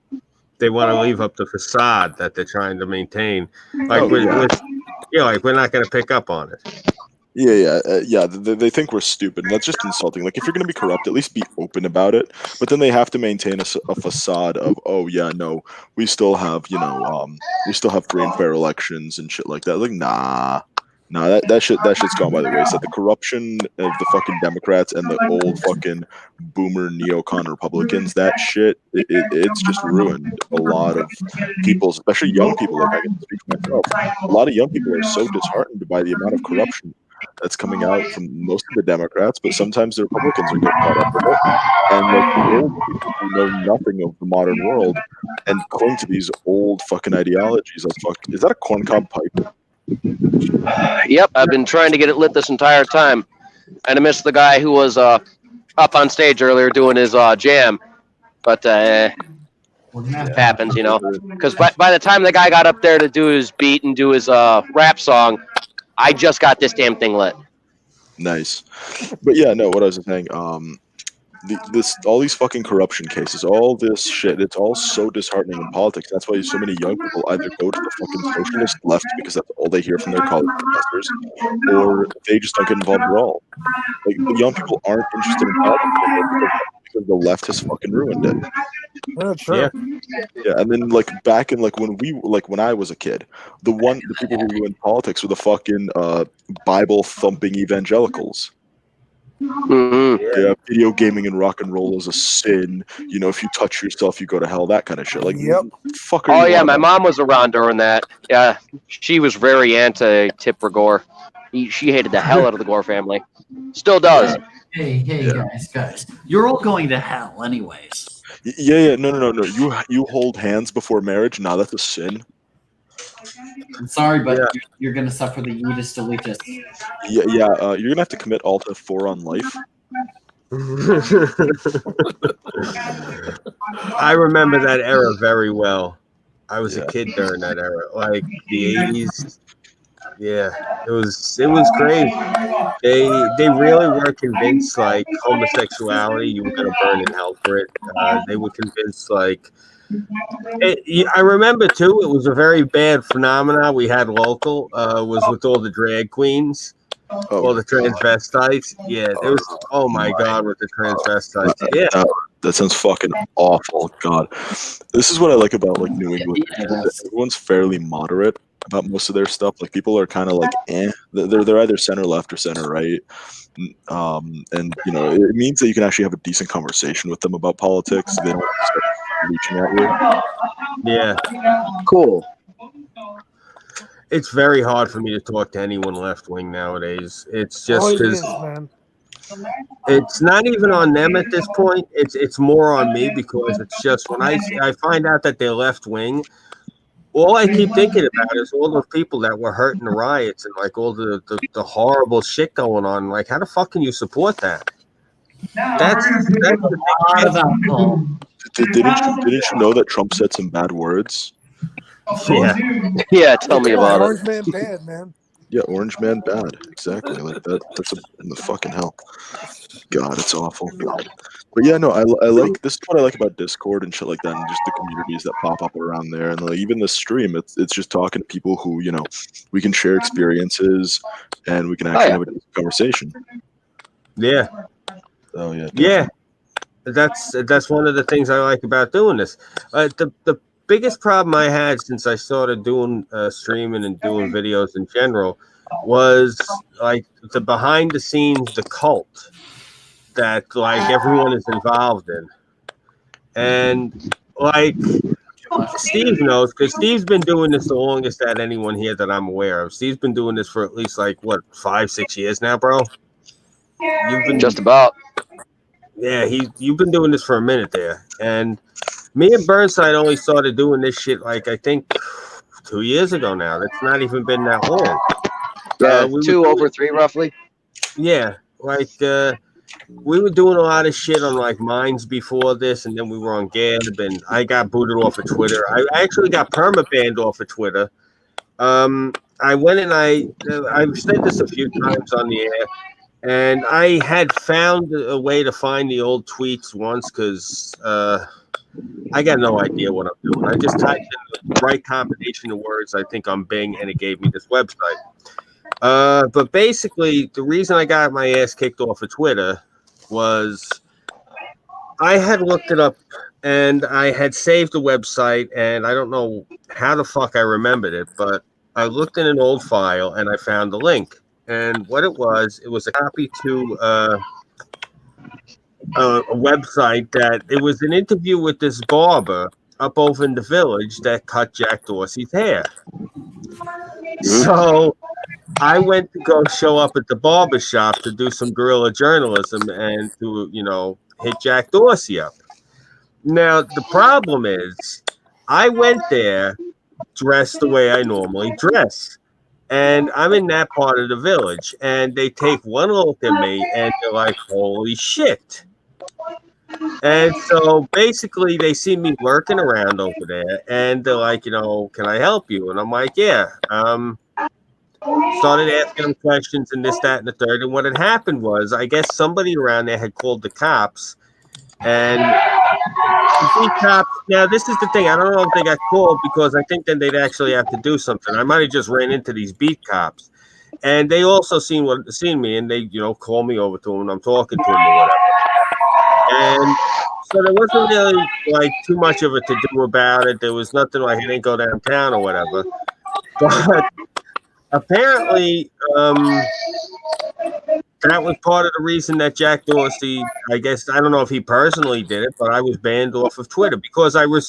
they want to leave up the facade that they're trying to maintain. Like, like we're not going to pick up on it. Yeah. They think we're stupid, and that's just insulting. Like, if you're gonna be corrupt, at least be open about it. But then they have to maintain a facade of, oh yeah, no, we still have, you know, we still have free and fair elections and shit like that. Like, nah, that shit's gone by the wayside. The corruption of the fucking Democrats and the old fucking boomer neocon Republicans, that shit, it's just ruined a lot of people, especially young people. Like, I can speak for myself. A lot of young people are so disheartened by the amount of corruption that's coming out from most of the Democrats, but sometimes the Republicans are getting caught up with it. And like the old people who know nothing of the modern world and cling to these old fucking ideologies. Like, fuck, is that a corncob pipe? Yep, I've been trying to get it lit this entire time, and I missed the guy who was up on stage earlier doing his jam, but it happens, you know, because by the time the guy got up there to do his beat and do his rap song, I just got this damn thing lit. Nice. But yeah, no, what I was saying, all these fucking corruption cases, all this shit, it's all so disheartening in politics. That's why so many young people either go to the fucking socialist left because that's all they hear from their college professors, or they just don't get involved at all. Like, the young people aren't interested in politics because the left has fucking ruined it. Yeah, and then like back in when I was a kid, the people who ruined politics were the fucking Bible thumping evangelicals. Mm-hmm. Yeah, video gaming and rock and roll is a sin. You know, if you touch yourself, you go to hell. That kind of shit. Like, fuck. Oh yeah, my mom was around during that. Yeah, she was very anti-Tipper Gore. She hated the hell out of the Gore family. Still does. Hey, guys. You're all going to hell anyways. Yeah. No. You hold hands before marriage. Nah, that's a sin. I'm sorry, but you're going to suffer the Yeetus Deletus. Yeah. You're gonna have to commit all to 4 on life. I remember that era very well. I was a kid during that era, like the 80s. Yeah, it was crazy. They really were convinced like homosexuality, you were gonna burn in hell for it. They were convinced like. I remember too. It was a very bad phenomenon we had local. Was with all the drag queens. All the transvestites. Yeah, there was. Oh my god, with the transvestites. Yeah. That sounds fucking awful. God, this is what I like about like New England. Everyone's fairly moderate about most of their stuff. Like people are kind of like, they're either center left or center right. And you know, it means that you can actually have a decent conversation with them about politics. They don't start reaching at you. Yeah. Cool. It's very hard for me to talk to anyone left wing nowadays. It's just Oh, it because is, man. it's not even on them at this point. It's more on me because it's just when I find out that they're left wing, all I keep thinking about is all those people that were hurt in the riots and like all the horrible shit going on. Like, how the fuck can you support that? That's Didn't you know that Trump said some bad words? Yeah. Yeah, tell me about Orange it. Man bad, man. Yeah, Orange Man bad. Exactly. Like that. That's in the fucking hell. God, it's awful. But yeah, no, I like this is what I like about Discord and shit like that, and just the communities that pop up around there, and like even this stream, it's just talking to people who, you know, we can share experiences and we can actually have a decent conversation. Yeah. Oh yeah. Yeah. That's one of the things I like about doing this. The biggest problem I had since I started doing streaming and doing videos in general was like the behind the scenes, the cult that like everyone is involved in. And like Steve knows, because Steve's been doing this the longest at anyone here that I'm aware of. Steve's been doing this for at least like what 5-6 years now, bro. You've been just about. Yeah, you've been doing this for a minute there. And me and Burnside only started doing this shit like I think 2 years ago now. That's not even been that long. Yeah, 2 over 3 roughly. Yeah, like we were doing a lot of shit on like Minds before this, and then we were on Gab, and I got booted off of Twitter. I actually got permabanned off of Twitter. I went and I've said this a few times on the air, and I had found a way to find the old tweets once because I got no idea what I'm doing. I just typed in the right combination of words, I think, on Bing, and it gave me this website. But basically, the reason I got my ass kicked off of Twitter was I had looked it up and I had saved the website, and I don't know how the fuck I remembered it, but I looked in an old file and I found the link. And what it was a copy to a website that it was an interview with this barber up over in the village that cut Jack Dorsey's hair. So I went to go show up at the barber shop to do some guerrilla journalism and to, you know, hit Jack Dorsey up. Now, the problem is I went there dressed the way I normally dress. And I'm in that part of the village, and they take one look at me and they're like, holy shit. And so basically they see me lurking around over there and they're like, you know, can I help you? And I'm like, yeah. Started asking them questions and this, that, and the third. And what had happened was, I guess somebody around there had called the cops, and the cops. Now, this is the thing. I don't know if they got called because I think then they'd actually have to do something. I might have just ran into these beat cops, and they also seen me, and they, you know, call me over to them, and I'm talking to them or whatever. And so there wasn't really like too much of a to do about it. There was nothing like I didn't go downtown or whatever, but. Apparently, that was part of the reason that Jack Dorsey, I guess, I don't know if he personally did it, but I was banned off of Twitter because I was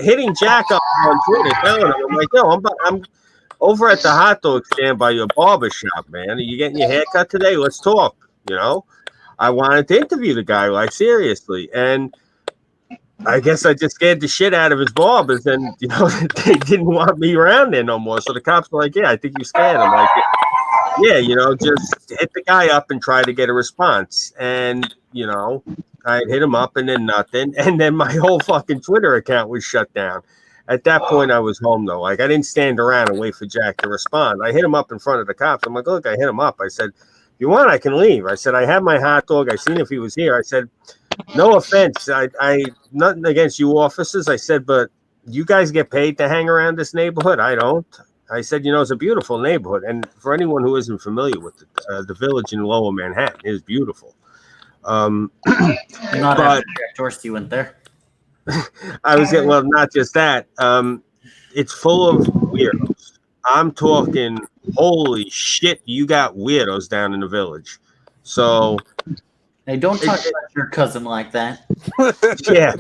hitting Jack up on Twitter, telling him, I'm like, yo, I'm over at the hot dog stand by your barber shop, man. Are you getting your hair cut today? Let's talk, you know? I wanted to interview the guy, like, seriously. And I guess I just scared the shit out of his barbers, and you know they didn't want me around there no more. So the cops were like, "Yeah, I think you scared him." Like, yeah, you know, just hit the guy up and try to get a response. And you know, I hit him up, and then nothing. And then my whole fucking Twitter account was shut down. At that point, I was home though. Like, I didn't stand around and wait for Jack to respond. I hit him up in front of the cops. I'm like, "Look, I hit him up." I said, "If you want, I can leave." I said, "I have my hot dog. I seen if he was here." I said. No offense. I nothing against you officers. I said, but you guys get paid to hang around this neighborhood. I don't. I said, you know, it's a beautiful neighborhood, and for anyone who isn't familiar with it, the village in Lower Manhattan is beautiful. Not but after Jack Dorsey went there. I was getting, well, not just that. It's full of weirdos. I'm talking, holy shit, you got weirdos down in the village. So, hey, don't talk about your cousin like that. Yeah.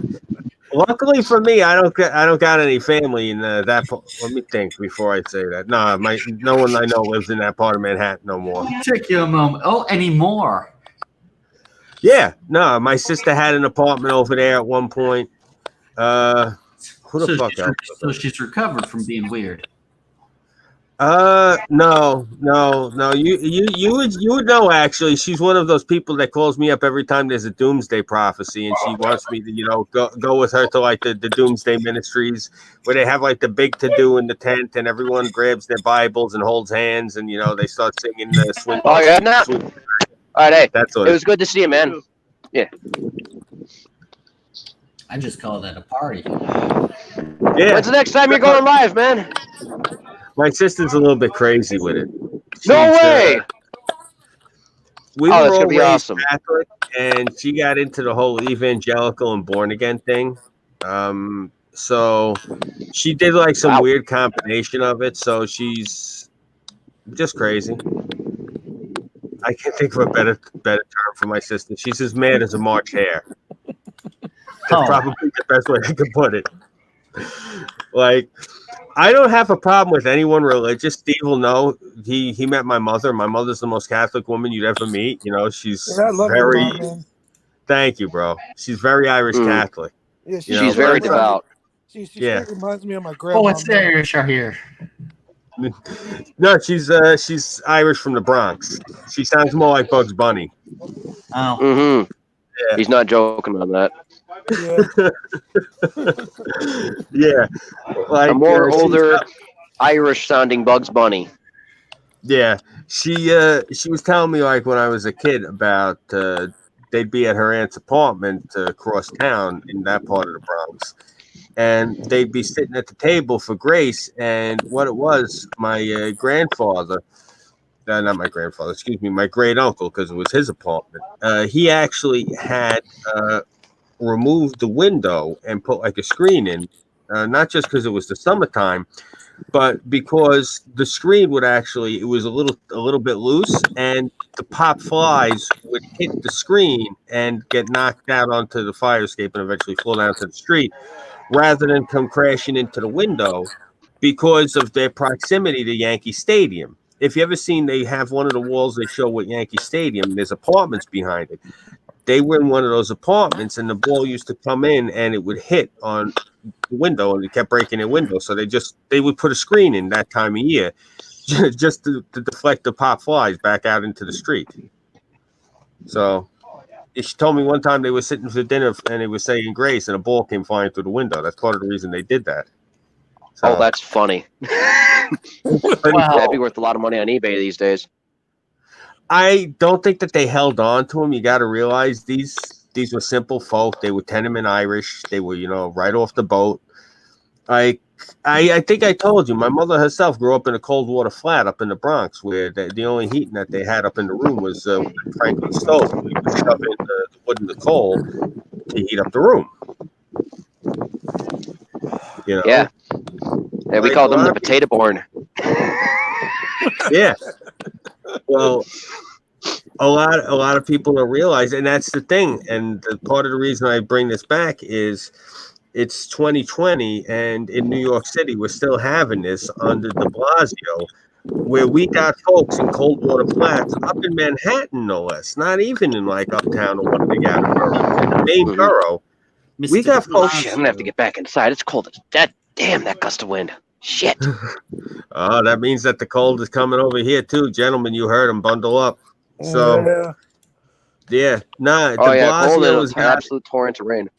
Luckily for me, I don't got any family in that. Let me think before I say that. No, no one I know lives in that part of Manhattan no more. Took you a moment. Oh, anymore? Yeah, no, my sister had an apartment over there at one point. Who the fuck else? So she's recovered from being weird. No. You would know, actually. She's one of those people that calls me up every time there's a doomsday prophecy, and she wants me to, you know, go with her to like the doomsday ministries where they have like the big to do in the tent, and everyone grabs their Bibles and holds hands, and you know they start singing the swing. Oh yeah, no. All right, hey, That's what it was good to see you, man. Yeah. I just call that a party. Yeah. When's the next time you're going live, man? My sister's a little bit crazy with it. No way. We Oh, were that's all gonna be raised awesome. Catholic, and she got into the whole evangelical and born again thing. So she did like some weird combination of it. So she's just crazy. I can't think of a better term for my sister. She's as mad as a March hare. That's probably the best way I could put it. Like, I don't have a problem with anyone religious. Steve will know. He met my mother. My mother's the most Catholic woman you'd ever meet. You know, she's Yeah, I love very. your mom, man. Thank you, bro. She's very Irish Catholic. Yeah, she's very devout. She Yeah. reminds me of my grandma. Oh, it's the Irish are here. No, she's Irish from the Bronx. She sounds more like Bugs Bunny. Oh. Mm-hmm. Yeah. He's not joking on that. Yeah. Like a more she's older Irish-sounding Bugs Bunny. Yeah, she was telling me like when I was a kid about they'd be at her aunt's apartment across town in that part of the Bronx, and they'd be sitting at the table for grace. And what it was, my grandfather, not my grandfather, excuse me, my great uncle, because it was his apartment. He actually had removed the window and put like a screen in, not just because it was the summertime, but because the screen would actually, it was a little bit loose, and the pop flies would hit the screen and get knocked out onto the fire escape and eventually fall down to the street, rather than come crashing into the window because of their proximity to Yankee Stadium. If you ever seen, they have one of the walls they show with Yankee Stadium, there's apartments behind it. They were in one of those apartments, and the ball used to come in and it would hit on the window, and it kept breaking the window. So they would put a screen in that time of year just to deflect the pop flies back out into the street. So she told me one time they were sitting for dinner and they were saying grace, and a ball came flying through the window. That's part of the reason they did that. So, oh, that's funny. Wow. That'd be worth a lot of money on eBay these days. I don't think that they held on to them. You got to realize these were simple folk. They were tenement Irish. They were, you know, right off the boat. I think I told you, my mother herself grew up in a cold water flat up in the Bronx, where the only heating that they had up in the room was Franklin stove. We would shove in the wood and the coal to heat up the room. You know? Yeah. Yeah, we Like call them the potato born. Yeah. Well, a lot of people don't realize, and that's the thing. And part of the reason I bring this back is it's 2020, and in New York City, we're still having this under de Blasio, where we got folks in cold water flats up in Manhattan, no less, not even in like uptown or what they got in the main borough. We got folks. Shit, I'm gonna have to get back inside. It's cold as that. Damn, that gust of wind. Shit. Oh, that means that the cold is coming over here too, gentlemen. You heard them. Bundle up. So, yeah, nah. Oh yeah, cold and Blasio's an absolute torrent of rain.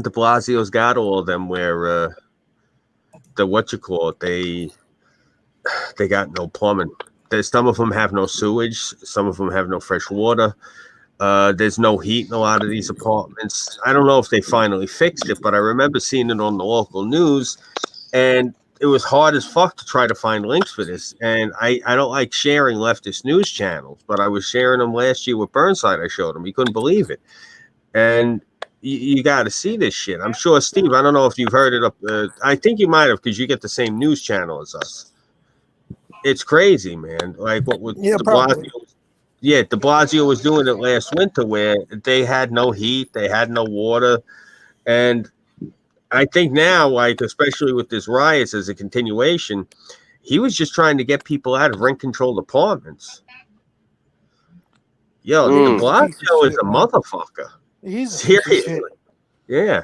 De Blasio's got all of them where they got no plumbing. Some of them have no sewage. Some of them have no fresh water. There's no heat in a lot of these apartments. I don't know if they finally fixed it, but I remember seeing it on the local news. And it was hard as fuck to try to find links for this. And I don't like sharing leftist news channels, but I was sharing them last year with Burnside. I showed him. He couldn't believe it. And you got to see this shit. I'm sure, Steve, I don't know if you've heard it up. I think you might have, because you get the same news channel as us. It's crazy, man. Like what with Yeah, de probably. Blasio. Yeah, de Blasio was doing it last winter where they had no heat, they had no water. And I think now, like, especially with this riots as a continuation, he was just trying to get people out of rent-controlled apartments. Yo, de Blasio is a motherfucker. He's a Seriously. piece of shit. Yeah.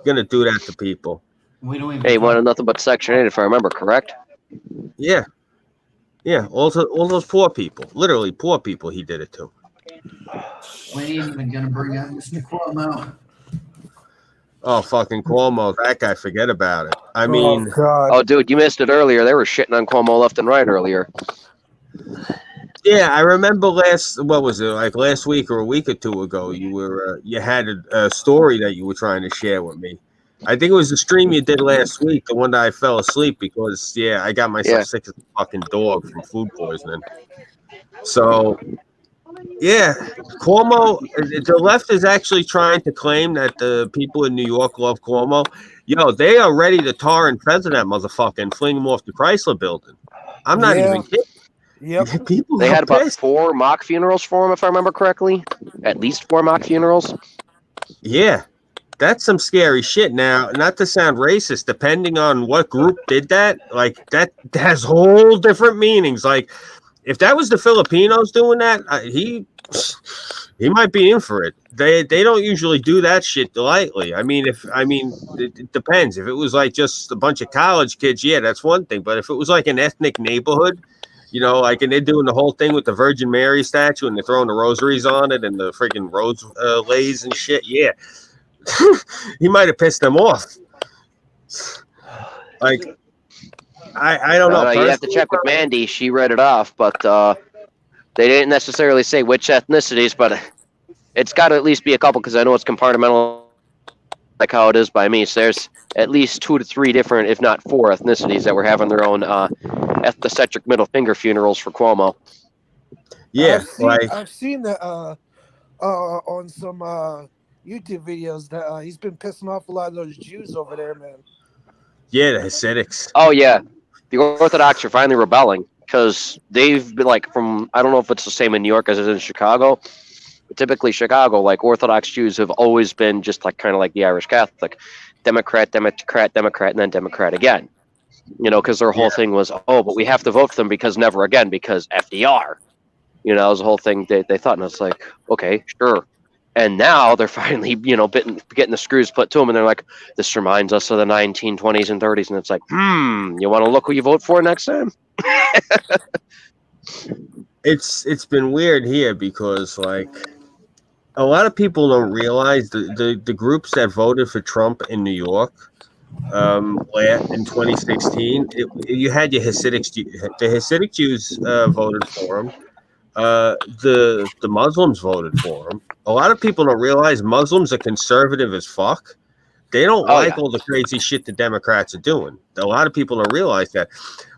Gonna do that to people. Hey, he wanted nothing but Section 8, if I remember correct. Yeah. Yeah, also all those poor people. Literally poor people he did it to. We ain't even gonna bring up Mr. Cuomo. Oh, fucking Cuomo. That guy, forget about it. I mean... Oh, dude, you missed it earlier. They were shitting on Cuomo left and right earlier. Yeah, I remember last week or a week or two ago, you had a story that you were trying to share with me. I think it was the stream you did last week, the one that I fell asleep because, I got myself sick as a fucking dog from food poisoning. So, yeah, Cuomo, the left is actually trying to claim that the people in New York love Cuomo. Yo, they are ready to tar and feather that motherfucker and fling him off the Chrysler building. I'm not even kidding. Yep. People They are had about pissed. 4 mock funerals for him, if I remember correctly. At least 4 mock funerals. Yeah, that's some scary shit. Now, not to sound racist, depending on what group did that, like that has whole different meanings. Like, if that was the Filipinos doing that, he might be in for it. They don't usually do that shit lightly. It depends. If it was like just a bunch of college kids, yeah, that's one thing. But if it was like an ethnic neighborhood, like, and they're doing the whole thing with the Virgin Mary statue and they're throwing the rosaries on it and the freaking rose lays and shit, yeah, he might have pissed them off. Like, I don't know. You have to check with Mandy. She read it off, but they didn't necessarily say which ethnicities, but it's got to at least be a couple because I know it's compartmental, like how it is by me. So there's at least 2 to 3 different, if not 4, ethnicities that were having their own ethnocentric middle finger funerals for Cuomo. Yeah, I've seen that on some YouTube videos that he's been pissing off a lot of those Jews over there, man. Yeah, the Hasidics. Oh yeah, the Orthodox are finally rebelling because they've been like I don't know if it's the same in New York as it is in Chicago, but typically Chicago, like Orthodox Jews have always been just like kind of like the Irish Catholic, Democrat, and then Democrat again. Because their whole thing was, but we have to vote for them because never again, because FDR. It was the whole thing they thought, and it's like, okay, sure. And now they're finally, getting the screws put to them, and they're like, this reminds us of the 1920s and 30s, and it's like, you want to look who you vote for next time? It's been weird here because, like, a lot of people don't realize the groups that voted for Trump in New York in 2016, you had your Hasidic, the Hasidic Jews voted for him. The Muslims voted for him. A lot of people don't realize Muslims are conservative as fuck. They don't all the crazy shit the Democrats are doing. A lot of people don't realize that.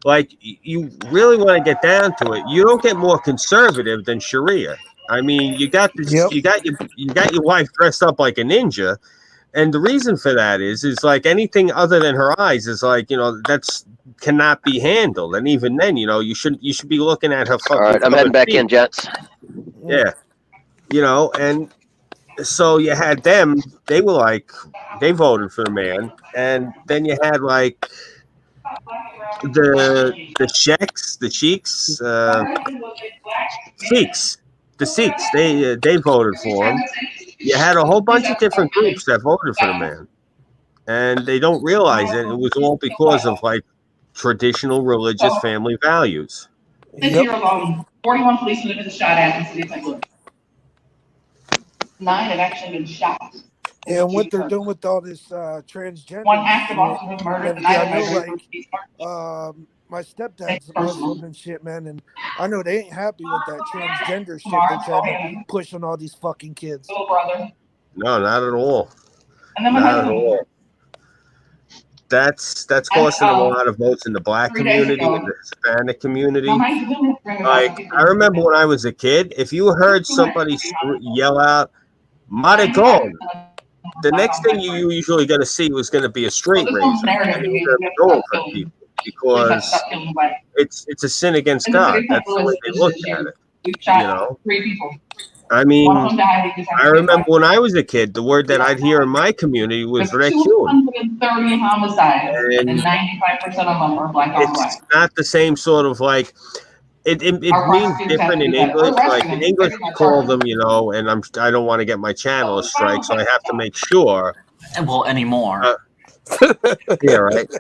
Like, you really want to get down to it, you don't get more conservative than Sharia. I mean, you got this. Yep. You got your wife dressed up like a ninja, and the reason for that is like anything other than her eyes is like, that's cannot be handled. And even then, you should be looking at her fucking. All right, I'm heading back in, Jets. Yeah, and so you had them. They were like, they voted for the man, and then you had like the Sheiks, the Sheiks, the Sikhs. They voted for him. You had a whole bunch of different groups that voted for the man, and they don't realize it. It was all because of like traditional religious family values. 6-year alone, 41 policemen have been shot at in the city of St. Louis. 9 have actually been shot. And what they're doing with all this transgender. One active officer was murdered. My stepdad's Muslim and shit, man, and I know they ain't happy with that transgender shit they're trying to push on all these fucking kids. No, not at all. And then not at all. That's costing them a lot of votes in the black community and the Hispanic community. Like, I remember when I was a kid, if you heard somebody yell out, "Maricón," the next thing you usually going to see was going to be a straight razor. And you were going to be going for people because it's a sin against God. That's the way they look at it. You know? I mean, I remember when I was a kid, the word that I'd hear in my community was There's "recune." 230 homicides, and And 95% of them are black on black. it's not the same sort of like it means different in English. Like in English, we call them, you know, and I don't want to get my channel a strike, so I have to make sure. Well, anymore. Yeah, right.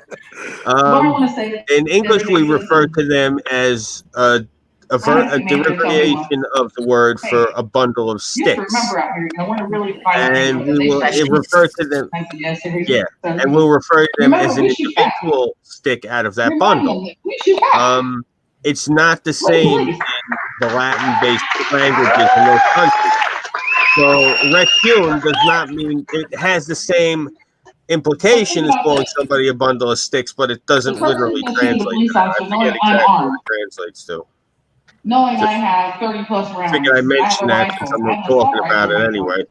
In English, we refer to them as a derivation of the word for a bundle of sticks. And we will refer to them, yeah, and we'll refer to them as an individual stick out of that bundle. It's not the same in the Latin-based languages in those countries. So recune does not mean it has the same implication as calling somebody a bundle of sticks, but it doesn't literally translate to that. I forget exactly what it translates to. Knowing I have 30 plus rounds. I figured I mentioned that since I'm talking about it anyway.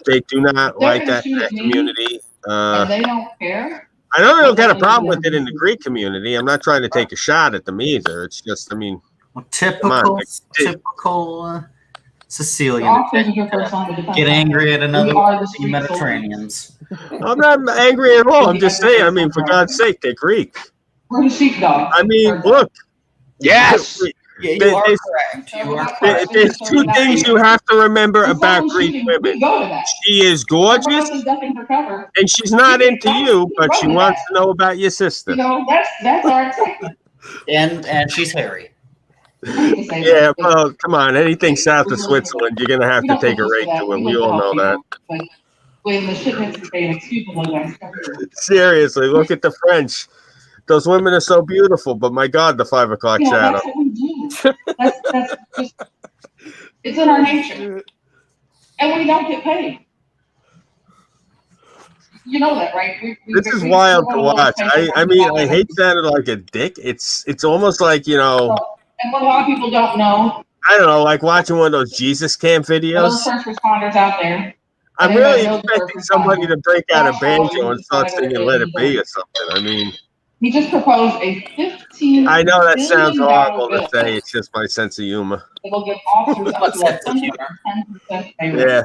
They do not like that in that community. And they don't care. I don't got a problem with it in the Greek community. I'm not trying to take a shot at them either. It's just, I mean, typical Sicilian. Get angry at another Mediterraneans. I'm not angry at all. I'm just saying, I mean, for God's sake, they're Greek. We're the sheepdog. I mean, look. Yes. Yeah, you are correct. You are correct. There's two things you have to remember about Greek women. She is gorgeous, and she's not into you, but she wants to know about your sister. You know, that's our excitement. And she's hairy. Yeah, well, come on. Anything south of Switzerland, you're going to have to take a rate to it. We all know that. When the shipments are being Seriously, look at the French. Those women are so beautiful, but my God, the 5 o'clock shadow. That's what we do. That's just, it's in our nature. And we don't get paid. You know that, right? This is wild to watch. I mean, I hate sounding like a dick. It's almost like, you know. And what a lot of people don't know. I don't know, like watching one of those Jesus Camp videos. Those first responders out there. I'm really expecting somebody to break out a banjo and start singing "Let It Be" or something. I mean, he just proposed a $15 I know that sounds horrible to bill. say. It's just my sense of humor. It will give officers up to 110% pay raise. Yeah.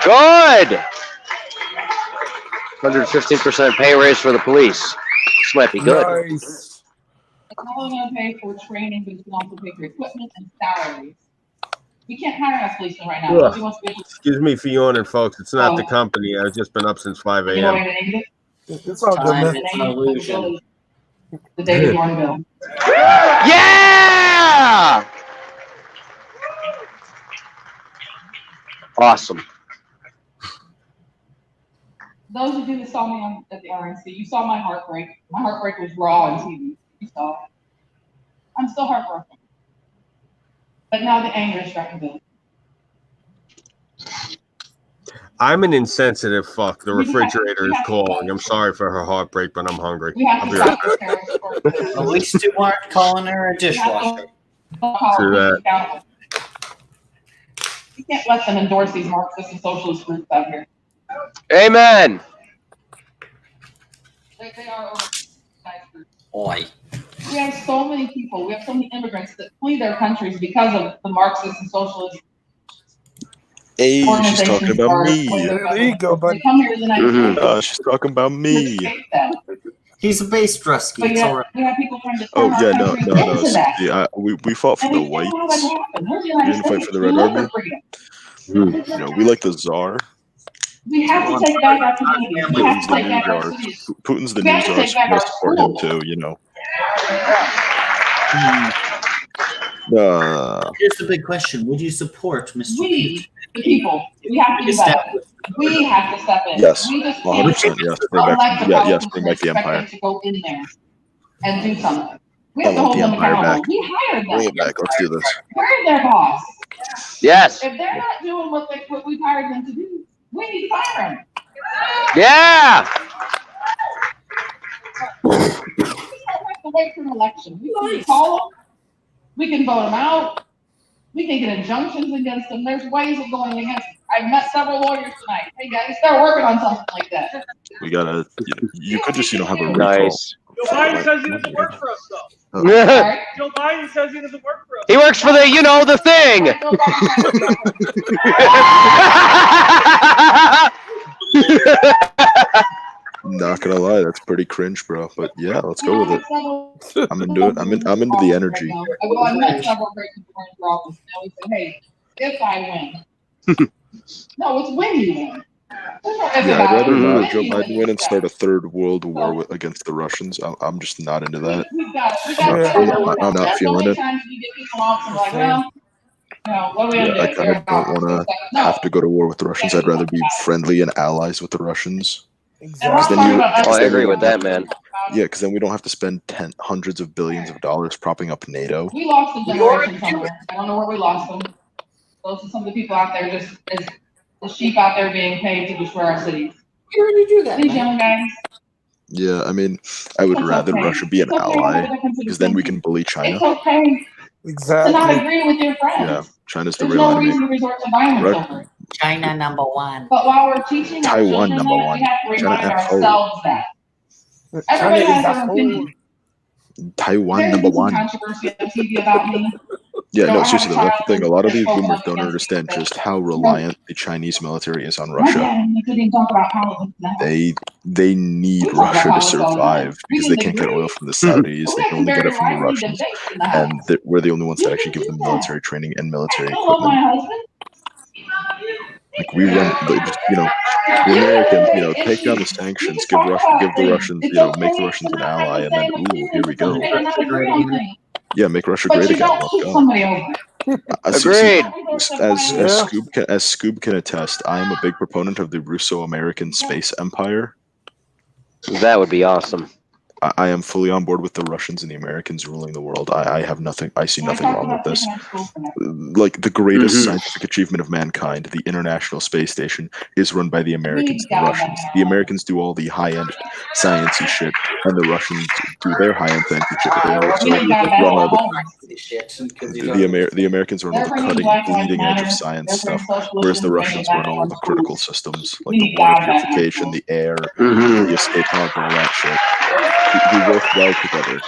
Good. 115% pay raise for the police. This might be good. Nice. It's not only going to pay for training, but it's going to pay for equipment and salaries. We can't hire a policeman right now. Ugh. Excuse me for yawning, folks. It's not the company. I've just been up since 5 You know what a.m. I named it? It's all good, man. It's an illusion. The David Warren bill. Yeah! Awesome. Those of you that saw me at the RNC, you saw my heartbreak. My heartbreak was raw on TV. You saw it. I'm still heartbroken. But now the anger is starting to build. I'm an insensitive fuck. The refrigerator is calling. I'm sorry for her heartbreak, but I'm hungry. I'll be right back. At least you aren't calling her a dishwasher. True that. You can't let them endorse these Marxist and socialist groups out here. Amen. They are organized groups. Oi. We have so many people, we have so many immigrants that flee their countries because of the Marxist and socialist. Hey, she's talking about me. There you go, buddy. They come here to the United States. She's talking about me. He's a base drusky. But It's yet, all right. we have people trying to Oh turn yeah, our no. country into that. Yeah, we fought for And the we can't allow that whites. to happen. We're the We United didn't fight States. for the We Red live Army. for freedom. You know, we like the Tsar. We have to take back our communities. We have Putin's to the take back our news cities. czar. Putin's the We have news to czar. take So back we our must support him schools. too. You know. Here's the big question: would you support Mr. We, the people, we have to do that. We have to step in. Yes, We just 100%. Yes, bring back. Yes, bring back the empire. to go in there and do something. We I have to want hold the them empire accountable. back. We hired them. Bring it back. Let's do this. We're their boss. Yes. If they're not doing what we've hired them to do, we need to fire them. Yeah. wait for an election. We can call them. We can vote them out. We can get injunctions against them. There's ways of going against them. I've met several lawyers tonight. Hey guys, start working on something like that. We gotta. You could just have a recall. Nice. Joe Biden says he doesn't work for us, though. Joe Biden says he doesn't work for us. He works for the, the thing. Not gonna lie, that's pretty cringe, bro. But yeah, let's go with it. I'm into it. I'm into the energy. I met several great people in for office. Now we say, hey, if I win. No, it's when you win. Yeah, I'd rather not Joe Biden win and start a third world war against the Russians. I'm just not into that. I'm not feeling it. Yeah, I kind of don't want to have to go to war with the Russians. I'd rather be friendly and allies with the Russians. Exactly. I agree with that, man. Yeah, because then we don't have to spend hundreds of billions of dollars propping up NATO. We lost a generation somewhere. I don't know where we lost them. Those are some of the people out there just as the sheep out there being paid to destroy our cities. We already do that. These young guys. Yeah, I mean, I would rather Russia be an ally, because then we can bully China. It's okay to not agree with your friends. Yeah, China's the There's real no enemy. reason to resort to violence over it. China #1. But while we're teaching our Taiwan children number that, one. we have to China remind F4. ourselves that. Everybody has their opinion. Taiwan There's number been some one. controversy on TV about me. Yeah, So no, I have a seriously, that's the child thing. A lot of that's these spoken boomers up don't against understand it. just how reliant the Chinese military is on My Russia. dad and me didn't talk about politics now. They need We talk about Russia to politics all the time. survive We because they didn't can't get agree. oil from the Saudis. But They we can only had get some it from the very lively Russians, debates in the house. and we're the only ones that actually give them military training and military I love my equipment. husband. Like we run, just, the Americans, take down the sanctions, give the Russians, make the Russians an ally, and then ooh, here we go. Yeah, make Russia But great you again. don't Let's shoot go. somebody over. See, Agreed. as Scoob can attest, I am a big proponent of the Russo-American space empire. That would be awesome. I am fully on board with the Russians and the Americans ruling the world. I have nothing. I see nothing wrong with this. Like the greatest scientific achievement of mankind, the International Space Station, is run by the Americans and the Russians. The Americans do all the high-end sciencey shit, and the Russians do their high-end sciencey shit. But they also run all the Americans run all the cutting, bleeding edge of science stuff, whereas the Russians run all the critical systems, like the water purification, the air, the escape pods, all that shit. We work well together.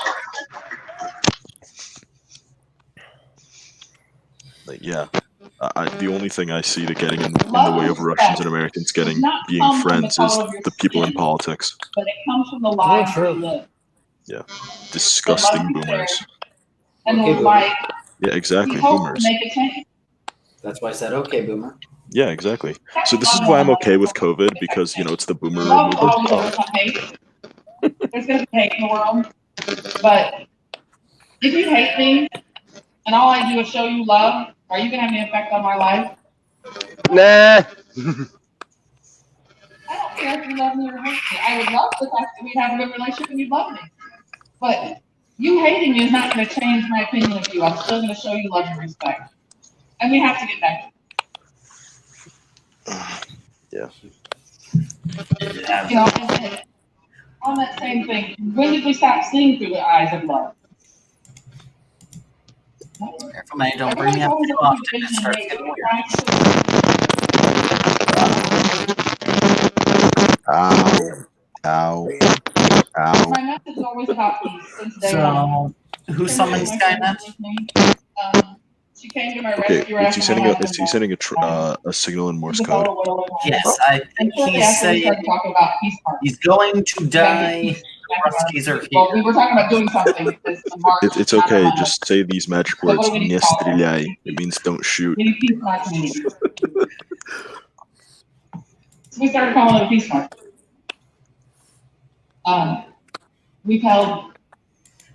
Like, yeah, the only thing I see to getting in the way of Russians and Americans being friends is the people in politics. But it comes from the lives we live. Yeah, disgusting boomers. And we're like, Yeah, exactly, we hope to boomers. make a change. That's why I said, okay, boomer. Yeah, exactly. So this is why I'm okay with COVID, because it's the boomer Love will always movement. overcome hate. There's going to be hate in the world. But if you hate me and all I do is show you love, are you going to have any effect on my life? Nah. I don't care if you love me or hate me. I would love the fact that we'd have a good relationship and you'd love me. But you hating me is not going to change my opinion of you. I'm still going to show you love and respect. And we have to get back to it. Yeah. And on that same thing, when did we stop seeing through the eyes of love? Careful, man, don't bring me up too often. It starts getting weird. Ow. My message is always about peace. Since day one. So, who summoned Skynet? She came to my Okay, rescue is he sending a signal in Morse code? Yes, I think he's saying he's going to die. Ruskies are Well, we here. were talking about doing something. It's okay. Just say these magic words. Не стреляй. It means don't shoot. We need peace in our community. So we started calling it a peace march. We've held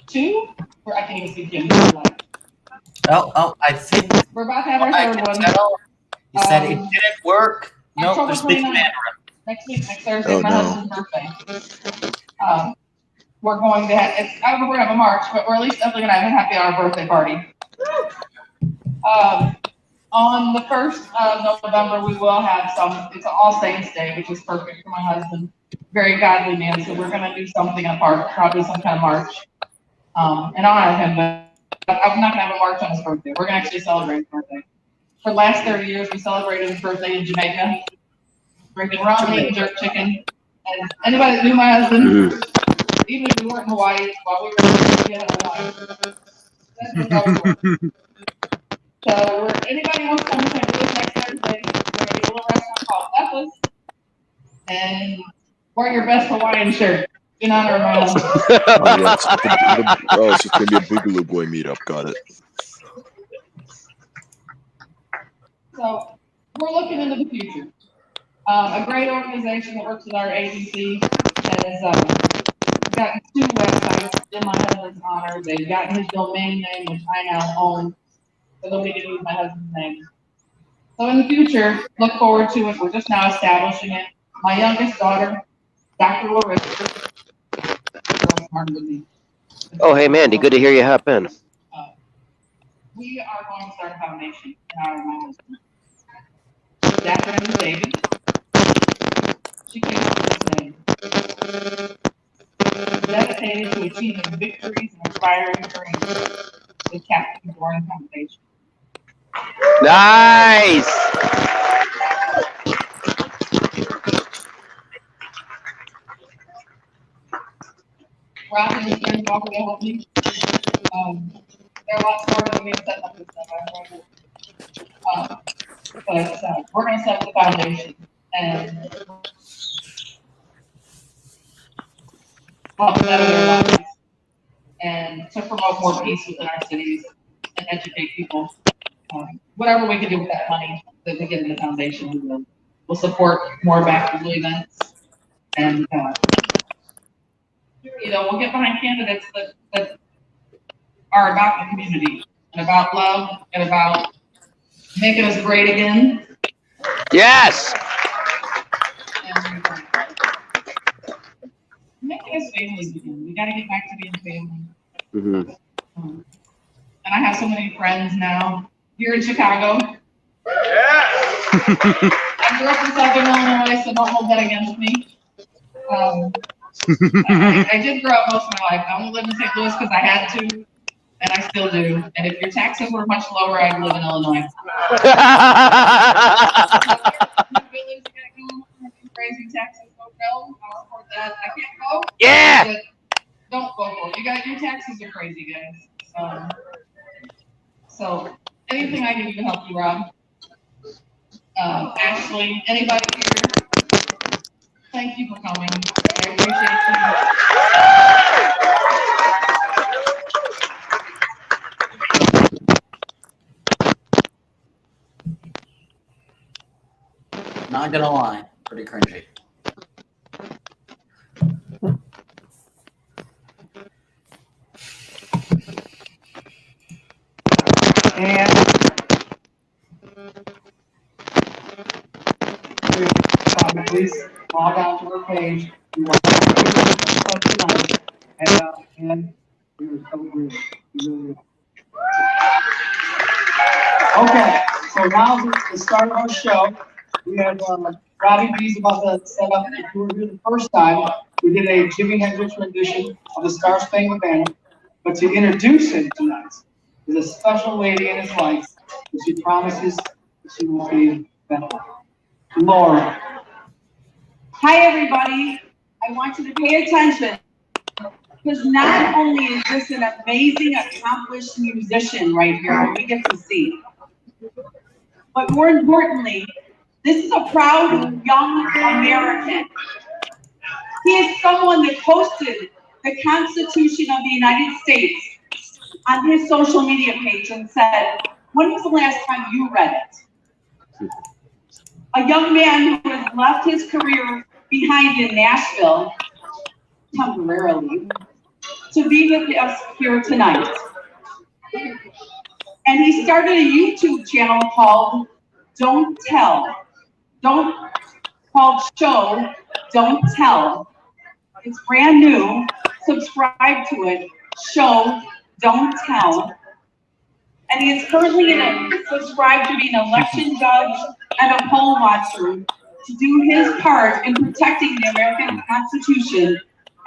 2, or I can't even see Jim. Oh, I think We're about to have our third one. you said it didn't work. Nope, October they're speaking 29th. Mandarin. Next week, next Thursday, Oh, my no. husband's birthday. We're going to have, I don't know if we're going to have a march, but we're at least definitely going to have a happy hour birthday party. On the 1st of November, we will have it's an All Saints Day, which is perfect for my husband. Very godly man, so we're going to do something in a park, probably some kind of march. in honor of him, but I'm not gonna have a march on his birthday. We're gonna actually celebrate his birthday. For the last 30 years, we celebrated his birthday in Jamaica, drinking rum, eating jerk chicken. And anybody that knew my husband, even if we weren't in Hawaii, while we were in Hawaii, that's just how we were. So, anybody wants to come to St. Louis next Thursday, we're gonna be a little restaurant called Pepa's, and wear your best Hawaiian shirt in honor of my husband. Oh, yes. So it's going to be a Boogaloo Boy meetup. Got it. So we're looking into the future. A great organization that works with our agency has gotten 2 websites in my husband's honor. They've gotten his domain name, which I now own, so nobody can use my husband's name. So in the future, look forward to it. We're just now establishing it. My youngest daughter, Dr. Larissa, girl smarter than me. Oh, hey, Mandy, good to hear you hop in. We are going to start a foundation in honor of my husband. That's her name is David. She came up with this name. Dedicated to achieving victories and inspiring dreams with Captain Warren Foundation. Nice! Rob and his friends offered to help me. They're a lot smarter than me in setting up this stuff. But we're going to set the foundation and help better their lives and to promote more peace within our cities and educate people. Whatever we can do with that money that we get in the foundation, we will. We'll support more back to blue events and we'll get behind candidates that are about the community and about love and about making us great again. Yes! And making us families again. We got to get back to being family. Mm-hmm. And I have so many friends now here in Chicago. Yeah! I grew up in Southern Illinois, so don't hold that against me. I did grow up most of my life. I only lived in St. Louis because I had to, and I still do. And if your taxes were much lower, I'd live in Illinois. Raising taxes, don't go. I'll support that. I can't go. Yeah! But don't go for it. Your taxes are crazy, guys. So anything I can do to help you, Rob. Ashley, anybody here? Thank you for coming. I appreciate you. Not gonna lie, pretty cringy. And please log on to our page. We want to tonight. And we were so good. Okay, so now the start of our show. We have Robbie B's about to set up. If you were here the first time, we did a Jimi Hendrix rendition of the Star Spangled Banner. But to introduce him tonight is a special lady in his life that she promises that she will be better. Laura. Hi, everybody. I want you to pay attention because not only is this an amazing, accomplished musician right here that we get to see, but more importantly, this is a proud young American. He is someone that posted the Constitution of the United States on his social media page and said, when was the last time you read it? A young man who has left his career behind in Nashville, temporarily, to be with us here tonight. And he started a YouTube channel called Don't Tell. Called Show, Don't Tell. It's brand new. Subscribe to it. Show, Don't Tell. And he is currently subscribed to be an election judge and a poll watcher to do his part in protecting the American Constitution,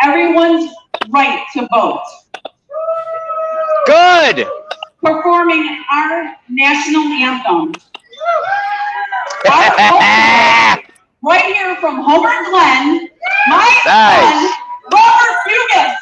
everyone's right to vote. Good. Performing our national anthem. Right here from Homer Glen, my son, Robert Fugis.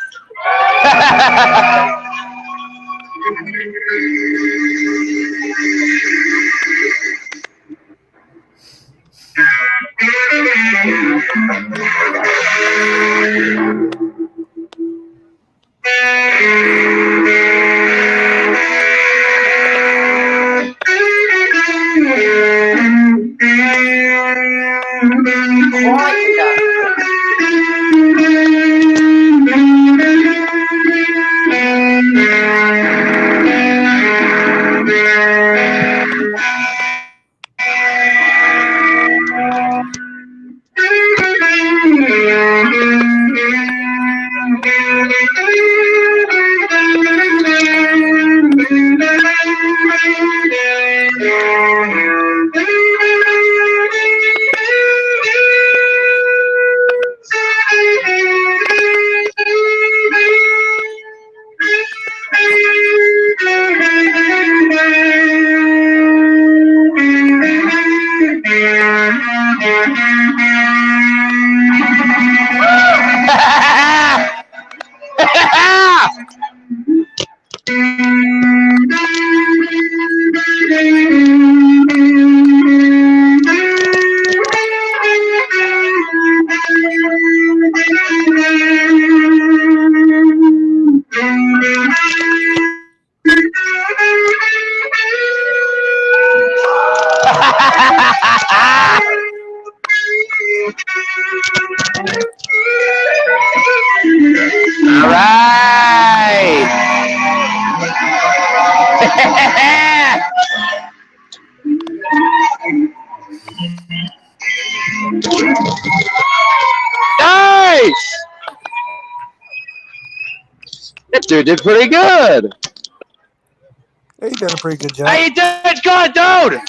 All right. Nice. That dude did pretty good. Yeah, you did a pretty good job. Hey, you did good, dude.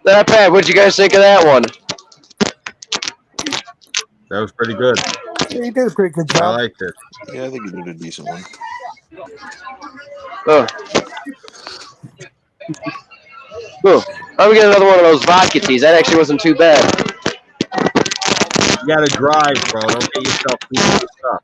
Not bad. What'd you guys think of that one? That was pretty good. Yeah, you did a pretty good job. I liked it. Yeah, I think you did a decent one. Oh. Oh. I'm gonna get another one of those vodka teas. That actually wasn't too bad. You gotta drive, bro. Don't get yourself too stuff.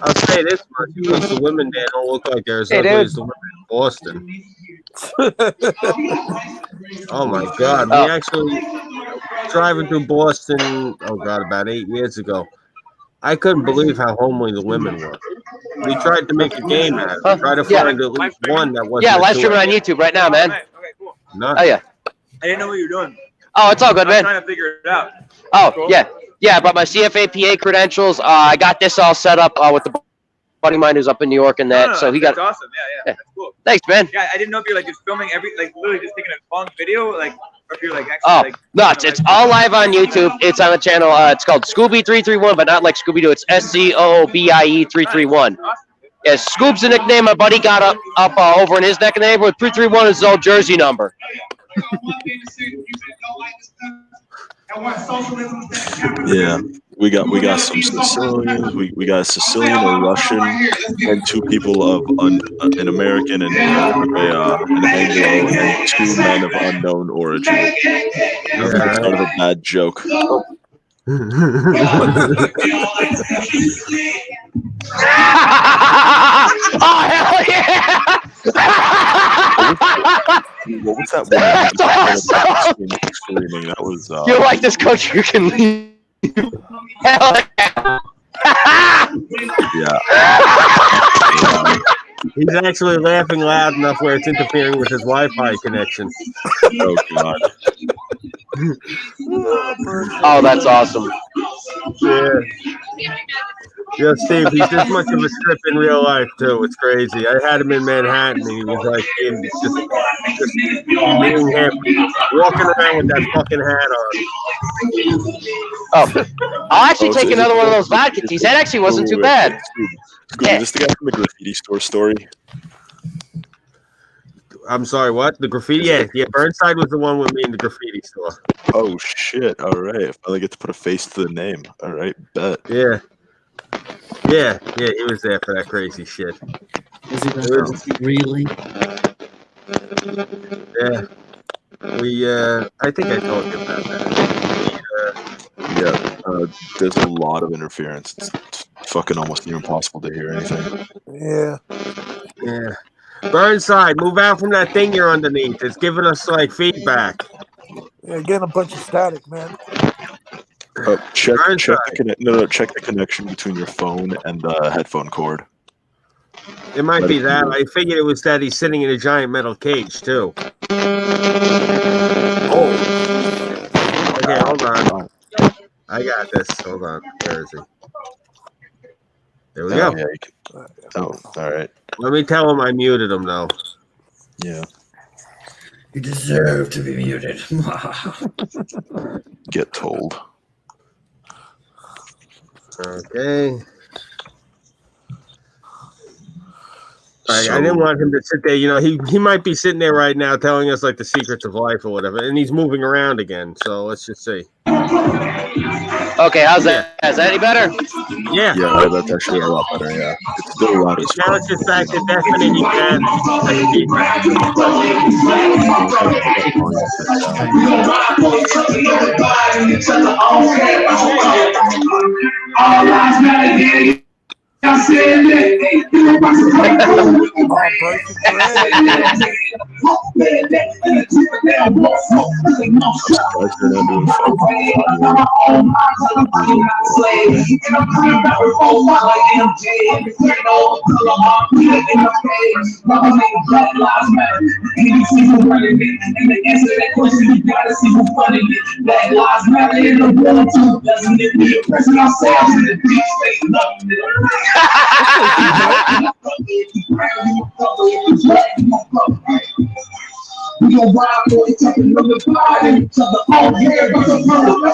I'll say this much: because the women there don't look like they're as ugly as the women in Boston. Oh my God! We actually driving through Boston. Oh God, about 8 years ago. I couldn't believe how homely the women were. We tried to make a game out of it. Try to find at least one that wasn't. Yeah, live streaming on YouTube right now, man. None. Oh yeah. I didn't know what you were doing. Oh, it's all good, man. I'm trying to figure it out. Oh, Cool. yeah. Yeah, I brought my CFAPA credentials. I got this all set up with the buddy of mine who's up in New York and that. So he got. That's awesome. Yeah. That's cool. Thanks, man. Yeah, I didn't know if you're like just filming literally just taking a long video, like, or if you're like actually Oh, like. no, it's all live on YouTube. It's on the channel. It's called Scooby331, but not like Scooby-Doo. It's SCOOBIE331. Yeah, Scoob's the nickname my buddy got up over in his neck of the neighborhood. 331 is his old jersey number. Yeah, we got some Sicilians. We got a Sicilian, a Russian, and two people of an American and an Anglo, and two men of unknown origin. That's kind of a bad joke. Oh, hell yeah! What was that one? That's awesome! Screaming. That was. You like this country? You can leave. Hell yeah. He's actually laughing loud enough where it's interfering with his Wi-Fi connection. Oh God. Oh, that's awesome. Yeah. Yeah, Steve, he's this much of a strip in real life too. It's crazy. I had him in Manhattan, and he was like, just Just being him, walking around with that fucking hat on. Oh, I'll actually take another one of those vodka teas. That actually wasn't too bad. Scooby, is this the guy from the graffiti store story? I'm sorry, what? The graffiti? Yeah, Burnside was the one with me in the graffiti store. Oh, shit. All right. I finally get to put a face to the name. All right, bet. Yeah, he was there for that crazy shit. Really? Yeah. I think I told you about that. There's a lot of interference. It's fucking almost impossible to hear anything. Yeah. Burnside, move out from that thing you're underneath. It's giving us like feedback. Yeah, getting a bunch of static, man. Check the connection between your phone and the headphone cord. It might be that. I figured it was that he's sitting in a giant metal cage too. Oh. Okay, hold on. I got this. Hold on. Where is he? There we go. Oh, all right. Let me tell him I muted him though. Yeah. You deserve to be muted. Get told. Okay. I didn't want him to sit there. You know, he might be sitting there right now telling us like the secrets of life or whatever, and he's moving around again. So let's just see. Okay, how's that? Is that any better? Yeah. Yeah, that's actually a lot better. Yeah. It's still loud as fuck. Now it's just back to deafening again. All lives matter. I'm saying that. Black lives matter in the world too. Doesn't it be oppressing ourselves in the deep state? We gon' ride for each other, look at God, each other all here, but the brother.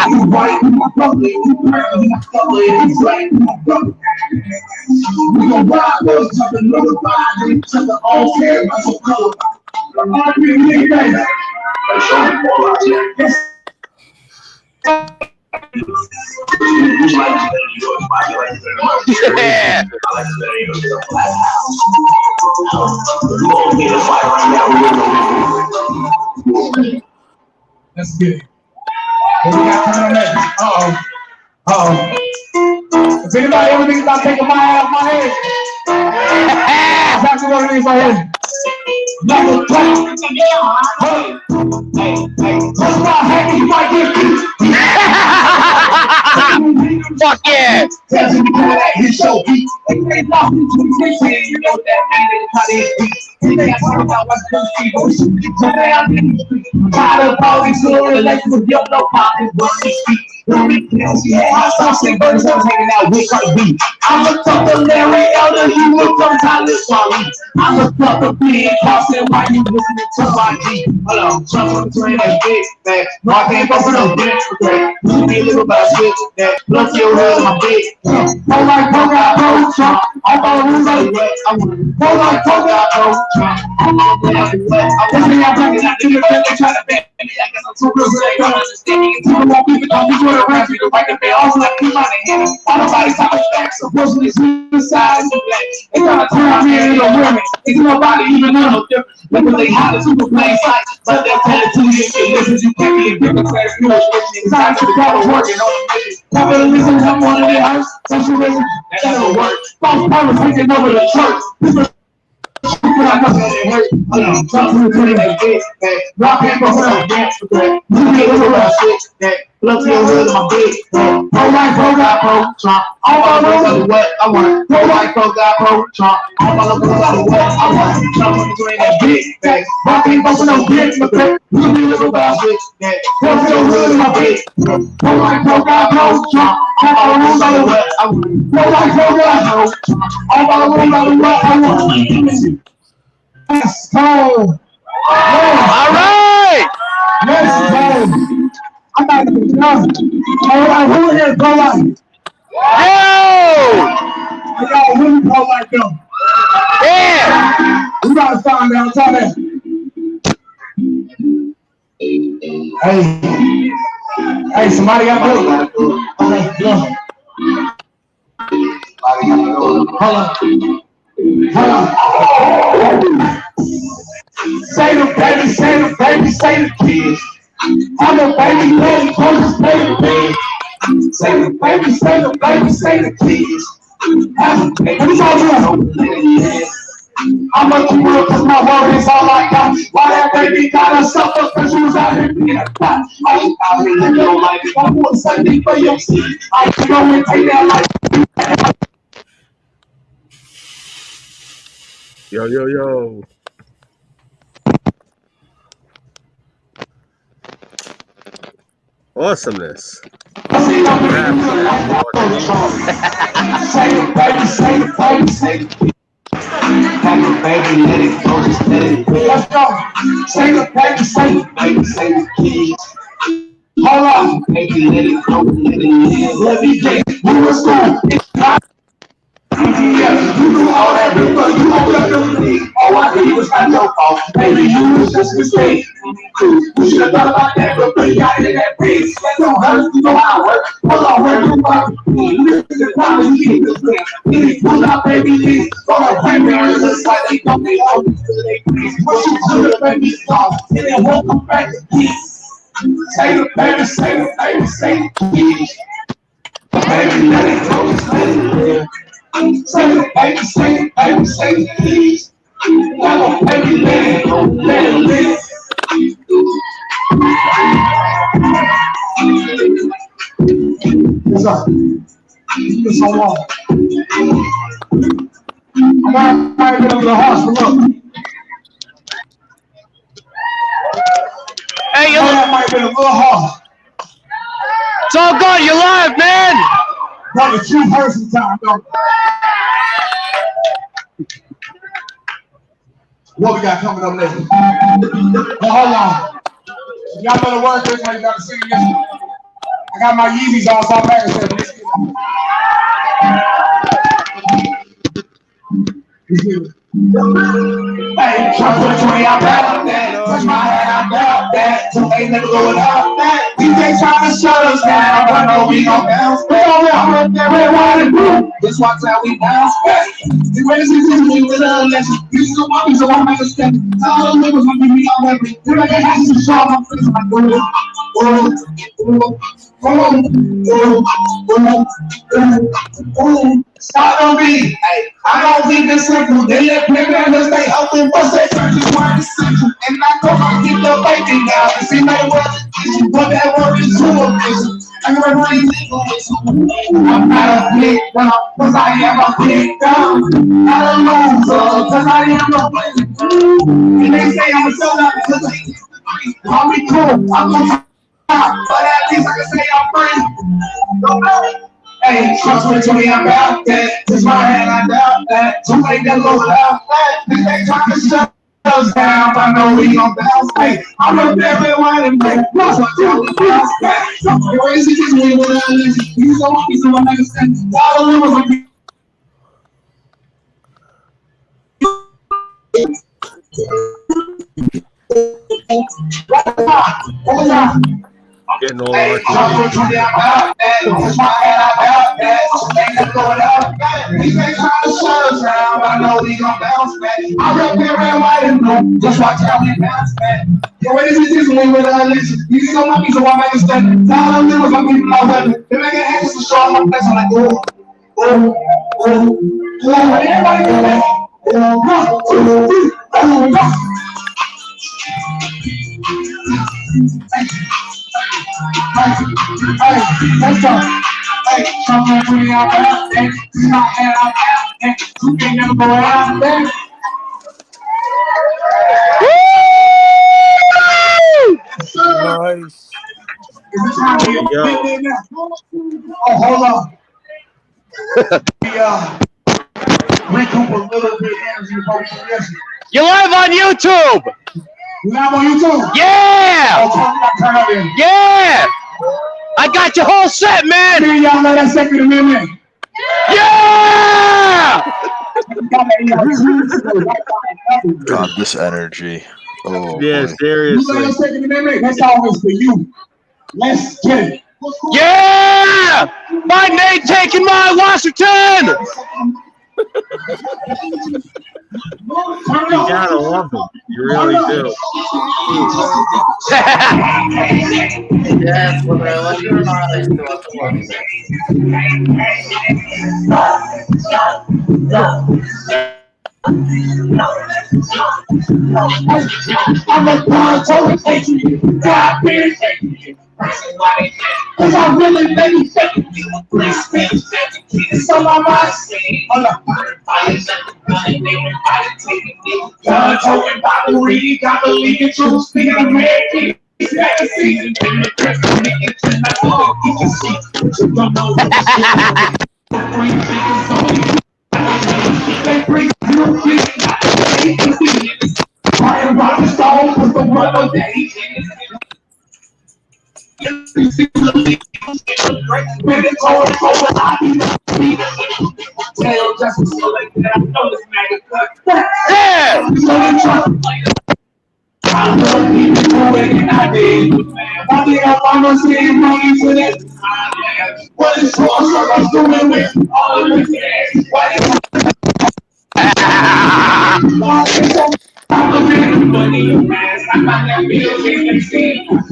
You white, you my brother, you purple, you my color, you black, you my brother. We gon' ride for each other, look at God, each other all here, but the color. I'm really ready. Yeah. That's good. What we got coming on next? Does anybody ever think about taking my hat off my head? That's what it is right here. Number 2. Hey, what's my hat? You might get beat. Fuck yeah! Tells you because that his show beat. You know that mean how they beat. They got talking about what's good people. Tired of all these little relations, yo, no popping, what she speak. I saw some birds hanging out with Cardi B. I looked up the Larry Elder, you looked up Tyler Swally. I looked up the big Carson, why you listening to my G? Hold on, jump on the train and big back. No, I can't go for no dance for that. You be a little bit of shit that. Look your head on my big. Hold like Poga, bro, Trump. I'm all over the way. I want to hold like Poga, bro, Trump. I'm all over the way. I want to be out there, I think they're trying to ban me. I guess I'm too real, so they don't understand me. People won't be on me. Around you to write the bell, also like keep on the hand. All nobody's talking facts, supposedly suicide and black. They trying to turn me into a woman. Ain't nobody even know no difference. Look what they have is super plain sight, but they'll tell it to you if you listen. You can't be a different class, you know, it's time to go to work and on the mission. Capitalism, come on in the house, socialism, that doesn't work. False promise taking over the church. People I know that hurt. Talk to the pretty like this, man. Rock people who don't dance for that. You get a little shit that. Look your hood on my big. Pro white, pro guy, pro Trump. All my rules are what I want. Pro white, pro guy, pro Trump. All my rules are what I want. Trump in between that big bag. Rock people who don't dance for that. You get a little shit that. Look your hood on my big. Pro white, pro guy, pro Trump. All my rules are what I want. Pro white, pro guy, pro Trump. All my rules are what I want. Let's go. All right. Let's go. I'm not even done. All right, who in here pro-life? Yo! Y'all really pro-life though. Yeah! We gotta find out. Tell that. Hey, somebody got to do it. Okay, go. Hold on. Say the baby, say the baby, say the kids. I'm a baby, baby, just baby, baby. Say the baby, say the baby, say the kids. What is all doing? I'm a real cause my word is all I got. Why that baby gotta suffer cause she was out here being a cop. I ain't out here living your life. I want something for your seed. I ain't gonna take that life. Yo, yo, yo. Awesomeness. Say the baby, say the baby, say the kids. Baby, let it go, just let it go. Let's go. Say the baby, say the baby, say the kids. Hold on. Baby, let it go, let it live. Let me get you in school. It's not yeah, you do all that paper, you open up your league. All I did was not your fault. Baby, you was just a mistake. You should have thought about that, but you got it in that face. That don't hurt, you know how I work. Hold on, where you work? This is the problem, you get this thing. Please pull out, baby, please. Go to grandparents, just like they don't be home. What you do, baby, stop. And then won't come back to peace. Say the baby, say the baby, say the kids. Baby, let it go, just let it live. Say the baby, say the baby, say the kids. Never baby, let it go, let it live. What's up? It's so long. I might have been over the hospital. Hey, you that might have been a little hard. It's all good. You're live, man. Got the true person time, though. What we got coming up next? Hold on. Y'all better work this way. You gotta sing this. I got my Yeezys on, so I'm back and hey, try to 20, I'm out that. Touch my head, I'm out that. So they never go without that. DJ trying to shut us down, but no, we gon' bounce back. I'm up there, red, white, and blue. This watch how we bounce back. The greatest is me with a legend. You still want me, so I'm like a step. All the niggas want me all that. You're like a house to show my face. I'm like, start on me. Hey, I don't think it's simple. They let people stay open, but they turn this word is simple. And I go and get the bacon down. It seems like but that word is too official. I'm not a big dog, cause I am a big dog. Not a loser, cause I am a winner. And they say I'm a sellout because I call me cool. I'm gonna talk, but at least I can say I'm free. Don't know. Hey, trust me, I'm about that. Touch my hand, I doubt that. So make that low without that. They try to shut us down, I know we gon' bounce back. I'm up there with white and black. Plus, I tell we bounce back. The ways it is me when I live. You so happy, so I'm understand. All the livers are Getting all hey, lucky. about that. Touch my hand, I doubt that. So make that low without that. These ain't trying to shut us down, I know we gon' bounce back. I'm up there with white and blue. Just watch how we bounce back. The ways it is me when I live. You so happy, so I'm understand. All the livers are people my weapon. They make it happen to show my face. I'm like, everybody go back. 1, 2, 3, go. Hey, let's go. Hey, something to me out there. My head out there. You can't never go out there. Nice. Oh, hold on. We recoup a little bit of energy from yesterday. You're live on YouTube. You live on YouTube? Yeah. Turn up here. Yeah. I got your whole set, man. Here y'all know that Second Amendment. Yeah. God, this energy. Oh, yeah, boy. seriously. You know that Second Amendment? That's always for you. Let's get it. Yeah. My name taking my Washington. You gotta love them. You really do. Yes, whether I like it or not, I still have to love I'm a total patriot. God fears patriot. Cause I really made me fake it. Free speech. It's on my mind. Hold up. God told Bible reading. God believe in truth. Speaking American.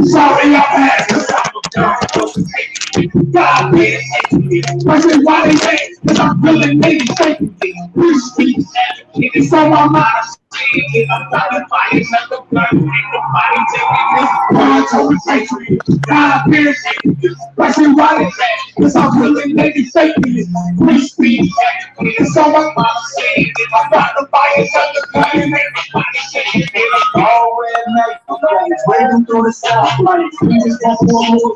Sorry, God is person why they say, cause I'm really making shaking. Free speech, it's on my mind. I'm trying to fight it, let the blood make the body take it. God told me patriot, God appears person why they say, cause I'm really making shaking. Free speech, it's on my mind. I'm trying to fight it, let the blood make the body take it. Always waving through the stoplight. We just want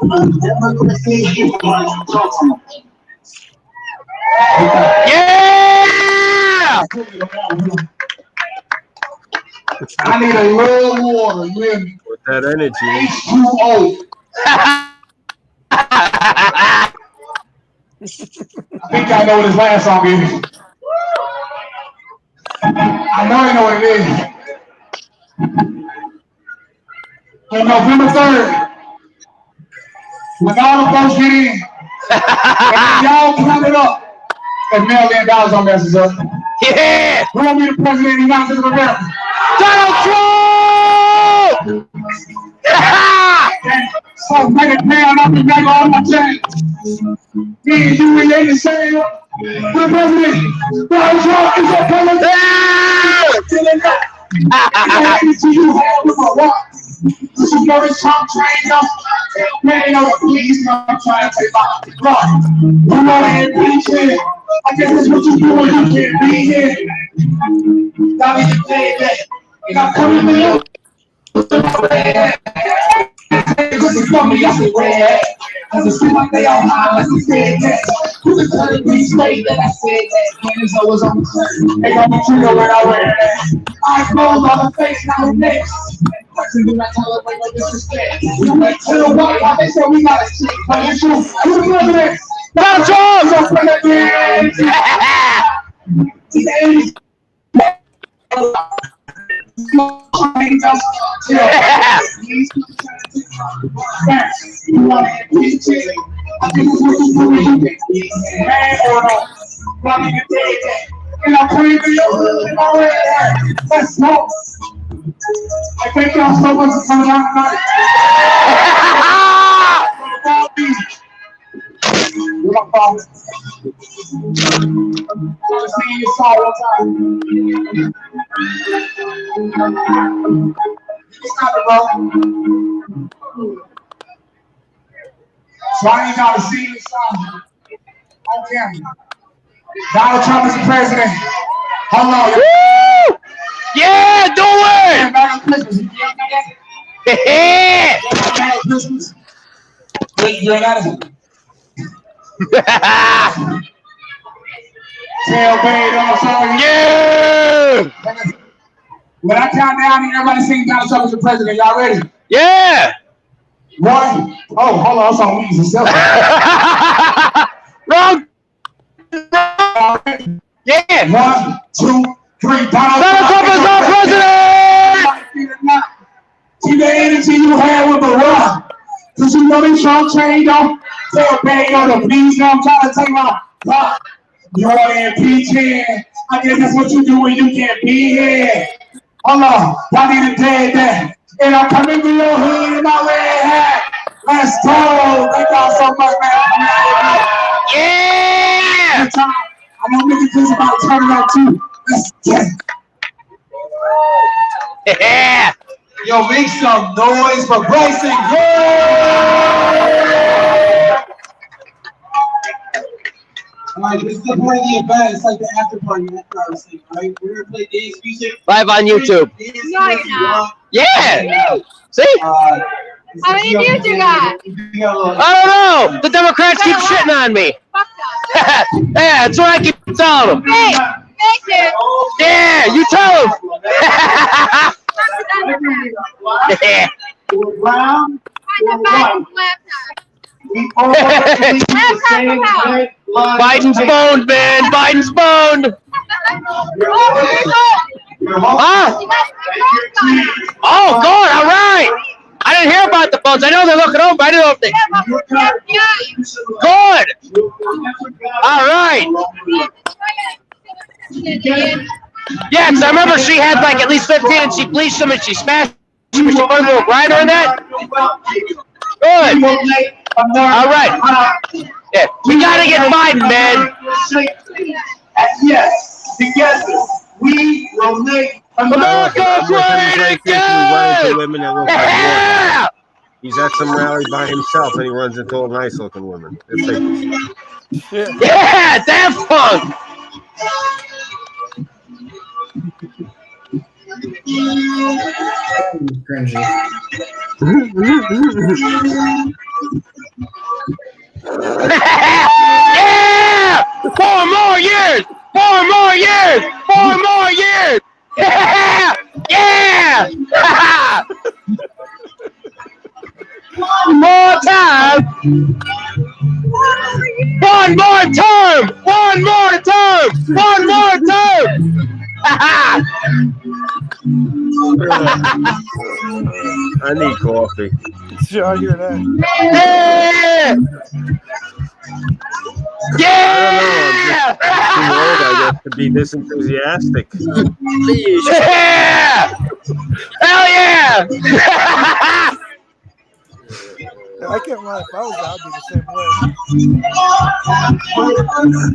more, never gonna see you. Yeah! I need a little water, you hear me? With that energy. H2O. I think I know what his last song is. I know you know what it is. On November 3rd, when all the folks get in, and y'all count it up, and $1 million on messes up. Yeah! Who will be the president of the United States of America? Donald Trump! So make it pay on up and back on my chain. Me and you, we ain't the same. The president, Donald Trump is a president. I hate it to you, hell with my walk. Cause you know this Trump train up. Man, no, please, no, I'm trying to take my blood. You want to impeach it. I guess that's what you do when you can't be here. Not even say that. And I'm coming to you. Cause it's funny, I said, where? Cause it seems like they all high, like you said that. Who the telling me straight that I said that? When it's always on the screen. They got me trigger when I wear that. I close on the face, now it's next. Question do not tolerate no disrespect. We went to the White House, they said we got a shit. But it's true. Who's the president? Donald Trump! So president! He's 80. Let's go. I thank y'all so much for coming out tonight. You're my father. I'm singing this song one time. You can stop it, bro. So I need y'all to sing this song on camera. Donald Trump is the president. Hold on. Woo! Yeah, do it! Merry Christmas. Yeah! Merry Christmas. You're not Tell Babe, I'm sorry. Yeah! When I count down, everybody sing Donald Trump as your president. Y'all ready? Yeah. 1. Oh, hold on. It's on me. Wrong. Yeah. 1, 2, 3. Donald Trump is our president. See the energy you have with the run. Cause you know this Trump chain don't tell bang on the please. I'm trying to take my pop. You're impeaching. I guess that's what you do when you can't be here. Hold on. Y'all need a dead there. And I'm coming to your hood in my red hat. Let's go. Thank y'all so much, man. Yeah. I know Mr. Chris about to turn it up too. Let's get it. Yeah. Yo, make some noise for Bryson. Alright, this is the part of the event. It's like the after party after our thing, right? We're gonna play dance music. Live on YouTube. No, you're not. Yeah. See? How many views you got? I don't know. The Democrats keep shitting on me. Yeah, that's what I keep telling them. Hey, thank you. Yeah, you tell them. Yeah. Round Biden's boned, man. Biden's boned. Huh? Oh, God. All right. I didn't hear about the bones. I know they're looking over. I didn't know if they. Good. All right. Yeah, because I remember she had like at least 15 and she bleached them and she smashed them. She put a little grinder in that. Good. All right. Yeah, we got to get Biden, man. Yes, together we will make America great again. Women that look like water. He's at some rally by himself and he runs into all nice looking women. Yeah, Daft Punk. Cringy. Yeah! 4 more years! 4 more years! 4 more years! Yeah! Yeah! One more time! One more term! One more term! One more term! I need coffee. Sure, I hear that. Yeah! Yeah! Too old, I guess, to be this enthusiastic. Yeah! Hell yeah! I can't lie. If I was out, I'd be the same way.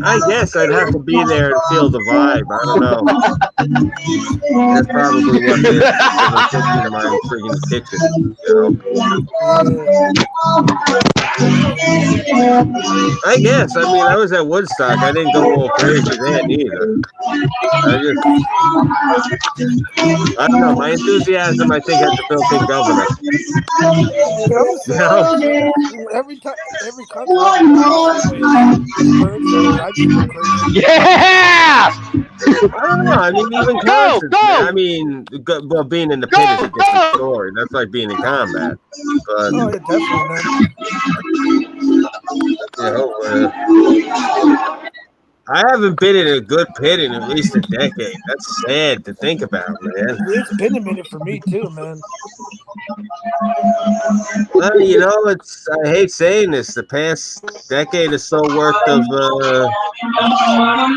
I guess I'd have to be there to feel the vibe. I don't know. That's probably what it is. I'm thinking in my freaking kitchen. I guess. I mean, I was at Woodstock. I didn't go all crazy then either. I don't know. My enthusiasm, I think, has to feel like governor. Every country. Yeah! I don't know. I mean, even concerts. I mean, well, being in the pit is a different story. That's like being in combat. But, oh, yeah, definitely. I haven't been in a good pit in at least a decade. That's sad to think about, man. It's been a minute for me too, man. Well, you know, I hate saying this. The past decade or so worth of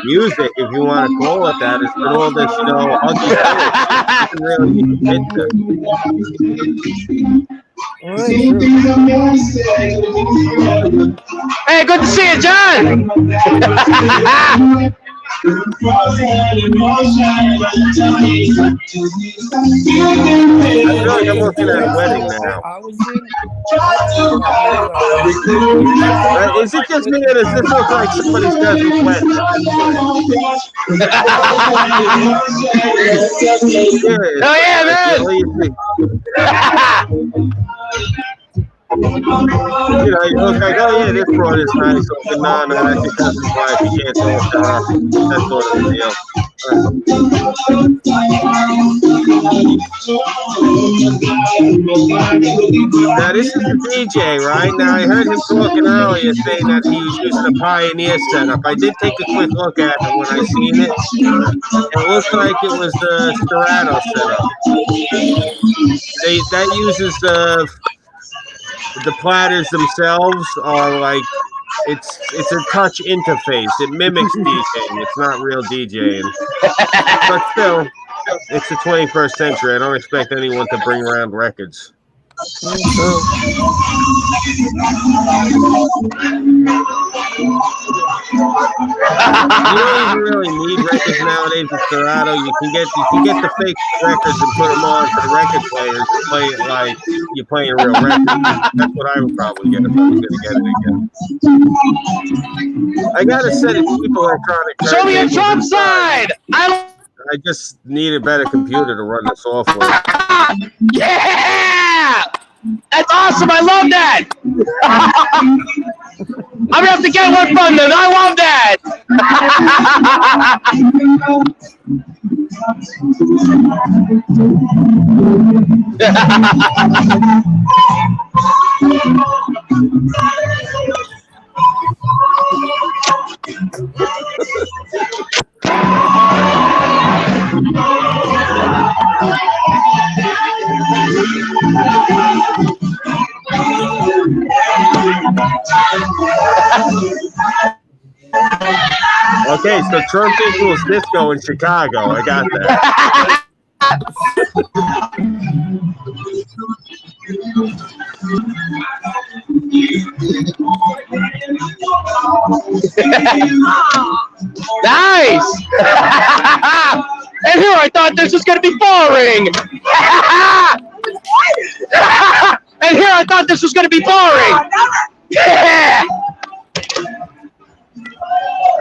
music, if you want to call it that, it's been all this, Hey, good to see you, John. I feel like I'm looking at a wedding now. Is it just me or does this look like somebody's cousin's wedding? Oh yeah, man! You know, you look like, oh yeah, this broad is nice. So, no, that's your cousin's wife. You can't talk to her. That sort of deal. Now this is the DJ, right? Now I heard him talking earlier saying that he was using a Pioneer setup. I did take a quick look at it when I seen it. It looked like it was the Serato setup. That uses the platters themselves are like it's a touch interface. It mimics DJing. It's not real DJing, but still, it's the 21st century. I don't expect anyone to bring around records. Me too. You don't even really need records nowadays with Serato. You can get the fake records and put them on for the record players and play it like you're playing a real record. That's what I would probably get if I was going to get it again. I got a set of cheap electronic. Show me a Trump side. I just need a better computer to run the software. Yeah! That's awesome. I love that. I'm gonna have to get one from them. I love that. Okay, so Trump equals disco in Chicago. I got that. Nice. And here I thought this was going to be boring. And here I thought this was going to be boring. Yeah.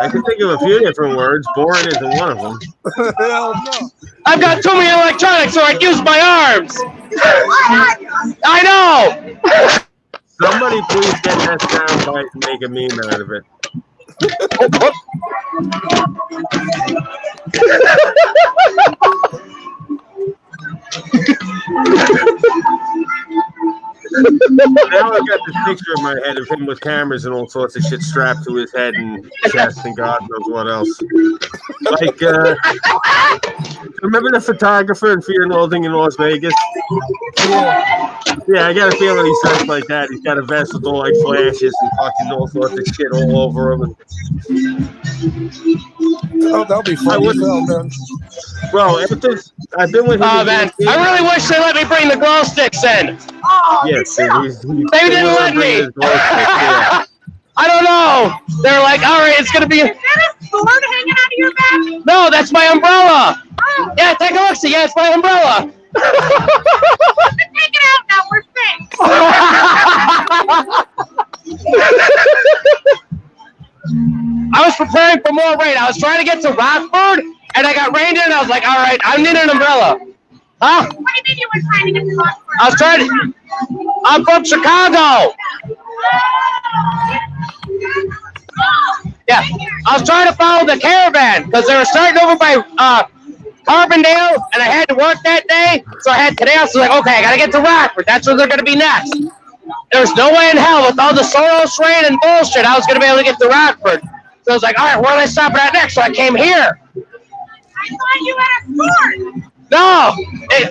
I can think of a few different words. Boring isn't one of them. Hell no. I've got too many electronics, so I can use my arms. I know. Somebody please get that soundbite and make a meme out of it. Now I've got this picture in my head of him with cameras and all sorts of shit strapped to his head and chest and God knows what else. Like, remember the photographer in Fear and Loathing in Las Vegas? Yeah, I got a feeling he sounds like that. He's got a vest with all like flashes and fucking all sorts of shit all over him. Oh, that'll be fun as hell, man. Bro, I've been with him. Oh, man. I really wish they let me bring the glow sticks in. Yes, they didn't let me. I don't know. They were like, all right, it's going to be. Is that a sword hanging out of your back? No, that's my umbrella. Oh. Yeah, take a look. See, yeah, it's my umbrella. Take it out now. We're fixed. I was preparing for more rain. I was trying to get to Rockford, and I got rained in, and I was like, all right, I need an umbrella. Huh? What do you mean you were trying to get to Rockford? I was trying to. I'm from Chicago. Yeah, I was trying to follow the caravan because they were starting over by Carbondale, and I had to work that day, so I had today. I was like, okay, I gotta get to Rockford. That's where they're gonna be next. There's no way in hell with all the Soros rain and bullshit I was gonna be able to get to Rockford. So I was like, all right, where do I stop at next? So I came here. I thought you had a sword. No,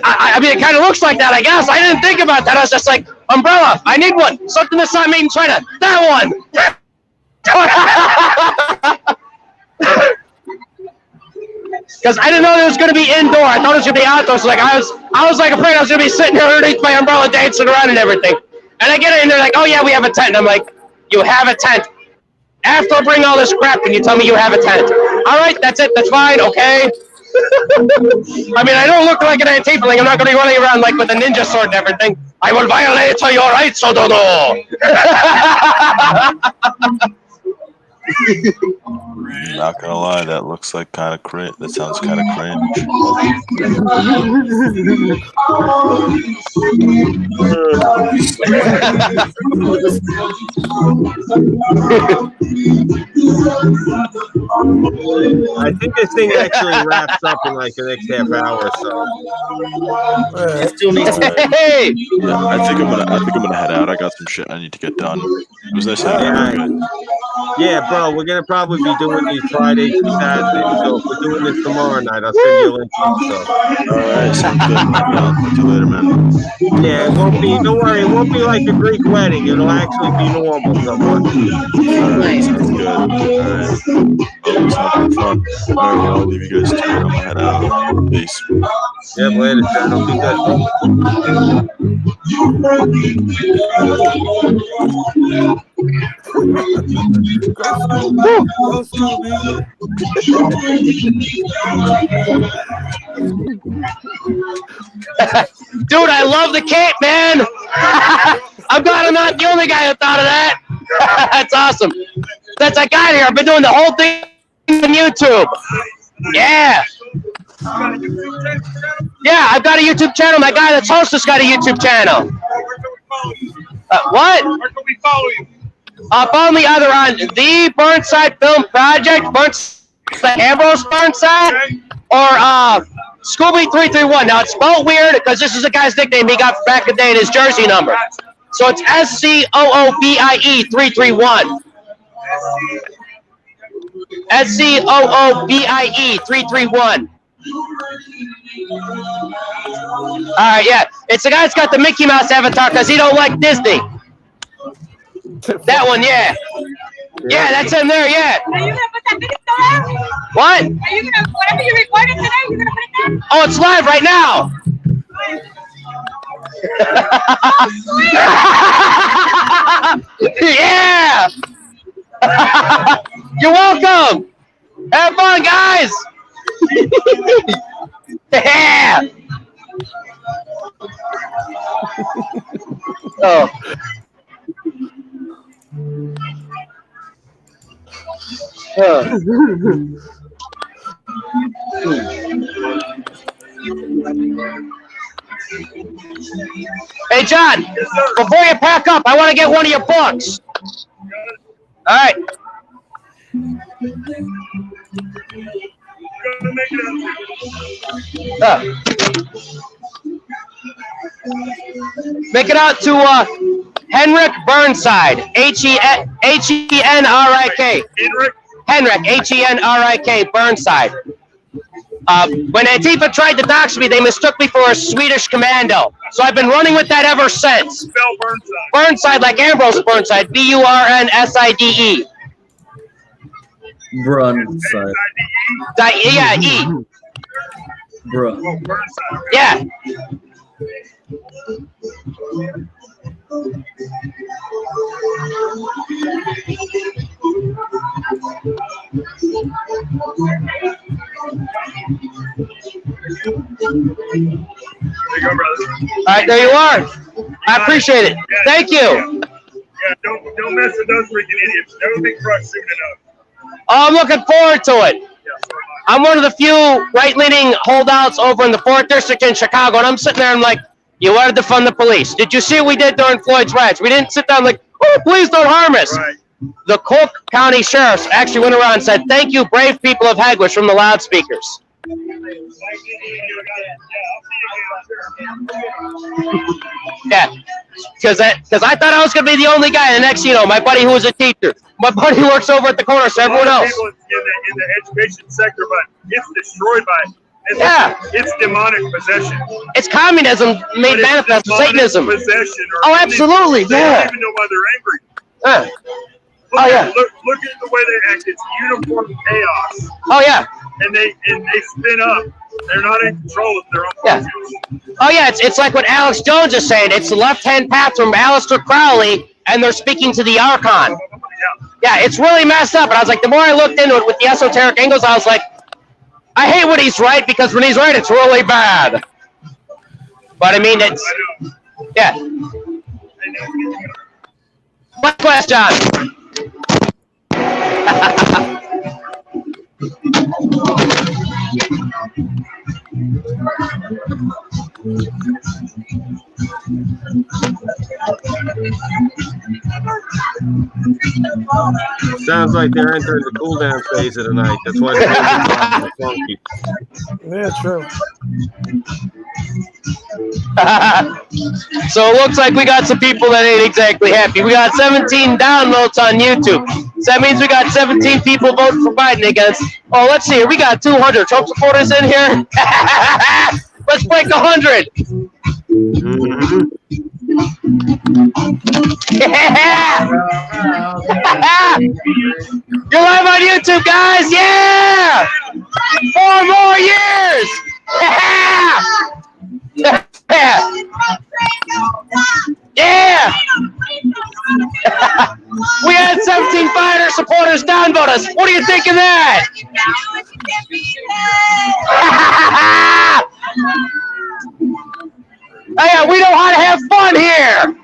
I mean, it kind of looks like that, I guess. I didn't think about that. I was just like, umbrella, I need one. Something that's not made in China. That one. Because I didn't know it was going to be indoor. I thought it was going to be outdoor. So like, I was like afraid I was going to be sitting here underneath my umbrella dancing around and everything. And I get it, and they're like, oh, yeah, we have a tent. And I'm like, you have a tent? After I bring all this crap, can you tell me you have a tent? All right, that's it. That's fine. Okay. I mean, I don't look like an anti-tiefling. I'm not going to be running around like with a ninja sword and everything. I will violate your rights, Odono. Not gonna lie, that looks like kind of cringe. That sounds kind of cringe. I think this thing actually wraps up in like the next half hour or so. Hey! Yeah, I think I'm gonna head out. I got some shit I need to get done. It was nice having you guys. Yeah, bro, we're gonna probably be doing these Fridays and Saturdays. So if we're doing this tomorrow night, I'll send you a link also. Alright, sounds good. I'll talk to you later, man. Yeah, it won't be. Don't worry, it won't be like a Greek wedding. It'll actually be normal somewhat. Alright, sounds good. Alright. Well, sounds like fun. Alright, well, I'll leave you guys to it. I'm gonna head out. Peace. Yeah, later, John. Don't be good. Go Scooby. Dude, I love the cape, man. I'm glad I'm not the only guy who thought of that. That's awesome. Since I got here, I've been doing the whole thing on YouTube. Yeah. Yeah, I've got a YouTube channel. My guy that's hostess got a YouTube channel. What? Where can we follow you? Follow me either on the Burnside Film Project, Burnside Ambrose Burnside, or Scooby331. Now it's spelled weird because this is a guy's nickname he got back in the day in his jersey number. So it's SCOOBIE 331. SCOOBIE 331. Alright, yeah. It's the guy that's got the Mickey Mouse avatar because he don't like Disney. That one, yeah. Yeah, that's in there, yeah. Are you gonna put that video there? What? Are you gonna, whatever you recorded today, you're gonna put it there? Oh, it's live right now. Yeah. You're welcome. Have fun, guys. Yeah. Oh. Hey, John, before you pack up, I want to get one of your books. All right. Make it out to Henrik Burnside, Henrik, Henrik, Burnside. When Antifa tried to dox me, they mistook me for a Swedish commando. So I've been running with that ever since. Spell Burnside. Burnside like Ambrose Burnside, Burnside. Burnside. Yeah, E. Bruh. Oh, Burnside. Yeah. There you go, brother. All right, there you are. I appreciate it. Yeah, Thank you. Yeah, don't mess with those freaking idiots. Never been crushed soon enough. Oh, I'm looking forward to it. I'm one of the few right-leaning holdouts over in the 4th District in Chicago, and I'm sitting there and I'm like, you want to defund the police. Did you see what we did during Floyd's riots? We didn't sit down like, oh, please don't harm us. Right. The Cook County Sheriffs actually went around and said, thank you, brave people of Hegewisch, from the loudspeakers. Yeah, because I thought I was going to be the only guy. And the next, my buddy who was a teacher, my buddy who works over at the corner, so everyone else. People in the education sector, but it's destroyed by it's demonic possession. It's communism made manifest, Satanism. Possession. Oh, absolutely, They yeah. don't even know why they're angry. Oh, yeah. Look at the way they act. It's uniform chaos. Oh, yeah. And they spin up. They're not in control of their own fortunes. Oh, yeah, it's like what Alex Jones is saying. It's the left-hand path from Aleister Crowley, and they're speaking to the Archon. Yeah, it's really messed up. And I was like, the more I looked into it with the esoteric angles, I was like, I hate when he's right, because when he's right, it's really bad. But, I mean, it's... Yeah. What class, John? Sounds like they're entering the cool down phase of the night. That's why the music's funky. Yeah, true. So it looks like we got some people that ain't exactly happy. We got 17 downloads on YouTube. So that means we got 17 people voting for Biden against. Oh, let's see here. We got 200 Trump supporters in here. Let's break 100. Yeah! You're live on YouTube, guys. Yeah! 4 more years. Yeah! Yeah! We had 17 fighter supporters downvote us. What do you think of that? Oh yeah, we know how to have fun here.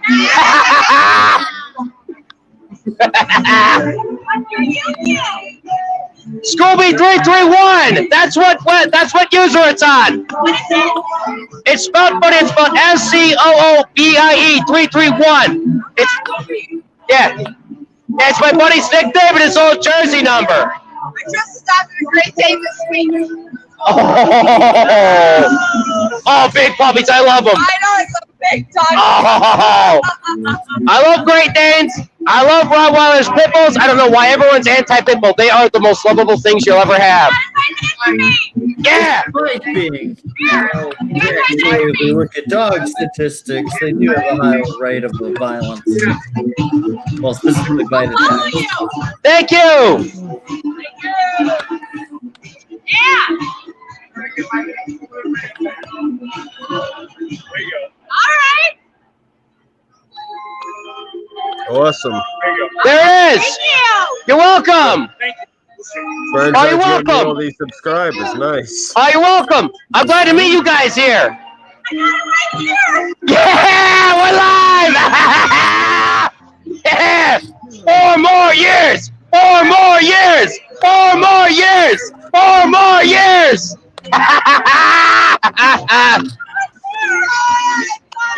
Scooby331. That's what user it's on. It's spelled, but it's spelled SCOOBIE 331. It's it's my buddy's nickname and his old jersey number. I just stopped at a great day this week. Oh, big puppies! I love them. I know it's a big dog. Oh, I love Great Danes. I love Rottweilers, pit bulls. I don't know why everyone's anti-pit bull. They are the most lovable things you'll ever have. Yeah. If we look at dog statistics, they do have a high rate of violence. Well, specifically bite attacks. Thank you. Yeah. All right. Awesome. There it is. Thank you. You're welcome. Burns, Oh, you're how'd you get welcome. all these subscribers. Nice. Oh, you're welcome. I'm glad to meet you guys here. I got it right here. Yeah, we're live. Yeah. 4 more years. 4 more years. 4 more years. 4 more years.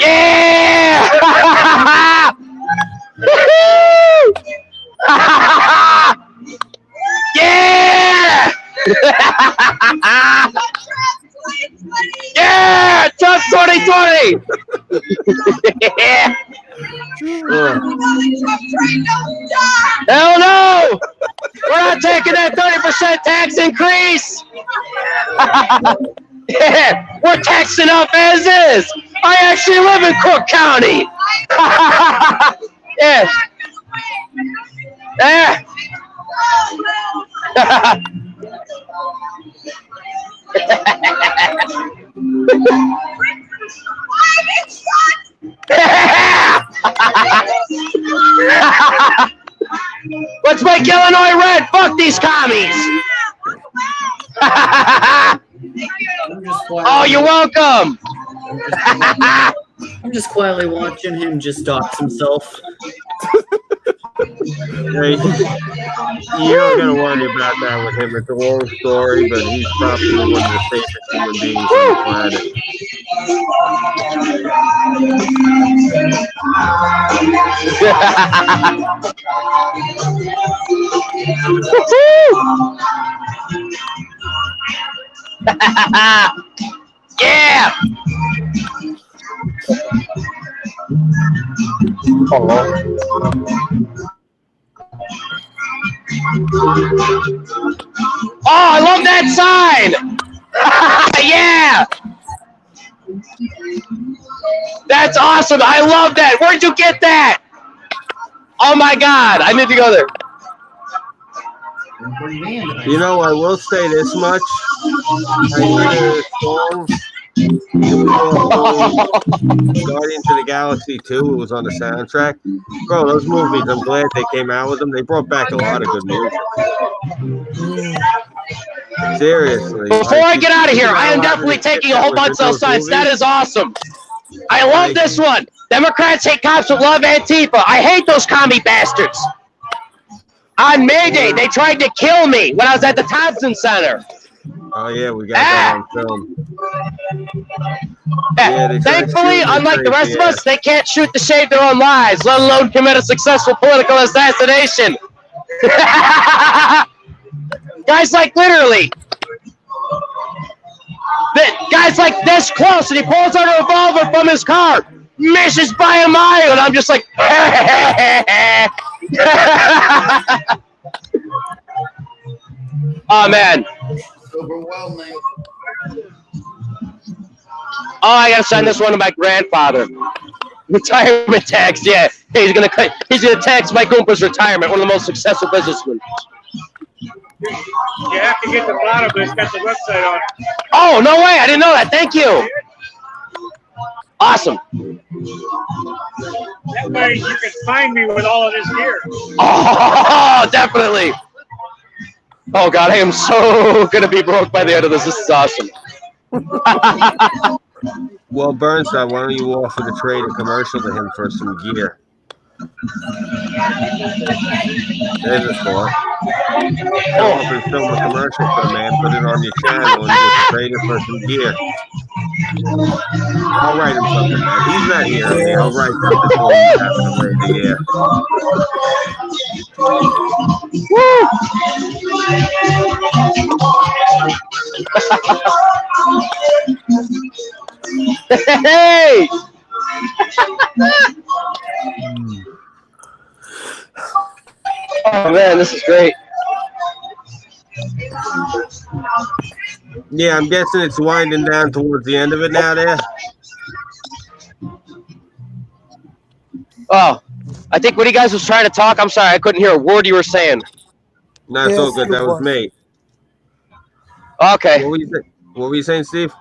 Yeah. Yeah. Yeah, Trump 2020. Yeah. Hell no! We're not taking that 30% tax increase. Yeah, we're taxing up as is. I actually live in Cook County. Yeah. Yeah. Let's make Illinois red. Fuck these commies. Oh, you're welcome. I'm just quietly watching him just dox himself. Hey, you don't gotta worry about that with him. It's a long story, but he's probably one of the safest human beings on the planet. Yeah. Oh, I love that sign. Yeah. That's awesome. I love that. Where'd you get that? Oh my God. I need to go there. You know, I will say this much. I heard a song. Guardians of the Galaxy 2. It was on the soundtrack. Bro, those movies, I'm glad they came out with them. They brought back a lot of good music. Seriously. Before I get out of here, I am definitely taking a whole bunch of those signs. That is awesome. I love this one. Democrats hate cops but love Antifa. I hate those commie bastards. On May Day, they tried to kill me when I was at the Thompson Center. Oh yeah, we got that on film. Yeah, they tried thankfully, shooting unlike the rest crazy of us, they can't shoot to save their own lives, let alone commit a successful political assassination. Guys like literally. Guys like this close, and he pulls out a revolver from his car, misses by a mile, and I'm just like, oh man. Overwhelming. Oh, I gotta send this one to my grandfather. Retirement tax, yeah. He's gonna tax Mike Oompa's retirement, one of the most successful businessmen. You have to get the bottom, but it's got the website on it. Oh, no way, I didn't know that. Thank you. Awesome. That way you can find me with all of this gear. Oh, definitely. Oh God, I am so gonna be broke by the end of this. This is awesome. Well, Burnside, why don't you offer to trade a commercial to him for some gear? There's a thought. Come up and film a commercial for the man, put it on your channel, and just trade it for some gear. I'll write him something, man. He's not here. Okay? I'll write something for him after the year. Hey! Oh man, this is great. Yeah, I'm guessing it's winding down towards the end of it now there. Oh, I think when you guys was trying to talk, I'm sorry, I couldn't hear a word you were saying. No, it's all good. That was me. Okay. What were you saying, Steve?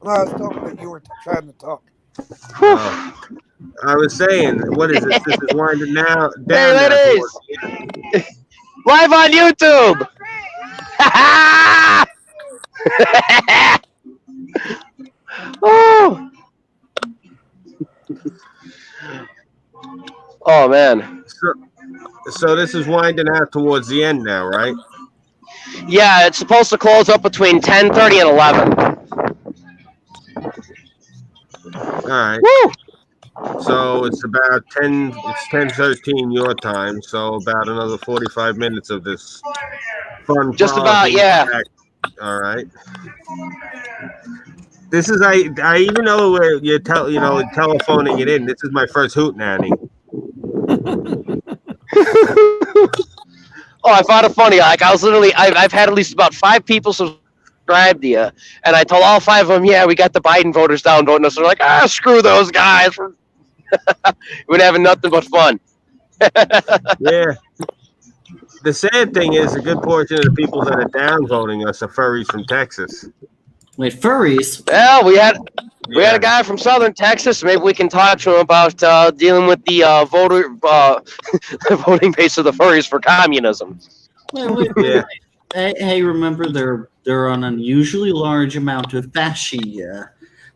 No, I was talking that you were trying to talk. I was saying, what is this? This is winding down. Hey, ladies! Live on YouTube! Oh. Oh man. So this is winding out towards the end now, right? Yeah, it's supposed to close up between 10:30 and 11. All right. Woo! So it's about 10. It's 10:13 your time. So about another 45 minutes of this fun. Just about, yeah. All right. This is I even know where you're telephoning it in. This is my first hoot nanny. Oh, I found it funny. Like I was literally, I've had at least about 5 people subscribe to you, and I told all 5 of them, yeah, we got the Biden voters downvoting us. They're like, screw those guys. We're having nothing but fun. Yeah. The sad thing is, a good portion of the people that are downvoting us are furries from Texas. Wait, furries? Well, we had a guy from Southern Texas. Maybe we can talk to him about dealing with the the voting base of the furries for communism. Wait. Hey, remember there are an unusually large amount of fasci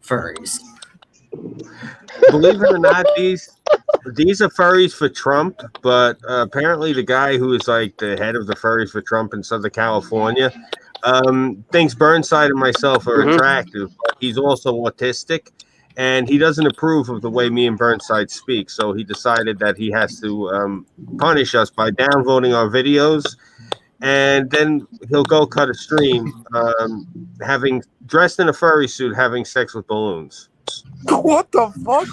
furries. Believe it or not, these are furries for Trump, but apparently the guy who is like the head of the furries for Trump in Southern California thinks Burnside and myself are attractive, but he's also autistic, and he doesn't approve of the way me and Burnside speak, so he decided that he has to punish us by downvoting our videos, and then he'll go cut a stream having dressed in a furry suit having sex with balloons. What the fuck?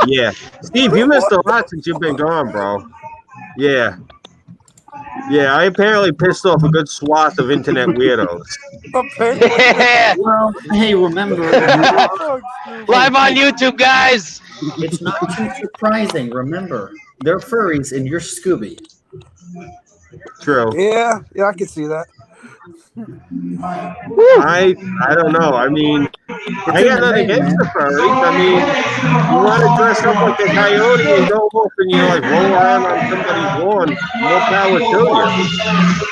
Yeah. Steve, you missed a lot since you've been gone, bro. Yeah. Yeah, I apparently pissed off a good swath of internet weirdos. Well, hey, remember. Live on YouTube, guys! It's not too surprising. Remember, they're furries and you're Scooby. True. Yeah, I can see that. I don't know. I mean, I got nothing against the furries. I mean, you want to dress up like a coyote and go off and like roll around on somebody's lawn, more power to you.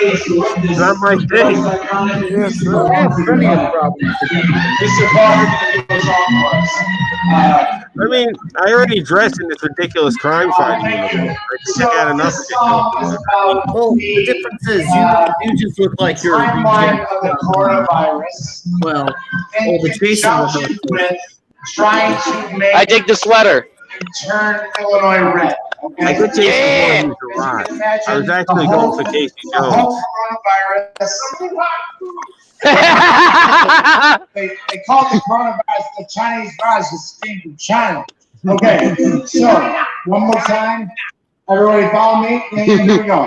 It's not my thing. Yeah, true. I have plenty of problems. I mean, I already dressed in this ridiculous crime fighting uniform. I think I got enough ridiculous. Well, the difference is you just look like you're a reject. Well, the Jason I dig the sweater. Turn Illinois red. I could take the one who's alive. I was actually going for Casey Jones. They call the coronavirus the Chinese virus is came from China. Okay, so one more time. Everybody follow me. Here we go.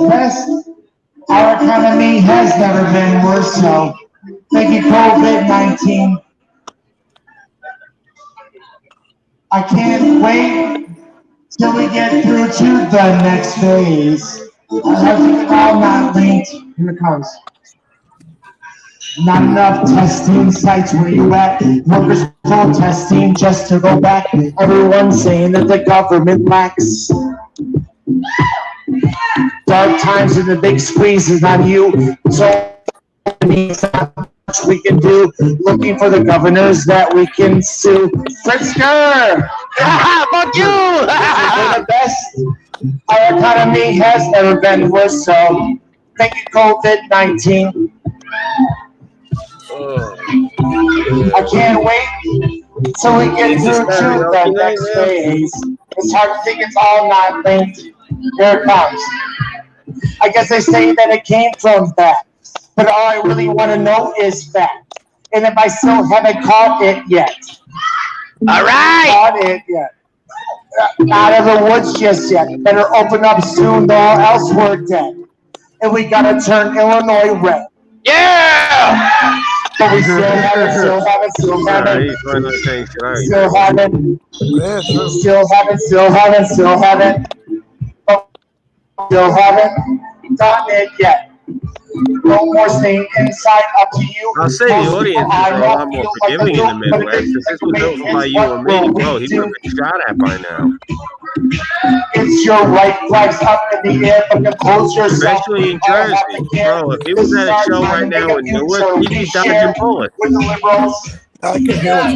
Best, our economy has never been worse, so thank you, COVID-19. I can't wait till we get through to the next phase. I think it's all not linked. Here it comes. Not enough testing sites where you at. Workers protesting just to go back. Everyone saying that the government lacks. Dark times and the big squeeze is on you. So means not much we can do. Looking for the governors that we can sue. Fritzker! Fuck you! We're the best. Our economy has never been worse. So thank you, COVID-19. I can't wait till we get through to the next phase. It's hard to think it's all not linked. Here it comes. I guess they say that it came from bats, but all I really want to know is fact. And if I still haven't caught it yet. All right. Caught it yet. Out of the woods just yet. Better open up soon, though, or else we're dead. And we gotta turn Illinois red. Yeah! But we still haven't. Still haven't gotten it yet. No more staying inside, up to you. I'll say the audience is a lot more forgiving in the Midwest. If this was built by you or me, well, he would have been shot at by now. It's your right flags up in the air, but you close yourself. Especially in Jersey. Bro, if he was at a show right now in Newark, he'd be dodging bullets. With the liberals. I can hear what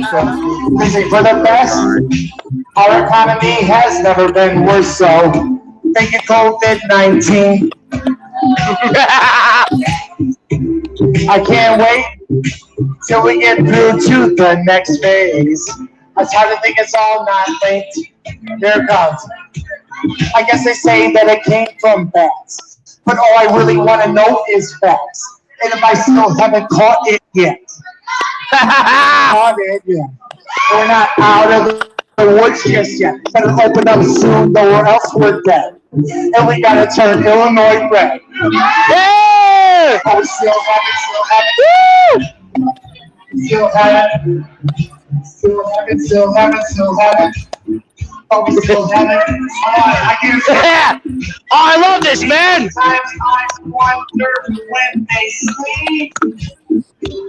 you're saying. For the best, our economy has never been worse, so thank you, COVID-19. I can't wait till we get through to the next phase. It's hard to think it's all not linked. Here it comes. I guess they say that it came from bats, but all I really want to know is facts. And if I still haven't caught it yet. Caught it yet. We're not out of the woods just yet. Better open up soon, though, or else we're dead. And we gotta turn Illinois red. Yeah! Oh, we still have it. Oh, we still have it. I can't say Oh, I love this, man! Sometimes I wonder when they sleep.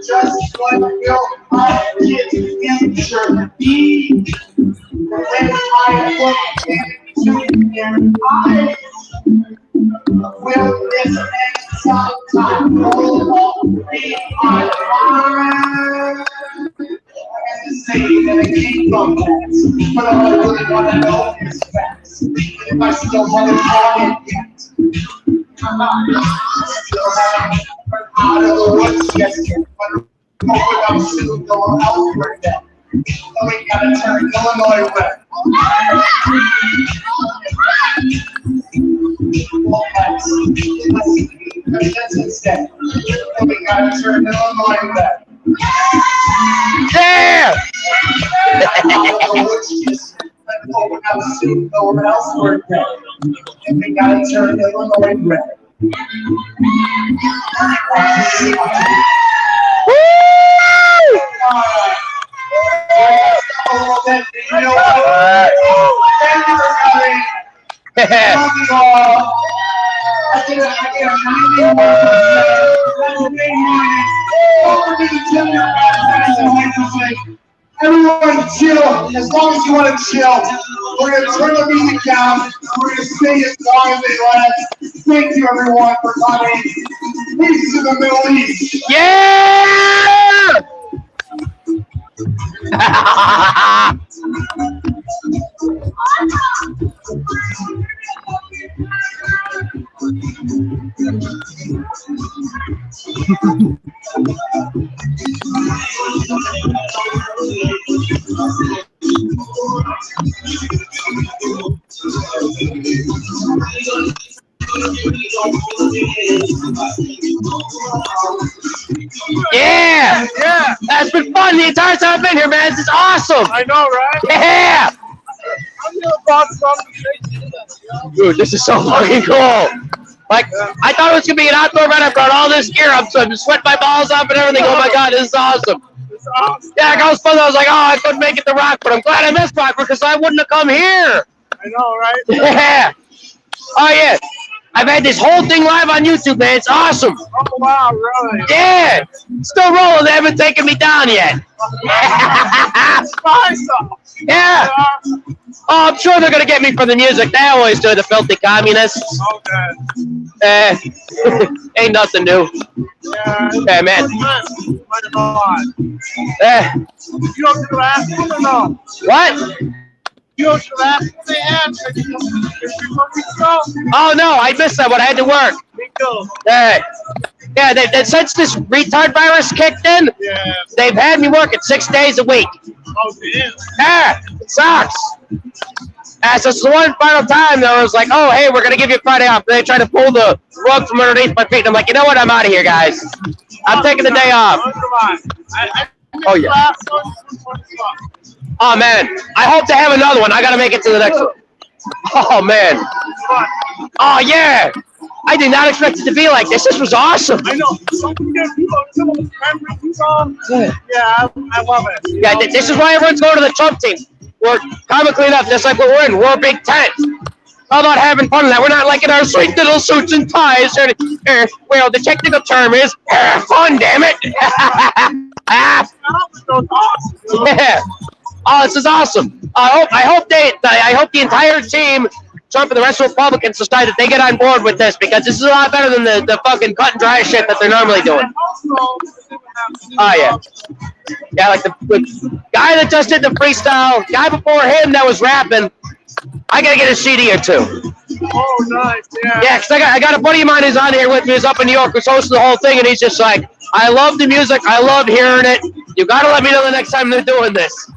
Just what will my kids' future be? When I look into their eyes, will this end sometime? Will be our eyes? I say that it came from bats, but all I really want to know is facts. If I still haven't caught it yet, come on, still haven't out of the woods yet. But open up soon, going elsewhere then. And we gotta turn Illinois red. That's instead. And we gotta turn Illinois red. Yeah! Open up soon, going elsewhere then. And we gotta turn Illinois red. You know what? Thank you for coming. Love you all. I get a 91%. Everyone chill. As long as you want to chill, we're going to turn the music down. We're going to stay as long as they last. Thank you, everyone, for coming. Peace to the Middle East. Yeah! Yeah! Yeah! That's been fun the entire time I've been here, man. This is awesome! I know, right? Yeah! Dude, this is so fucking cool! Like, I thought it was gonna be an outdoor event. I brought all this gear up, so I'm sweating my balls up and everything. Oh my god, this is awesome! Yeah, I was fun. I was like, oh, I couldn't make it to Rockford. I'm glad I missed Rockford because I wouldn't have come here. I know, right? Yeah. Oh yeah. I've had this whole thing live on YouTube, man. It's awesome. Oh wow, really? Yeah. Still rolling. They haven't taken me down yet. Yeah. Oh, I'm sure they're gonna get me for the music. They always do, the filthy communists. Okay. Ain't nothing new. Yeah, man. You don't do last one or no? What? You don't do last one they had? Oh no, I missed that one. I had to work. Me too. Yeah, since this retard virus kicked in, they've had me working 6 days a week. Oh, damn. Yeah, it sucks. So it's the one final time that I was like, oh, hey, we're going to give you Friday off. They try to pull the rug from underneath my feet. And I'm like, you know what? I'm out of here, guys. I'm taking the day off. Oh, yeah. Oh, man. I hope to have another one. I got to make it to the next one. Oh, man. Oh, yeah. I did not expect it to be like this. This was awesome. I know. Yeah, I love it. Yeah, this is why everyone's going to the Trump team. We're comically enough, just like what we're in. We're a big tent. How about having fun with that? We're not like in our sweet little suits and ties. Well, the technical term is fun, damn it. Yeah. Oh, this is awesome. I hope the entire team, Trump and the rest of the Republicans, decide that they get on board with this because this is a lot better than the fucking cut and dry shit that they're normally doing. Oh yeah. Yeah, like the guy that just did the freestyle, guy before him that was rapping. I gotta get a CD or two. Oh, nice. Yeah. Yeah, because I got a buddy of mine who's on here with me, who's up in New York, who's hosting the whole thing, and he's just like, I love the music, I love hearing it. You gotta let me know the next time they're doing this.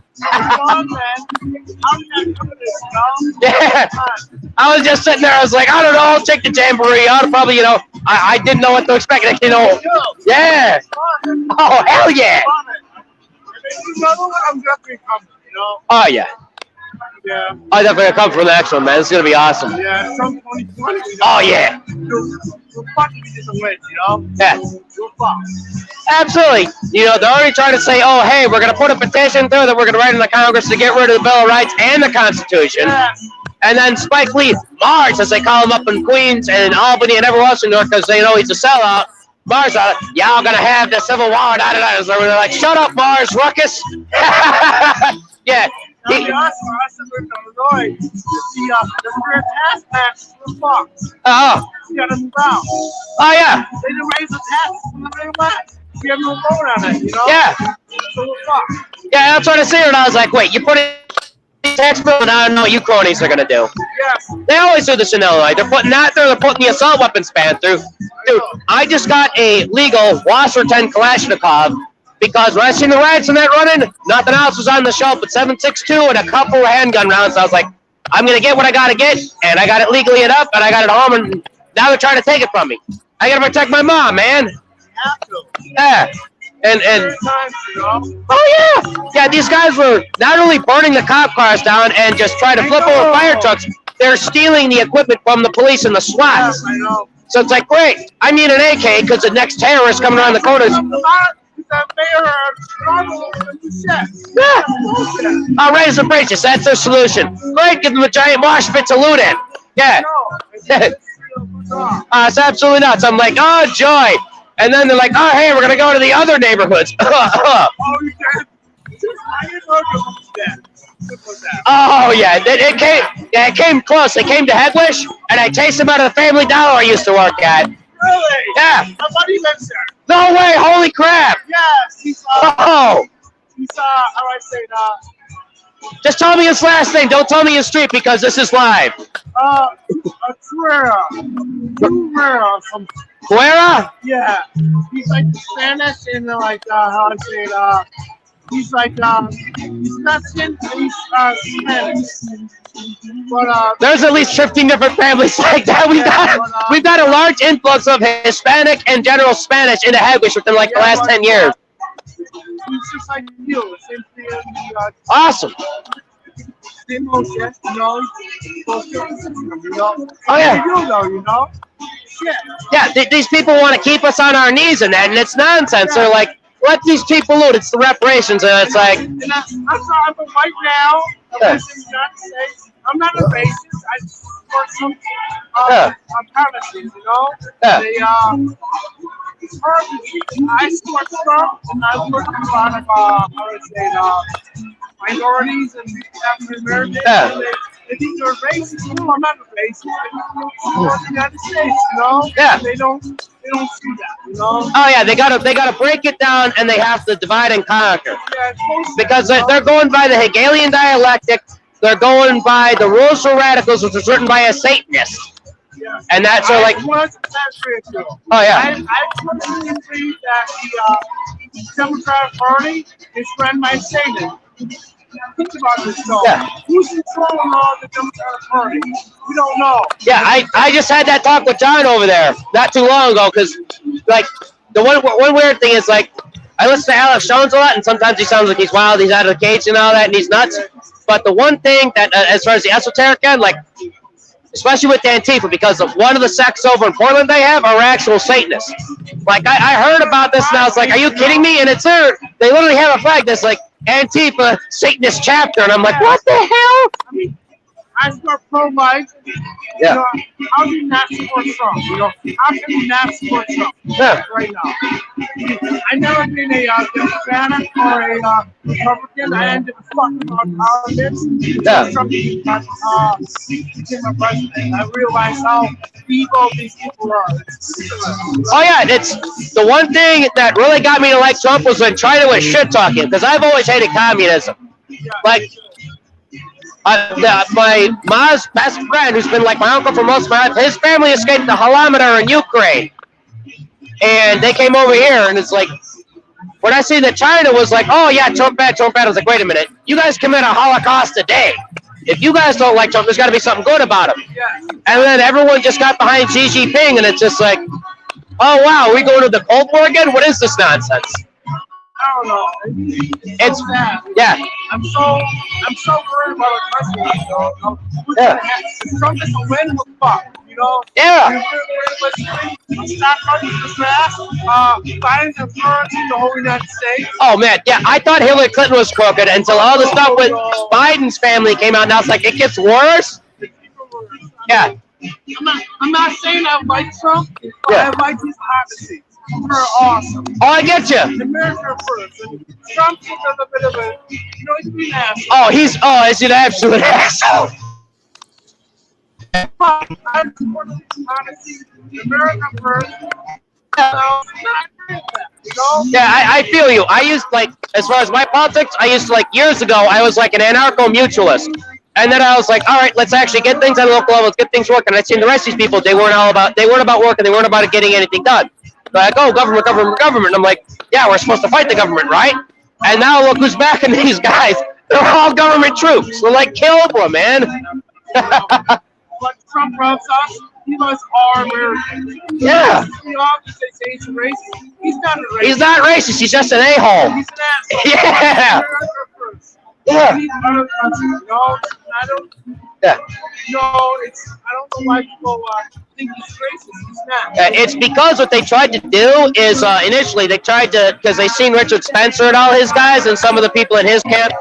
Yeah. I was just sitting there, I was like, I don't know, I'll take the Jamboree. I'll probably, I didn't know what to expect. Yeah. Oh, hell yeah. Oh, yeah. Yeah. I definitely come for the next one, man. It's gonna be awesome. Yeah, Trump 2020. Oh yeah. You're fucking just win, Yeah. You're fucked. Absolutely. They're already trying to say, oh, hey, we're gonna put a petition through that we're gonna write in the Congress to get rid of the Bill of Rights and the Constitution. Yeah. And then Spike Lee, Mars, as they call him up in Queens and Albany and everywhere else in New York, because they know he's a sellout. Mars, y'all gonna have the Civil War, da-da-da. So they're like, shut up, Mars, ruckus. Yeah. I said we're Illinois. The career tax tax was fucked. Oh. You gotta move out. Oh, yeah. They didn't raise the taxes from the very last. We have no vote on it, Yeah. So we're fucked. Yeah, that's what I see, and I was like, wait, you put it in the tax bill, and I don't know what you cronies are gonna do. Yes. They always do this in Illinois. They're putting that through, they're putting the assault weapons ban through. Dude, I just got a legal Wasser 10 Kalashnikov. Because when I seen the riots and that running, nothing else was on the shelf but 7.62 and a couple of handgun rounds. I was like, I'm going to get what I got to get, and I got it legally up, and I got it home, and now they're trying to take it from me. I got to protect my mom, man. Yeah. And oh, yeah. Yeah, these guys were not only burning the cop cars down and just trying to flip over fire trucks, they're stealing the equipment from the police and the SWAT. So it's like, great, I need an AK because the next terrorist coming around the corner is... Yeah. I'll raise the bridges. That's their solution. Great, give them a giant mosh pit to loot in. Yeah. It's absolutely nuts. I'm like, oh, joy. And then they're like, oh, hey, we're going to go to the other neighborhoods. Oh, yeah. It came close. They came to Headwish, and I chased them out of the Family Dollar I used to work at. Really? Yeah. My buddy lives there. No way. Holy crap. Yes. He's, Oh. He's, how do I say that? Just tell me his last name. Don't tell me his street because this is live. Guerra. Some. Guerra? Yeah. He's like Spanish and like, how I say it, he's like, he's Mexican and he's, Spanish. But, there's at least 15 different families like that. We've got a large influx of Hispanic and general Spanish into Headwish within like the last 10 years. He's just like you, same thing. Awesome. Same old shit, you know. Oh yeah. You know. Shit. Yeah, these people want to keep us on our knees and that, and it's nonsense. They're like, let these people loot. It's the reparations, and it's like. And I'm sorry, I'm a white now. I'm not a racist. I just support some policies, you know. Yeah. They I support Trump, and I work with a lot of I would say minorities and African Americans. Yeah. They think they're racist. No, I'm not a racist. I support the United States, you know. Yeah. They don't see that, you know. Oh yeah, they gotta break it down, and they have to divide and conquer. Yeah, because they're going by the Hegelian dialectic. They're going by the Rules for Radicals, which was written by a Satanist. Yeah. And that's so like. Oh yeah. I personally believe that the Democratic Party is run by Satan. Think about this though. Yeah. Who's controlling all the Democratic Party? We don't know. Yeah, I just had that talk with John over there not too long ago because like the one weird thing is like I listen to Alex Jones a lot and sometimes he sounds like he's wild, he's out of the cage and all that, and he's nuts. But the one thing that as far as the esoteric end, like especially with Antifa, because of one of the sects over in Portland they have are actual Satanists. Like I heard about this and I was like, are you kidding me? And it's there. They literally have a flag that's like Antifa Satanist chapter, and I'm like, what the hell? I mean, I support pro-life. Yeah. You know, how do you not support Trump? You know, how can you not support Trump right now? I've never been a Democratic or a Republican. I didn't give a fuck about politics. Yeah. Trump became my president. I realized how evil these people are. Oh yeah, it's the one thing that really got me to like Trump was when China was shit talking, because I've always hated communism. Like my mom's best friend, who's been like my uncle for most of my life, his family escaped the Holometer in Ukraine, and they came over here, and it's like when I see that China was like, oh yeah, Trump bad, I was like, wait a minute, you guys commit a Holocaust a day. If you guys don't like Trump, there's got to be something good about him. And then everyone just got behind Xi Jinping, and it's just like, oh wow, are we going to the Cold War again? What is this nonsense? I don't know. It's so sad. Yeah. I'm so worried about the president. You know? Yeah. Trump is a win with fuck. You know. Yeah. Stop running this fast. Biden and currency the whole United States. Oh man, yeah. I thought Hillary Clinton was crooked until all the stuff with Biden's family came out. Now it's like it gets worse. Yeah. I'm not saying I like Trump. Yeah. I like his policies. They're awesome. Oh, I get you. America first. And Trump's a little bit of a, you know, he's an asshole. Oh, he's an absolute asshole. I support his policies. America first. Yeah, I feel you. I used like, as far as my politics, I used to like years ago, I was like an anarcho-mutualist. And then I was like, all right, let's actually get things on a local level, let's get things working. And I seen the rest of these people, they weren't about work, and they weren't about getting anything done. They're like, oh, government. And I'm like, yeah, we're supposed to fight the government, right? And now look who's backing these guys. They're all government troops. They're like Cobra, man. But Trump loves us. He loves all Americans. Yeah. You know, he's racist. He's not a racist. He's not racist. He's just an a-hole. He's an asshole. Yeah. Yeah. Yeah. No, I don't know why people think he's racist. He's not. It's because what they tried to do is initially they tried to, because they seen Richard Spencer and all his guys and some of the people in his camp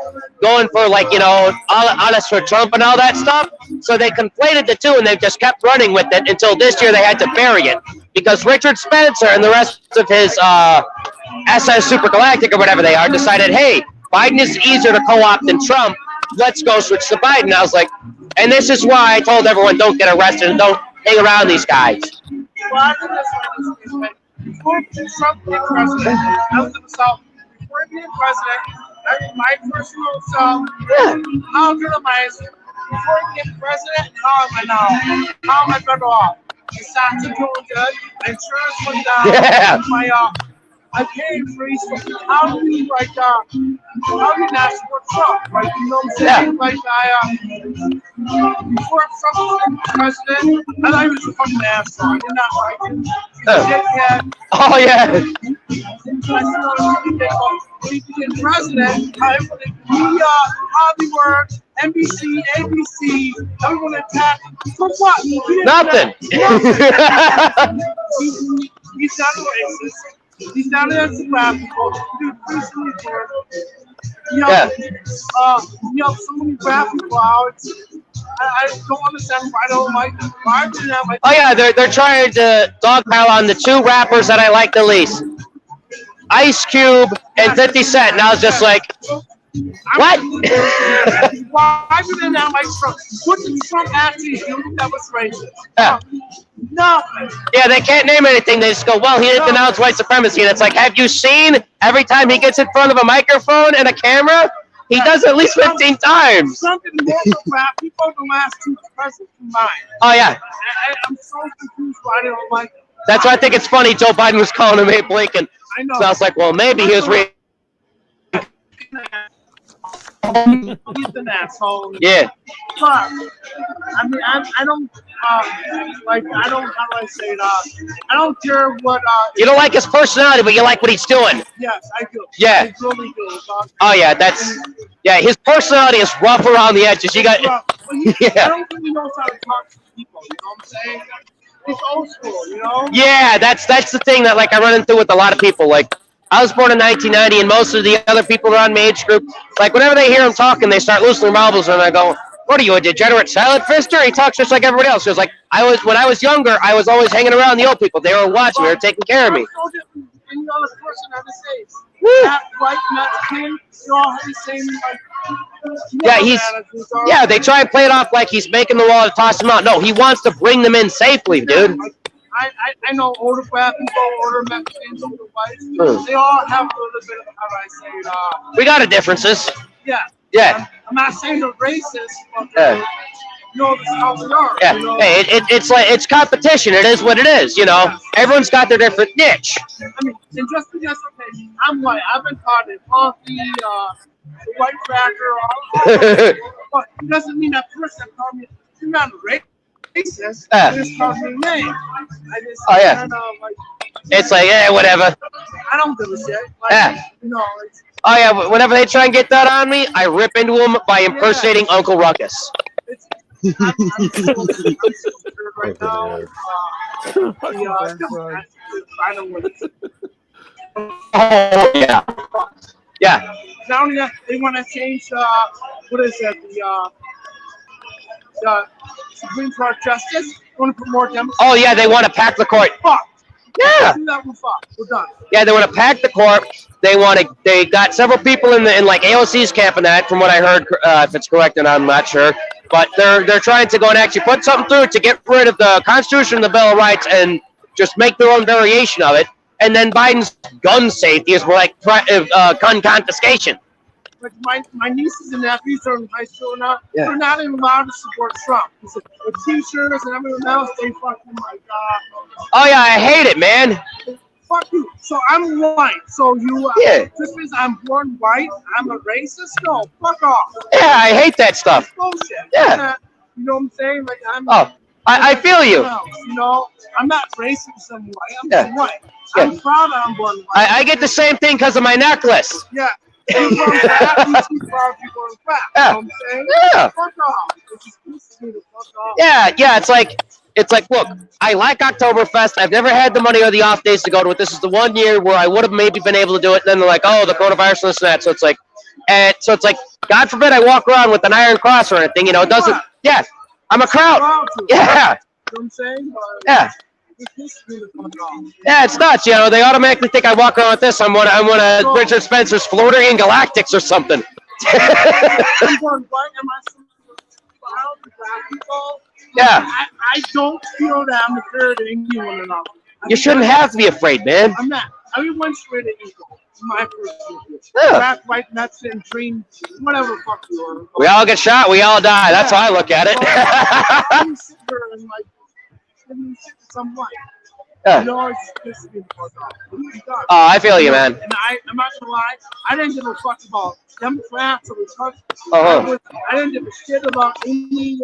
going for like, you know, all us for Trump and all that stuff. So they conflated the two and they just kept running with it until this year they had to bury it because Richard Spencer and the rest of his SS Supergalactic or whatever they are decided, hey, Biden is easier to co-opt than Trump. Let's go switch to Biden. I was like, and this is why I told everyone don't get arrested and don't hang around these guys. Well, I think that's right. Before Trump became president, I was in the South. Before he became president, my personal self, how good am I? Before he became president, how am I now? How am I better off? The stocks are doing good. Insurance went down. Yeah. I paid for each one. How do you like how do you not support Trump? Like, you know what I'm saying? Like before Trump was president, I thought he was a fucking asshole. I did not like him. He's a dickhead. Oh yeah. When he became president, everyone in media, Hollywood, NBC, ABC, everyone attacked him. For what? Nothing. He's not a racist. He's not an anti-radical. He recently you know, so many rap people out. I don't understand why I don't like them. Why do not like Oh yeah, they're trying to dogpile on the two rappers that I like the least, Ice Cube and 50 Cent. And I was just like, what? Why do they not like Trump? What did Trump actually do that was racist? Yeah. Nothing. Yeah, they can't name anything. They just go, well, he didn't denounce white supremacy. And it's like, have you seen every time he gets in front of a microphone and a camera? He does it at least 15 times. Something more for rap people the last two presidents combined. Oh, yeah. I'm so confused why they don't like him. That's why I think it's funny Joe Biden was calling him Abe Lincoln. I know. So I was like, well, maybe he was He's an asshole. Yeah. But, I mean, I don't, like, I don't, how do I say it? I don't care what, You don't like his personality, but you like what he's doing. Yes, I do. Yeah. I really do. Oh, yeah, yeah, his personality is rough around the edges. You got, I don't think he knows how to talk to people, you know what I'm saying? He's old school, you know? Yeah, that's the thing that, like, I run into with a lot of people. Like, I was born in 1990, and most of the other people around my age group, like, whenever they hear him talking, they start loosening their marbles, and I go, what are you, a degenerate salad fister? He talks just like everybody else. He was like, when I was younger, I was always hanging around the old people. They were watching me, they were taking care of me. Any other person on this age. Not white, not skin, they all have the same, like, yeah, they try and play it off like he's making the wall to toss them out. No, he wants to bring them in safely, dude. I know older black people, older Mexicans, older whites. They all have a little bit of, how do I say it? We got our differences. Yeah. Yeah. I'm not saying they're racist, but you know, this is how we are. Yeah. You know? Hey, it's like, it's competition. It is what it is, you know. Everyone's got their different niche. I mean, and just because, okay, I'm white. I've been called a coffee, the white cracker, all that. But it doesn't mean that person called me, you're not racist. They just called me a name. I just kind of, like, It's like, yeah, whatever. I don't give a shit. Like, you know, it's, Oh, yeah, whenever they try and get that on me, I rip into them by impersonating Uncle Ruckus. I'm so scared right now. I don't want to. Oh, yeah. Yeah. Not only that, they want to change, what is it, the Supreme Court Justice. They want to put more Democrats. Oh, yeah, they want to pack the court. Fuck. Yeah. Do that, we're fucked. We're done. Yeah, they want to pack the court. They got several people in like AOC's camp and that, from what I heard. If it's correct, and I'm not sure. But they're trying to go and actually put something through to get rid of the Constitution and the Bill of Rights and just make their own variation of it. And then Biden's gun safety is more like gun confiscation. Like my nieces and nephews are in high school now. Yeah. They're not even allowed to support Trump. The teachers and everyone else, they fucking, my God. Oh yeah, I hate it, man. Fuck you. So I'm white. So you, just because I'm born white, I'm a racist? No, fuck off. Yeah, I hate that stuff. That's bullshit. Yeah. You know what I'm saying? Like I'm. Oh, I feel you. You know, I'm not racist. I'm white. I'm just white. I'm proud I'm born white. I get the same thing because of my necklace. Yeah. Yeah. You know what I'm saying? Yeah. Fuck off. It's just pisses me the fuck off. Yeah, it's like, look, I like Oktoberfest. I've never had the money or the off days to go to it. This is the one year where I would have maybe been able to do it. Then they're like, oh, the coronavirus and this and that. So it's like, And so it's like, God forbid I walk around with an iron cross or anything, it doesn't, yeah, I'm a crowd. Yeah. You know what I'm saying? Yeah. Yeah, it's nuts. They automatically think I walk around with this. I'm one of Richard Spencer's Floating Galactics or something. Yeah. I don't feel that I'm afraid of anyone enough. You shouldn't have to be afraid, man. I'm not. Everyone's afraid of evil. It's my personal view. Yeah. Black, white, nuts, and dream, whatever the fuck you are. We all get shot. We all die. That's how I look at it. I'm sitting there and like, some light. Yeah. You know, it's just being fucked up. Oh, I feel you, man. And I'm not gonna lie, I didn't give a fuck about Democrats or Republicans. Uh-huh. I didn't give a shit about any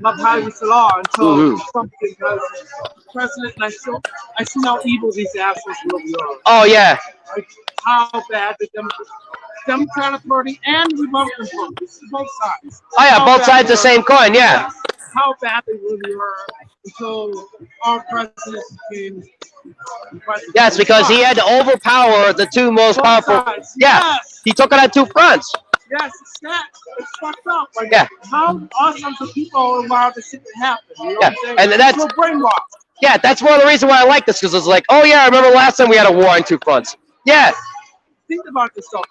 privacy law until something, because the president, and I see how evil these assholes really are. Oh, yeah. Like how bad the Democratic Party and the Republican Party, this is both sides. Oh, yeah, both sides the same coin, yeah. How bad they really are until our president became president. Yes, because he had to overpower the two most powerful. Yeah, Yes. he took it on two fronts. Yes, it's that. It's fucked up. Like, Yeah. how awesome the people are allowed this shit to happen. You know Yeah, what I'm saying? and that's- so brainwashed. Yeah, that's one of the reasons why I like this, because it's like, oh yeah, I remember last time we had a war on two fronts. Yeah. Think about this though.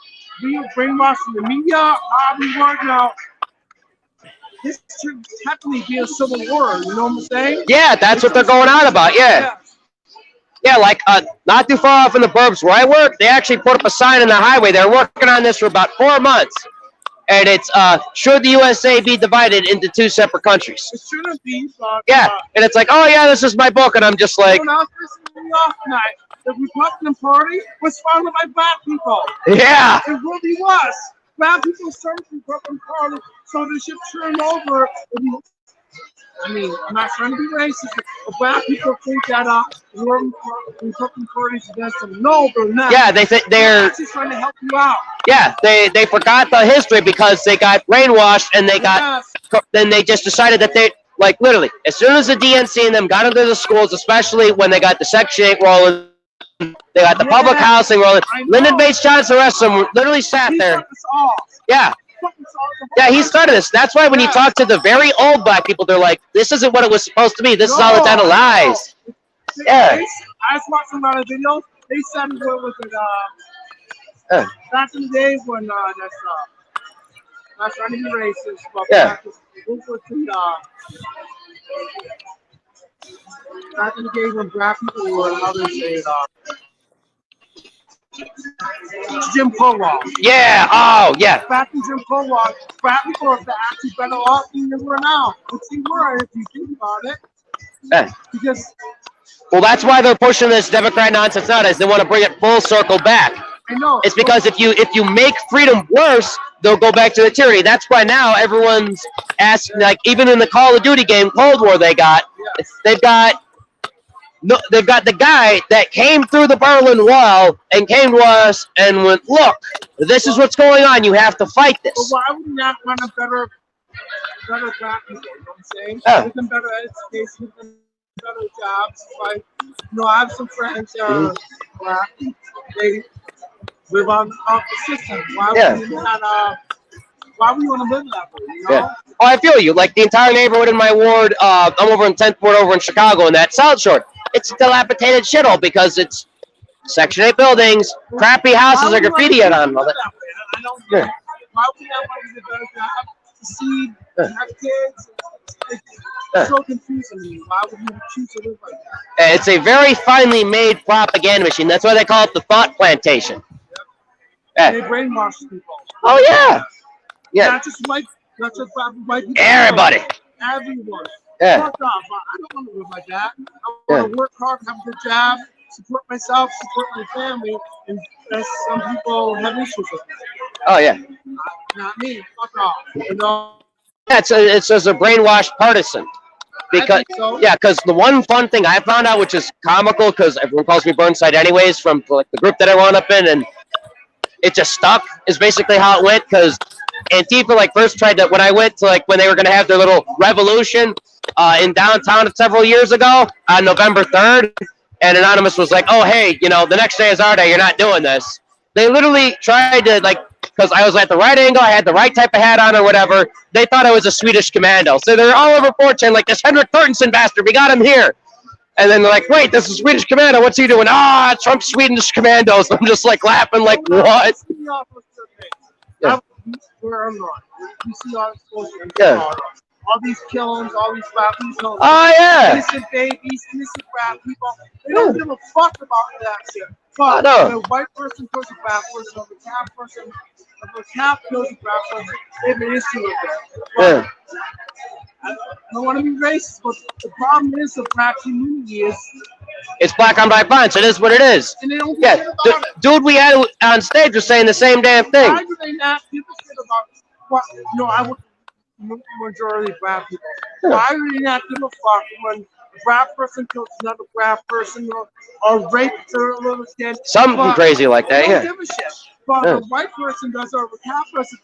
We were brainwashed in the media, how we work now. This should technically be a civil war, you know what I'm saying? Yeah, that's what they're going on about, yeah. Yeah, like not too far off in the burbs where I work, they actually put up a sign on the highway. They're working on this for about 4 months. And it's, should the USA be divided into two separate countries? It shouldn't be, but... Yeah, and it's like, oh yeah, this is my book, and I'm just like... When I was listening off tonight, the Republican Party was founded by black people. Yeah. It really was. Black people started the Republican Party, so they should turn over. I mean, I'm not trying to be racist, but black people think that the Republican Party is against them. No, they're not. Yeah, they think they're just trying to help you out. Yeah, they forgot the history because they got brainwashed and they got then they just decided that they like literally as soon as the DNC and them got into the schools, especially when they got the Section 8 rolling, they got the public housing rolling. Lyndon Baines Johnson, the rest of them literally sat there. Yeah. Yeah, he started this. That's why when you talk to the very old black people, they're like, this isn't what it was supposed to be. This is all a ton of lies. Yeah. I was watching a lot of videos. They said, what was it, back in the days when, not trying to be racist, but back in the days when black people were, how they say it, Jim Crow law. Yeah, oh, yeah. Back in Jim Crow law, black people are actually better off than they were now. But they were, if you think about it. Yeah. Because, well, that's why they're pushing this Democrat nonsense nowadays. They want to bring it full circle back. I know. It's because if you make freedom worse, they'll go back to the tyranny. That's why now everyone's asking, like, even in the Call of Duty game, Cold War, they've got the guy that came through the Berlin Wall and came to us and went, look, this is what's going on. You have to fight this. But why would we not want a better black people? You know what I'm saying? Yeah. Give them better education, give them better jobs. Like, I have some friends that are black. They live on the system. Why would we not? Why would you want to live that way? You know? Yeah. Oh, I feel you. Like the entire neighborhood in my ward, I'm over in 10th Ward over in Chicago, and that South Shore. It's a dilapidated shithole because it's Section 8 buildings, crappy houses, are graffiti on them. I don't get it. Why would you not want to get a better job, to see, have kids? It's so confusing to me. Why would you choose to live like that? It's a very finely made propaganda machine. That's why they call it the thought plantation. Yeah. They brainwash people. Oh, yeah. Yeah. Not just white people. Everybody. Everyone. Yeah. Fuck off. I don't want to live like that. I want to work hard, have a good job, support myself, support my family, and some people have issues with that. Oh, yeah. Not me. Fuck off. You know? Yeah, it's as a brainwashed partisan. Because because the one fun thing I found out, which is comical, because everyone calls me Burnside anyways, from like the group that I wound up in, and it just stuck, is basically how it went, because Antifa first tried to, when I went to when they were going to have their little revolution in downtown several years ago on November 3rd, and Anonymous was like, oh, hey, the next day is our day, you're not doing this. They literally tried to, like, because I was at the right angle, I had the right type of hat on or whatever. They thought I was a Swedish commando. So they're all over 4chan like, this Henrik Thorstensen bastard, we got him here. And then they're like, wait, this is Swedish commando. What's he doing? Ah, Trump's Swedish commandos. I'm just like laughing like, what? Yeah. Where I'm not. You see all this bullshit. Yeah. All these killings, all these rap people. Oh, yeah. Innocent babies, innocent rap people. They don't give a fuck about that shit. I But know. when a white person kills a black person, or a cat person, if a cat kills a black person, they have an issue with it. Yeah. I don't want to be racist, but the problem is the black community is. It's black on black violence. It is what it is. And they don't Yeah. give a shit about it. Dude we had on stage was saying the same damn thing. Why do they not give a shit about what? I would. Majority of black people. Why do they not give a fuck when a black person kills another black person or rapes a little kid? Something crazy like that, They yeah. don't give a shit. But Yeah. a white person does or a cat person,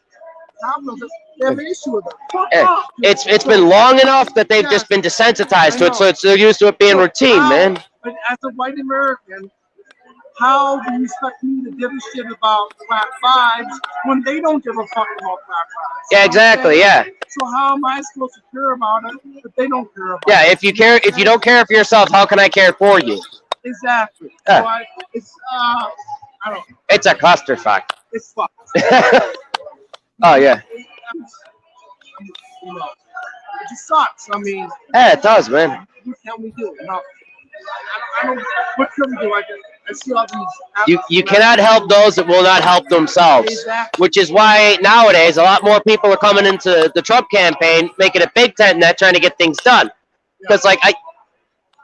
they have an issue with it. Fuck Yeah. off. It's been long enough that they've just been desensitized to it, so they're used to it being routine, man. But as a white American, how do you expect me to give a shit about black lives when they don't give a fuck about black lives? Yeah, exactly, yeah. So how am I supposed to care about it if they don't care about Yeah, it? if you don't care for yourself, how can I care for you? Exactly. Yeah. So it's I don't know. It's a clusterfuck. It's fucked. Oh yeah. You know, it just sucks. I mean, Yeah, it does, man. what can we do? You know, I don't. What can we do? I see all these. You cannot help those that will not help themselves, Exactly. which is why nowadays a lot more people are coming into the Trump campaign, making a big tent in that, trying to get things done. Because like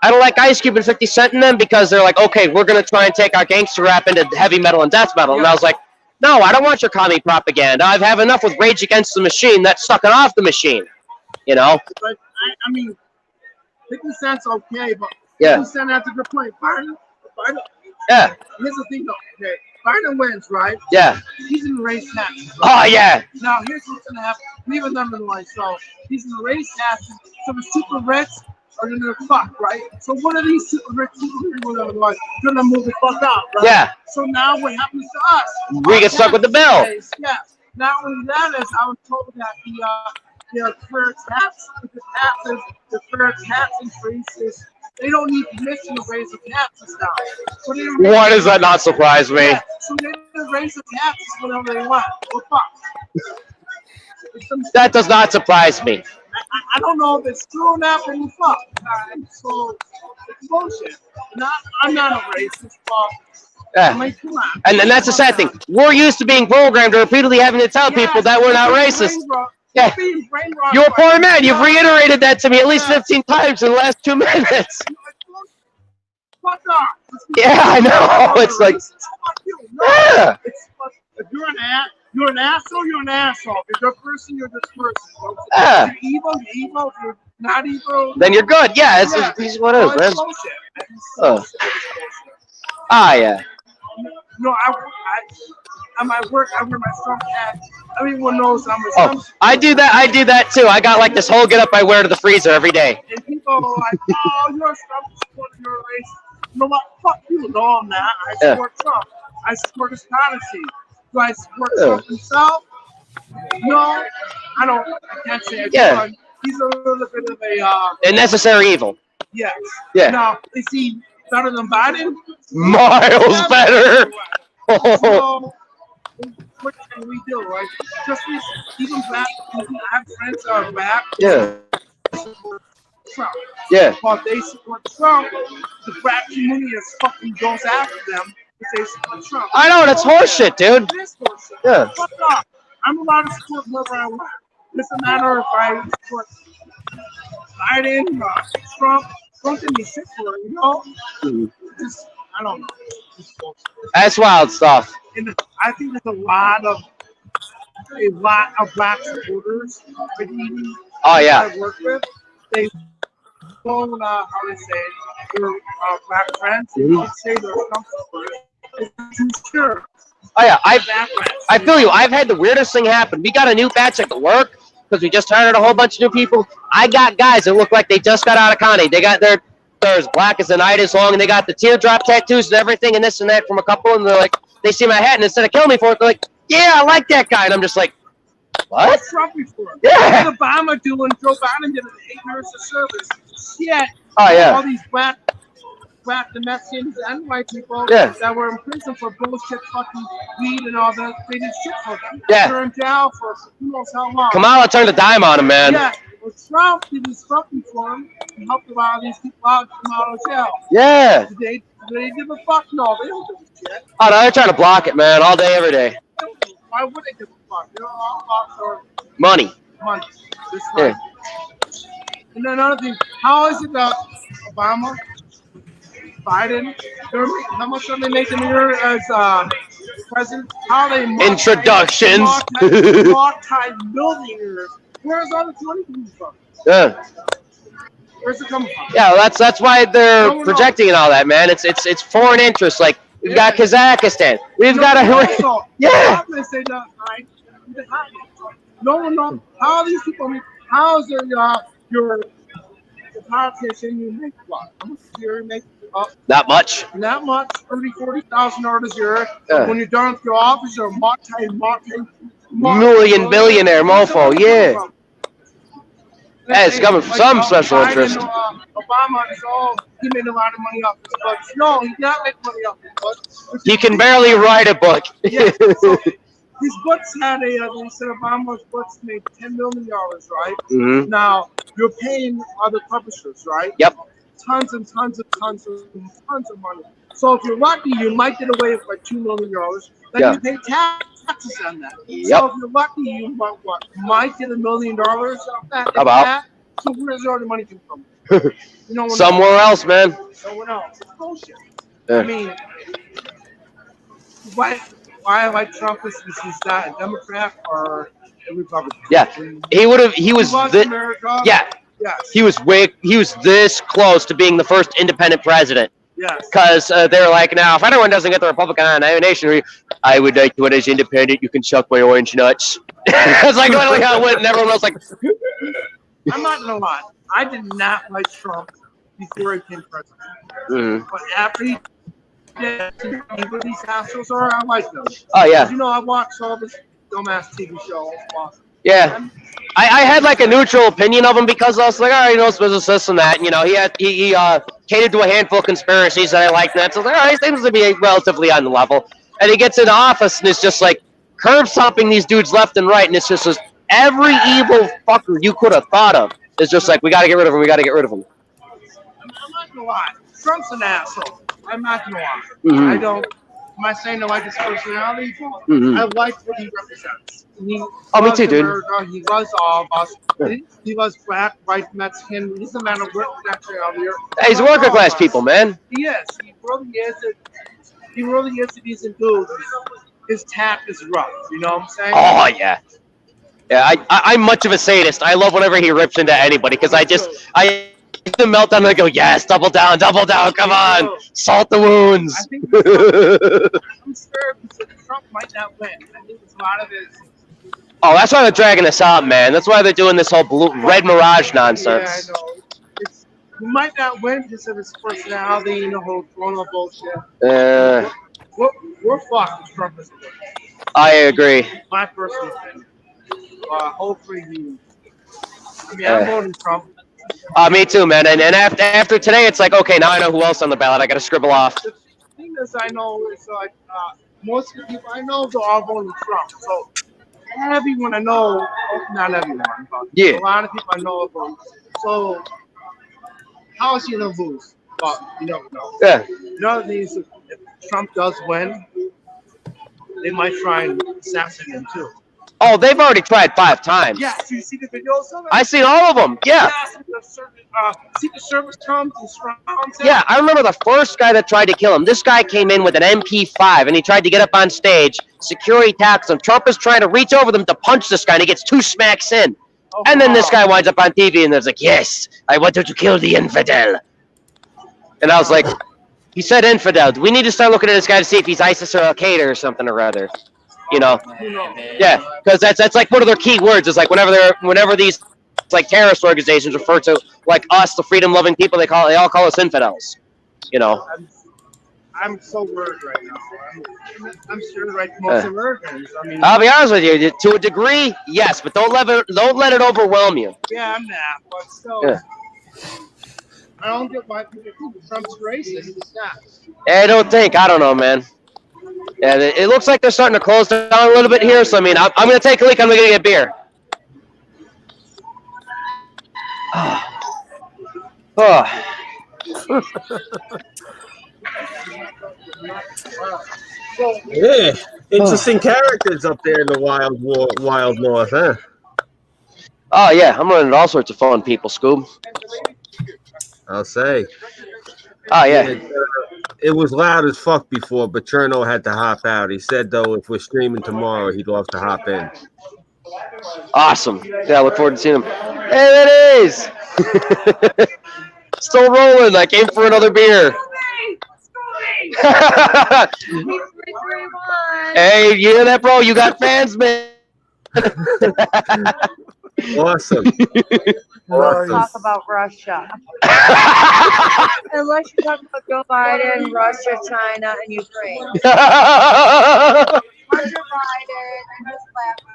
I don't like Ice Cube and 50 Cent in them because they're like, okay, we're gonna try and take our gangster rap into heavy metal and death metal, and I was like, no, I don't want your commie propaganda. I've had enough with Rage Against the Machine. That's sucking off the machine, you know. But I mean, 50 Cent's okay, but Yeah. 50 Cent has a good point. Biden. Yeah. Here's the thing, though. Okay, Biden wins, right? Yeah. He's in the race taxes. Oh, yeah. Now here's what's gonna happen. Leave them in life. So he's in the race taxes. So the super rich are gonna fuck, right? So what are these super rich people like? Gonna move the fuck out, right? Yeah. So now what happens to us? We get stuck with the bill. Yeah. Not only that is, I was told that the fair tax, the fair tax increases. They don't need permission to raise the taxes now. So they Why does that not surprise me? Yeah, so they can raise the taxes whenever they want. Well, fuck. That does not surprise me. I don't know if it's true or not, but fuck. So it's bullshit. I'm not a racist, but Yeah. I mean, come on. And then that's the sad thing. We're used to being programmed to repeatedly having to tell people that we're not racist. Yeah. You're a poor man. You've reiterated that to me at least 15 times in the last 2 minutes. Fuck off. Yeah, I know. It's like, yeah. If you're an asshole, you're an asshole. If you're a good person, you're a good person. Yeah. If you're evil, you're evil. If you're not evil, Then you're good. Yeah, this is what it is, man. Oh. Ah, yeah. No, at my work, I wear my Trump hat. Everyone knows I'm a Oh, Trump. I do that too. I got like this whole get up I wear to the freezer every day. And people are like, oh, you're a Trump supporter, you're a racist. You know what? Fuck you. No, I'm not. I Yeah. support Trump. I support his policy. Do I support Yeah. Trump himself? No, I don't. I can't say it. Yeah. He's a little bit of a A necessary evil. yes. Yeah. Now, is he better than Biden? Miles better. So, what can we do, right? Just even black people, I have friends that are black. Yeah. Trump. Yeah. But they support Trump. The black community is fucking goes after them if they support Trump. I know, that's horseshit, dude. It is horseshit. Yeah. Fuck off. I'm allowed to support whoever I want. It doesn't matter if I support Biden, Trump. Don't give me shit for it, you know? Just, I don't know. That's wild stuff. And I think there's a lot of black supporters. Like even Oh, yeah. I work with, they don't how they say it, their black friends. They don't say they're Trump supporters. It's too sure. Oh yeah, I feel you. I've had the weirdest thing happen. We got a new batch at the work because we just hired a whole bunch of new people. I got guys that look like they just got out of Connie. They got they're as black as the night is long, and they got the teardrop tattoos and everything and this and that from a couple, and they see my hat, and instead of killing me for it, they're like, yeah, I like that guy. And I'm just like, what? What's Trump before? Yeah. What Obama doing? Joe Biden did 8 years of service. Yet, Oh, yeah. all these black Mexicans and white people that were in prison for bullshit, fucking weed and all that, they did shit for them. Yeah. They're in jail for who knows how long. Kamala turned a dime on him, man. Yeah. Well, Trump did his fucking for him and helped a lot of these people out come out of jail. Yeah. Did they give a fuck? No, they don't give a shit. Oh, no, they're trying to block it, man, all day, every day. Why would they give a fuck? They're all about for Money. money. Just like. And then another thing, how is it that Obama, Biden, how much are they making a year as president? How are they Introductions. multi-millionaires? Where's all this money coming from? Yeah. Where's it coming from? Yeah, well, that's why they're projecting and all that, man. It's foreign interests. Like we've got Kazakhstan, we've got also, yeah. They say that, right? No one knows how these people. How is your politician you make what? How much do you make? Not much. Not much. $40,000 a year. Yeah. When you're done with your office, you're a Million billionaire mofo, yeah. Hey, it's coming from some special interest. Obama is he made a lot of money off his books. No, he did not make money off his books. He can barely write a book. Yeah, so his books had they said Obama's books made $10 million, right? Mm-hmm. Now, you're paying other publishers, right? Yep. Tons and tons and tons of money. So if you're lucky, you might get away with like $2 million. Then you pay taxes on that. Yep. So if you're lucky, you might get $1 million off that. How about? So where's all the money come from? Somewhere else, man. Someone else. It's bullshit. Yeah. I mean, why I like Trump is he's not a Democrat or a Republican. Yeah, he would have. He was. America. Yeah. Yes. He was this close to being the first independent president. Yes. Because they're like, now, if anyone doesn't get the Republican nomination, I would like to win as independent. You can suck my orange nuts. It's like literally how it went, and everyone else like. I'm not gonna lie. I did not like Trump before he became president. Mm-hmm. But after he did what these assholes are, I like them. Oh yeah. You know, I watched all this dumbass TV show. Yeah. I had like a neutral opinion of him because I was like, all right, he knows business, this and that. You know, he catered to a handful of conspiracies that I liked. And so I was like, all right, he seems to be relatively on the level. And he gets into office and it's just like curb stomping these dudes left and right. And it's just every evil fucker you could have thought of is just like, we got to get rid of him. We got to get rid of him. I'm not gonna lie. Trump's an asshole. I'm not gonna lie. Mm-hmm. I don't. Am I saying I like his personality? Mm-hmm. I like what he represents. Me too, dude. America. He loves all of us. He loves black, white, Mexican. He doesn't matter what nationality. Hey, he's working class people, man. He is. He really is. He really is a decent dude. His tact is rough. You know what I'm saying? Oh yeah. Yeah, I'm much of a sadist. I love whenever he rips into anybody because I the meltdown and I go, yes, double down, come on, salt the wounds. I think I'm scared because Trump might not win. I think it's a lot of it. Oh, that's why they're dragging this out, man. That's why they're doing this whole red mirage nonsense. Yeah, I know. He might not win because of his personality and the whole Corona bullshit. We're fucked if Trump is winning. I agree. My personal opinion. Hopefully he. I mean, I'm voting Trump. Me too, man. And after today, it's like, okay, now I know who else on the ballot. I got to scribble off. The thing is, I know is like most of the people I know are all voting Trump. So everyone I know, not everyone, but yeah, a lot of people I know are voting. So how is he gonna lose? But you don't know. Yeah. Another thing is, if Trump does win, they might try and assassinate him too. Oh, they've already tried 5 times. Yeah, so you see the videos of it? I seen all of them. Yeah. Secret Service comes and surrounds him. Yeah, I remember the first guy that tried to kill him. This guy came in with an MP5 and he tried to get up on stage. Security tackles him. Trump is trying to reach over them to punch this guy and he gets 2 smacks in. Oh, and then this guy winds up on TV and there's like, yes, I wanted to kill the infidel. And I was like, he said infidel. We need to start looking at this guy to see if he's ISIS or Al-Qaeda or something or other. You know, yeah, because that's like one of their key words. Is like whenever these like terrorist organizations refer to like us, the freedom-loving people, they all call us infidels. You know. I'm so worried right now. I'm scared like most Americans. I mean, I'll be honest with you. To a degree, yes, but don't let it overwhelm you. yeah, I'm not, but still, Yeah. I don't get why people think Trump's racist. It's not. I don't know, man. Yeah, it looks like they're starting to close down a little bit here. So I mean, I'm gonna take a leak. I'm gonna get beer. Oh. Yeah, interesting characters up there in the wild north, huh? Oh yeah, I'm running into all sorts of fun people, Scoob. I'll say. Oh yeah. It was loud as fuck before, but Cherno had to hop out. He said though, if we're streaming tomorrow, he'd love to hop in. Awesome. Yeah, I look forward to seeing him. Hey, it is. Still rolling. I came for another beer. Hey, you hear that, bro? You got fans, man. Awesome. Talk about Russia. Unless you talk about Joe Biden, Russia, China, and Ukraine. Hunter Biden and his laptop.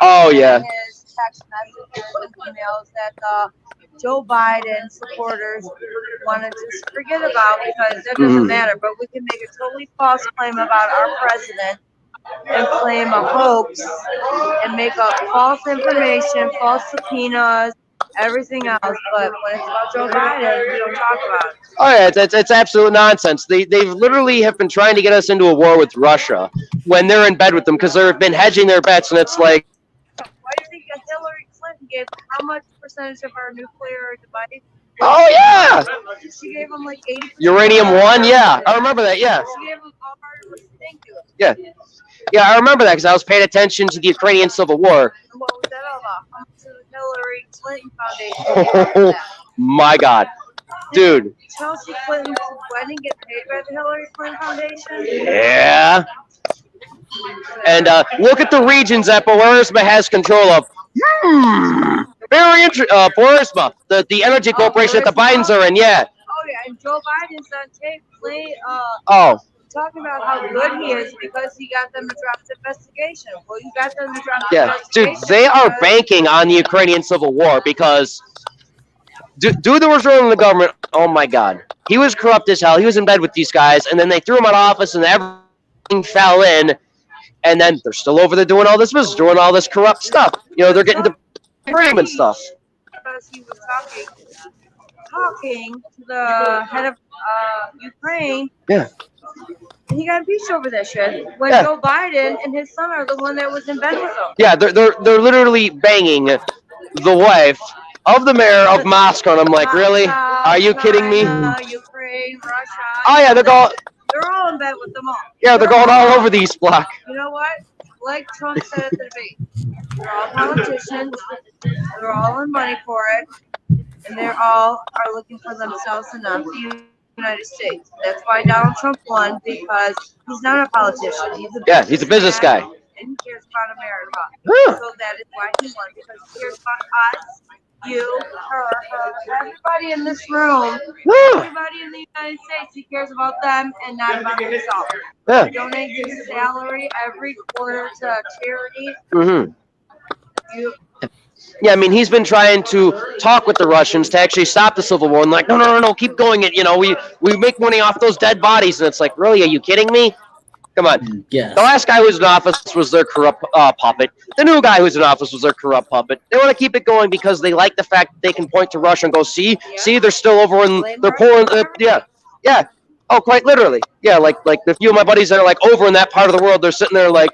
Oh, yeah. And his text messages and emails that Joe Biden supporters want to just forget about because that doesn't matter. But we can make a totally false claim about our president and claim a hoax and make up false information, false subpoenas, everything else. But when it's about Joe Biden, we don't talk about it. Oh yeah, it's absolute nonsense. They literally have been trying to get us into a war with Russia when they're in bed with them because they've been hedging their bets, and it's like. Why do you think that Hillary Clinton gave how much percentage of our nuclear device? Oh yeah. She gave them like 80%. Uranium-1, yeah, I remember that. Yeah. She gave them all our thank you. Yeah. Yeah, I remember that because I was paying attention to the Ukrainian Civil War. And what was that all about? How much did the Hillary Clinton Foundation? Oh my God, dude. Chelsea Clinton's wedding get paid by the Hillary Clinton Foundation? Yeah. And look at the regions that Burisma has control of. Very interesting. Burisma, the energy corporation that the Bidens are in. Yeah. Oh yeah, and Joe Biden's on tape talking about how good he is because he got them to drop the investigation. Well, you got them to drop the investigation. Dude, they are banking on the Ukrainian Civil War because dude that was running the government, oh my God. He was corrupt as hell. He was in bed with these guys, and then they threw him out of office, and everything fell in, and then they're still over there doing all this business, doing all this corrupt stuff. You know, they're getting the frame and stuff. Because he was talking to the head of Ukraine. Yeah. And he got impeached over that shit. When Joe Biden and his son are the one that was in bed with him. Yeah, they're literally banging the wife of the mayor of Moscow, and I'm like, really? Are you kidding me? Ukraine, Russia. Oh yeah, they're all in bed with them all. Yeah, they're going all over the East Bloc. You know what? Like Trump said at the debate, they're all politicians. They're all in money for it, and they're all are looking for themselves and not the United States. That's why Donald Trump won, because he's not a politician. He's a business guy. And he cares about America. Huh. So that is why he won, because he cares about us, you, her, everybody in this room, everybody in the United States. He cares about them and not about himself. Yeah. He donates his salary every quarter to charity. Mm-hmm. Yeah, I mean, he's been trying to talk with the Russians to actually stop the civil war, and like, no, keep going. It, you know, we make money off those dead bodies, and it's like, really, are you kidding me? Come on. Yeah. The last guy who was in office was their corrupt puppet. The new guy who's in office was their corrupt puppet. They want to keep it going because they like the fact that they can point to Russia and go, see, they're still over in, they're pulling, yeah. Oh, quite literally. Yeah, like the few of my buddies that are like over in that part of the world, they're sitting there like,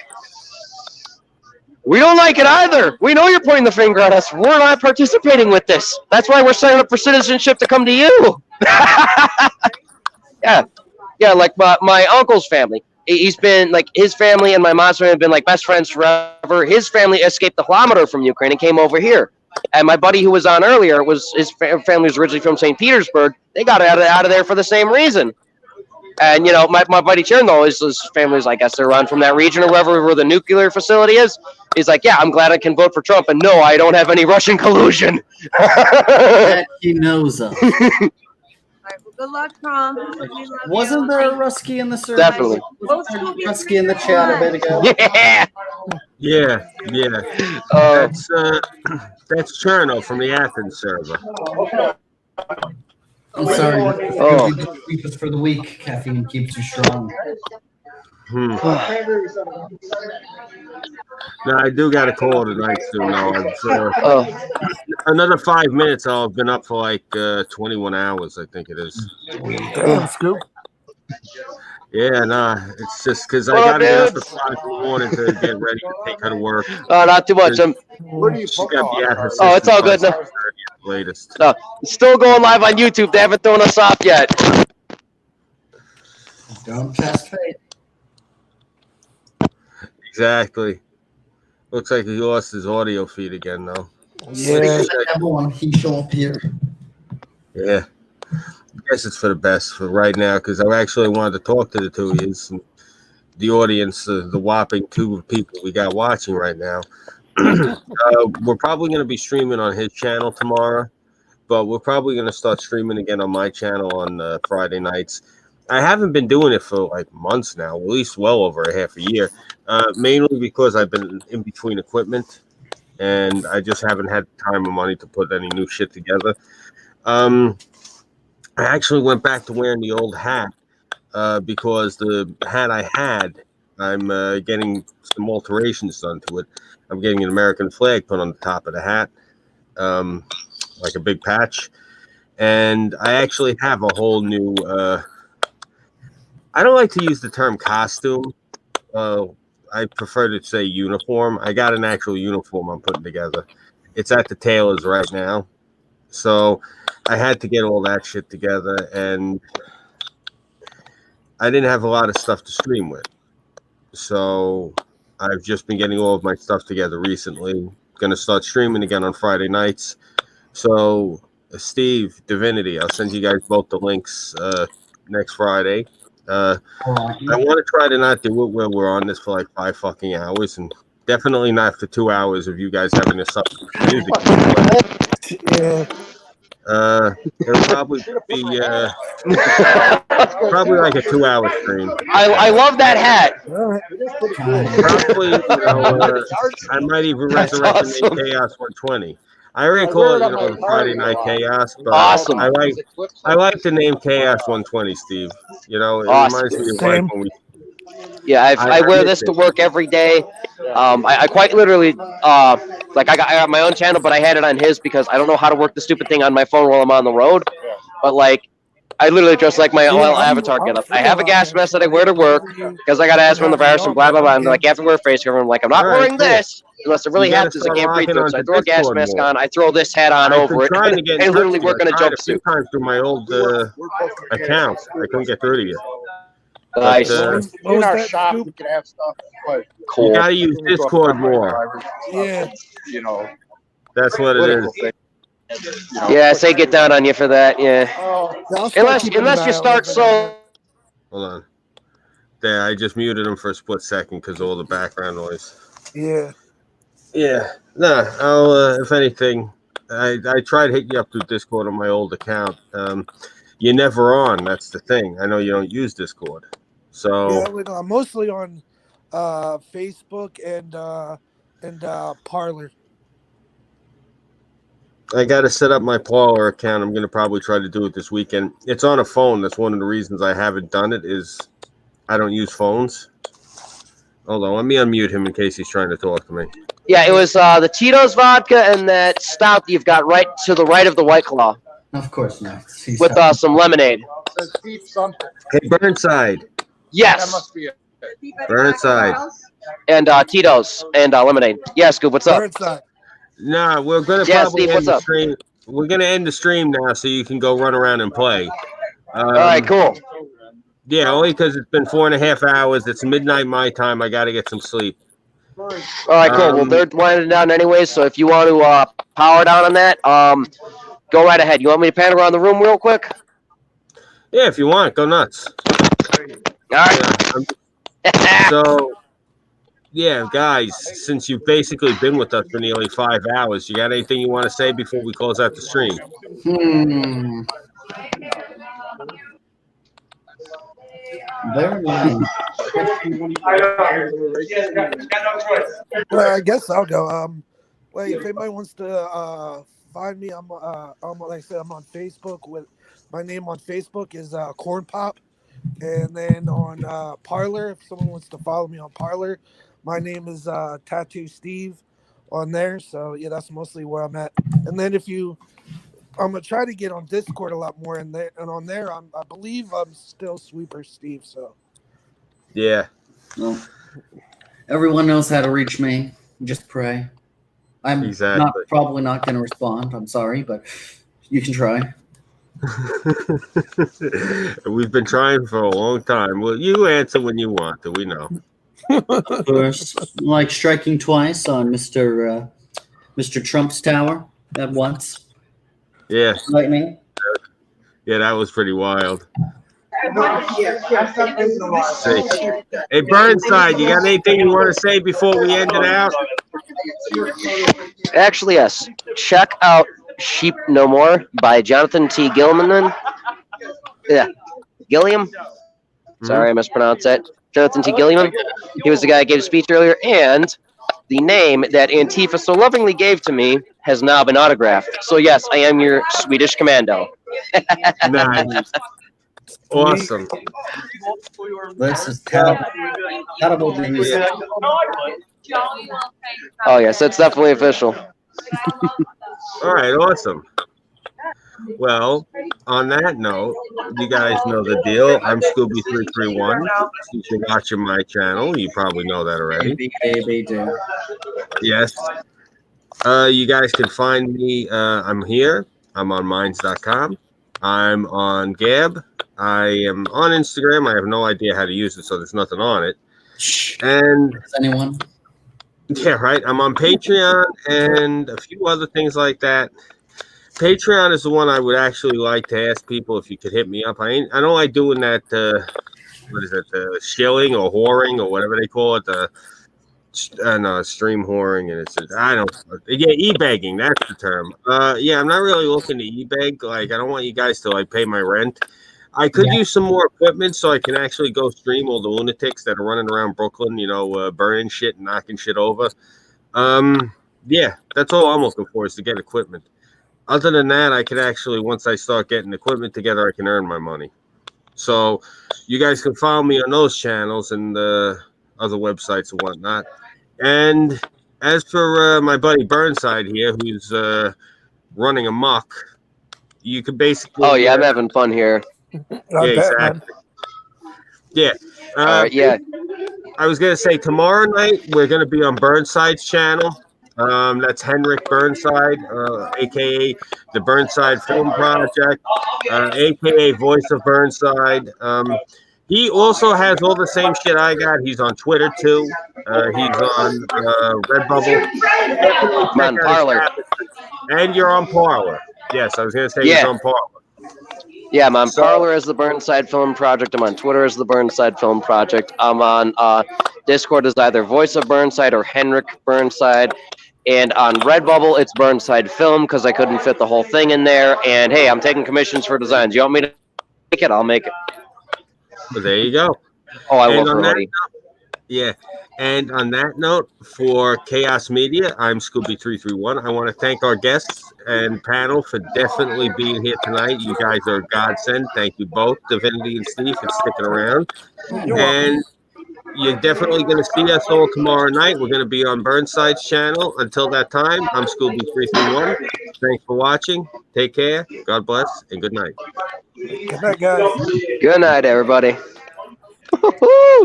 we don't like it either. We know you're pointing the finger at us. We're not participating with this. That's why we're signing up for citizenship to come to you. Yeah, like my uncle's family. He's been like, his family and my mom's family have been like best friends forever. His family escaped the Holodomor from Ukraine and came over here. And my buddy who was on earlier, his family was originally from St. Petersburg. They got out of there for the same reason. And, you know, my buddy Cherno, his family's, I guess, they're run from that region or where the nuclear facility is. He's like, yeah, I'm glad I can vote for Trump. And no, I don't have any Russian collusion. That he knows of. All right, well, Good luck, Trump. We love Wasn't you. there a Rusky in the service? Definitely. Go school gets Rusky in the chat a bit ago. Yeah. Yeah. That's Cherno from the Athens server. I'm sorry. Oh. You do keep us for the week. Caffeine keeps you strong. No, I do got a call tonight soon. No, another 5 minutes. I've been up for like 21 hours. I think it is. Damn, Scoop. Yeah, nah. It's just because I What got up, to get up at dudes? 5 in the morning to get ready to take her to work. Not too much. She got me at her Oh, it's all good. sister's No. at the latest. No, still going live on YouTube. They haven't thrown us off yet. Don't test fate. Exactly. Looks like he lost his audio feed again, though. Yeah. He show up here. Yeah. I guess it's for the best for right now because I actually wanted to talk to the two of you, and the audience, the whopping 2 people we got watching right now. We're probably going to be streaming on his channel tomorrow, but we're probably going to start streaming again on my channel on Friday nights. I haven't been doing it for like months now, at least well over a half a year, mainly because I've been in between equipment and I just haven't had time or money to put any new shit together. I actually went back to wearing the old hat because the hat I had, I'm getting some alterations done to it. I'm getting an American flag put on the top of the hat, like a big patch. And I actually have a whole new, I don't like to use the term costume. I prefer to say uniform. I got an actual uniform I'm putting together. It's at the tailor's right now. So I had to get all that shit together, and I didn't have a lot of stuff to stream with. So I've just been getting all of my stuff together recently. Going to start streaming again on Friday nights. So Steve, Divinity, I'll send you guys both the links next Friday. I want to try to not do it where we're on this for like 5 fucking hours, and definitely not for 2 hours of you guys having to suffer music. Yeah. It'll probably be probably like a 2-hour stream. I love that hat. Probably, I might even resurrect the name Chaos 120. I already call it, Friday Night Chaos, but Awesome. I like the name Chaos 120, Steve. It Awesome. reminds me of like when we. Yeah, I wear this to work every day. I quite literally, like I got my own channel, but I had it on his because I don't know how to work the stupid thing on my phone while I'm on the road. But like, I literally dress like my own avatar get up. I have a gas mask that I wear to work because I got asthma in the virus and blah blah blah. And they're like, you have to wear a face cover. I'm like, I'm not wearing this unless I really have to. So I can't breathe through it. So I throw a gas mask on. I throw this hat on over it, and literally work in a jumpsuit. A few times through my old accounts, I couldn't get through to you. Nice. In our shop, we can have stuff. But Cool. You gotta use Discord more. Yeah. That's what it is. Yeah, I say get down on you for that. Yeah. Unless you start so. Hold on. There, I just muted him for a split second because of all the background noise. Yeah. Yeah. Nah, I'll, if anything, I tried hitting you up through Discord on my old account. You're never on. That's the thing. I know you don't use Discord. So. Yeah, I'm mostly on Facebook and Parler. I got to set up my Parler account. I'm going to probably try to do it this weekend. It's on a phone. That's one of the reasons I haven't done it is I don't use phones. Hold on. Let me unmute him in case he's trying to talk to me. Yeah, it was the Tito's vodka and that stout that you've got right to the right of the White Claw. Of course not. With some lemonade. Hey, Burnside. Yes. That must be it. Burnside. And Tito's and lemonade. Yeah, Scoop, what's up? Burnside. Nah, we're gonna probably end the stream. We're gonna end the stream now, so you can go run around and play. All right, cool. Yeah, only because it's been 4.5 hours. It's midnight my time. I got to get some sleep. All right, cool. Well, they're winding down anyways, so if you want to power down on that, go right ahead. You want me to pan around the room real quick? Yeah, if you want, go nuts. All right. Yeah, so. Yeah, guys, since you've basically been with us for nearly 5 hours, you got anything you want to say before we close out the stream? Very nice. I guess I'll go. Like if anybody wants to find me, I'm like I said, I'm on Facebook with my name on Facebook is Corn Pop, and then on Parlor, if someone wants to follow me on Parlor, my name is Tattoo Steve on there. So yeah, that's mostly where I'm at. And then I'm gonna try to get on Discord a lot more, and on there, I believe I'm still Sweeper Steve. So yeah. Well, everyone knows how to reach me. Just pray. I'm probably not going to respond. I'm sorry, but you can try. We've been trying for a long time. Well, you answer when you want to. We know. Of course, like striking twice on Mr. Trump's tower at once. Yeah. Lightning. Yeah, that was pretty wild. Hey, Burnside, you got anything you want to say before we end it out? Actually, yes. Check out Sheep No More by Jonathan T. Gilman. Yeah. Gilliam? Sorry, I mispronounced that. Jonathan T. Gilliam. He was the guy that gave a speech earlier, and the name that Antifa so lovingly gave to me has now been autographed. So, yes, I am your Swedish commando. Nice. Awesome. This is terrible news. Oh, yes, that's definitely official. All right, awesome. Well, on that note, you guys know the deal. I'm Scooby331. Since you're watching my channel, you probably know that already. Yes. You guys can find me. I'm here. I'm on Minds.com. I'm on Gab. I am on Instagram. I have no idea how to use it, so there's nothing on it. And anyone? Yeah, right. I'm on Patreon and a few other things like that. Patreon is the one I would actually like to ask people if you could hit me up. I don't like doing that. What is it? The shilling or whoring or whatever they call it. No, stream whoring, and e-begging. That's the term. Yeah, I'm not really looking to e-beg. Like, I don't want you guys to pay my rent. I could use some more equipment so I can actually go stream all the lunatics that are running around Brooklyn, burning shit and knocking shit over. Yeah, that's all I'm looking for is to get equipment. Other than that, I could actually, once I start getting equipment together, I can earn my money. So you guys can follow me on those channels and other websites and whatnot. And as for my buddy Burnside here, who's running amok, you could basically... Oh, yeah, I'm having fun here. Yeah, exactly. Yeah. Yeah. I was going to say tomorrow night, we're going to be on Burnside's channel. That's Henrik Burnside, a.k.a. the Burnside Film Project, a.k.a. Voice of Burnside. He also has all the same shit I got. He's on Twitter, too. He's on Redbubble. I'm on Parlor. And you're on Parlor. Yes, I was going to say he's on Parlor. Yeah, I'm on Parlor as the Burnside Film Project. I'm on Twitter as the Burnside Film Project. I'm on Discord as either Voice of Burnside or Henrik Burnside. And on Redbubble, it's Burnside Film because I couldn't fit the whole thing in there. And hey, I'm taking commissions for designs. You want me to make it? I'll make it. Well, there you go. Oh, I will already. Yeah. And on that note, for Chaos Media, I'm Scooby331. I want to thank our guests and panel for definitely being here tonight. You guys are a godsend. Thank you both, Divinity and Steve, for sticking around. And you're definitely going to see us all tomorrow night. We're going to be on Burnside's channel. Until that time, I'm Scooby331. Thanks for watching. Take care. God bless, and good night. Good night, guys. Good night, everybody.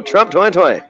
Trump 2020.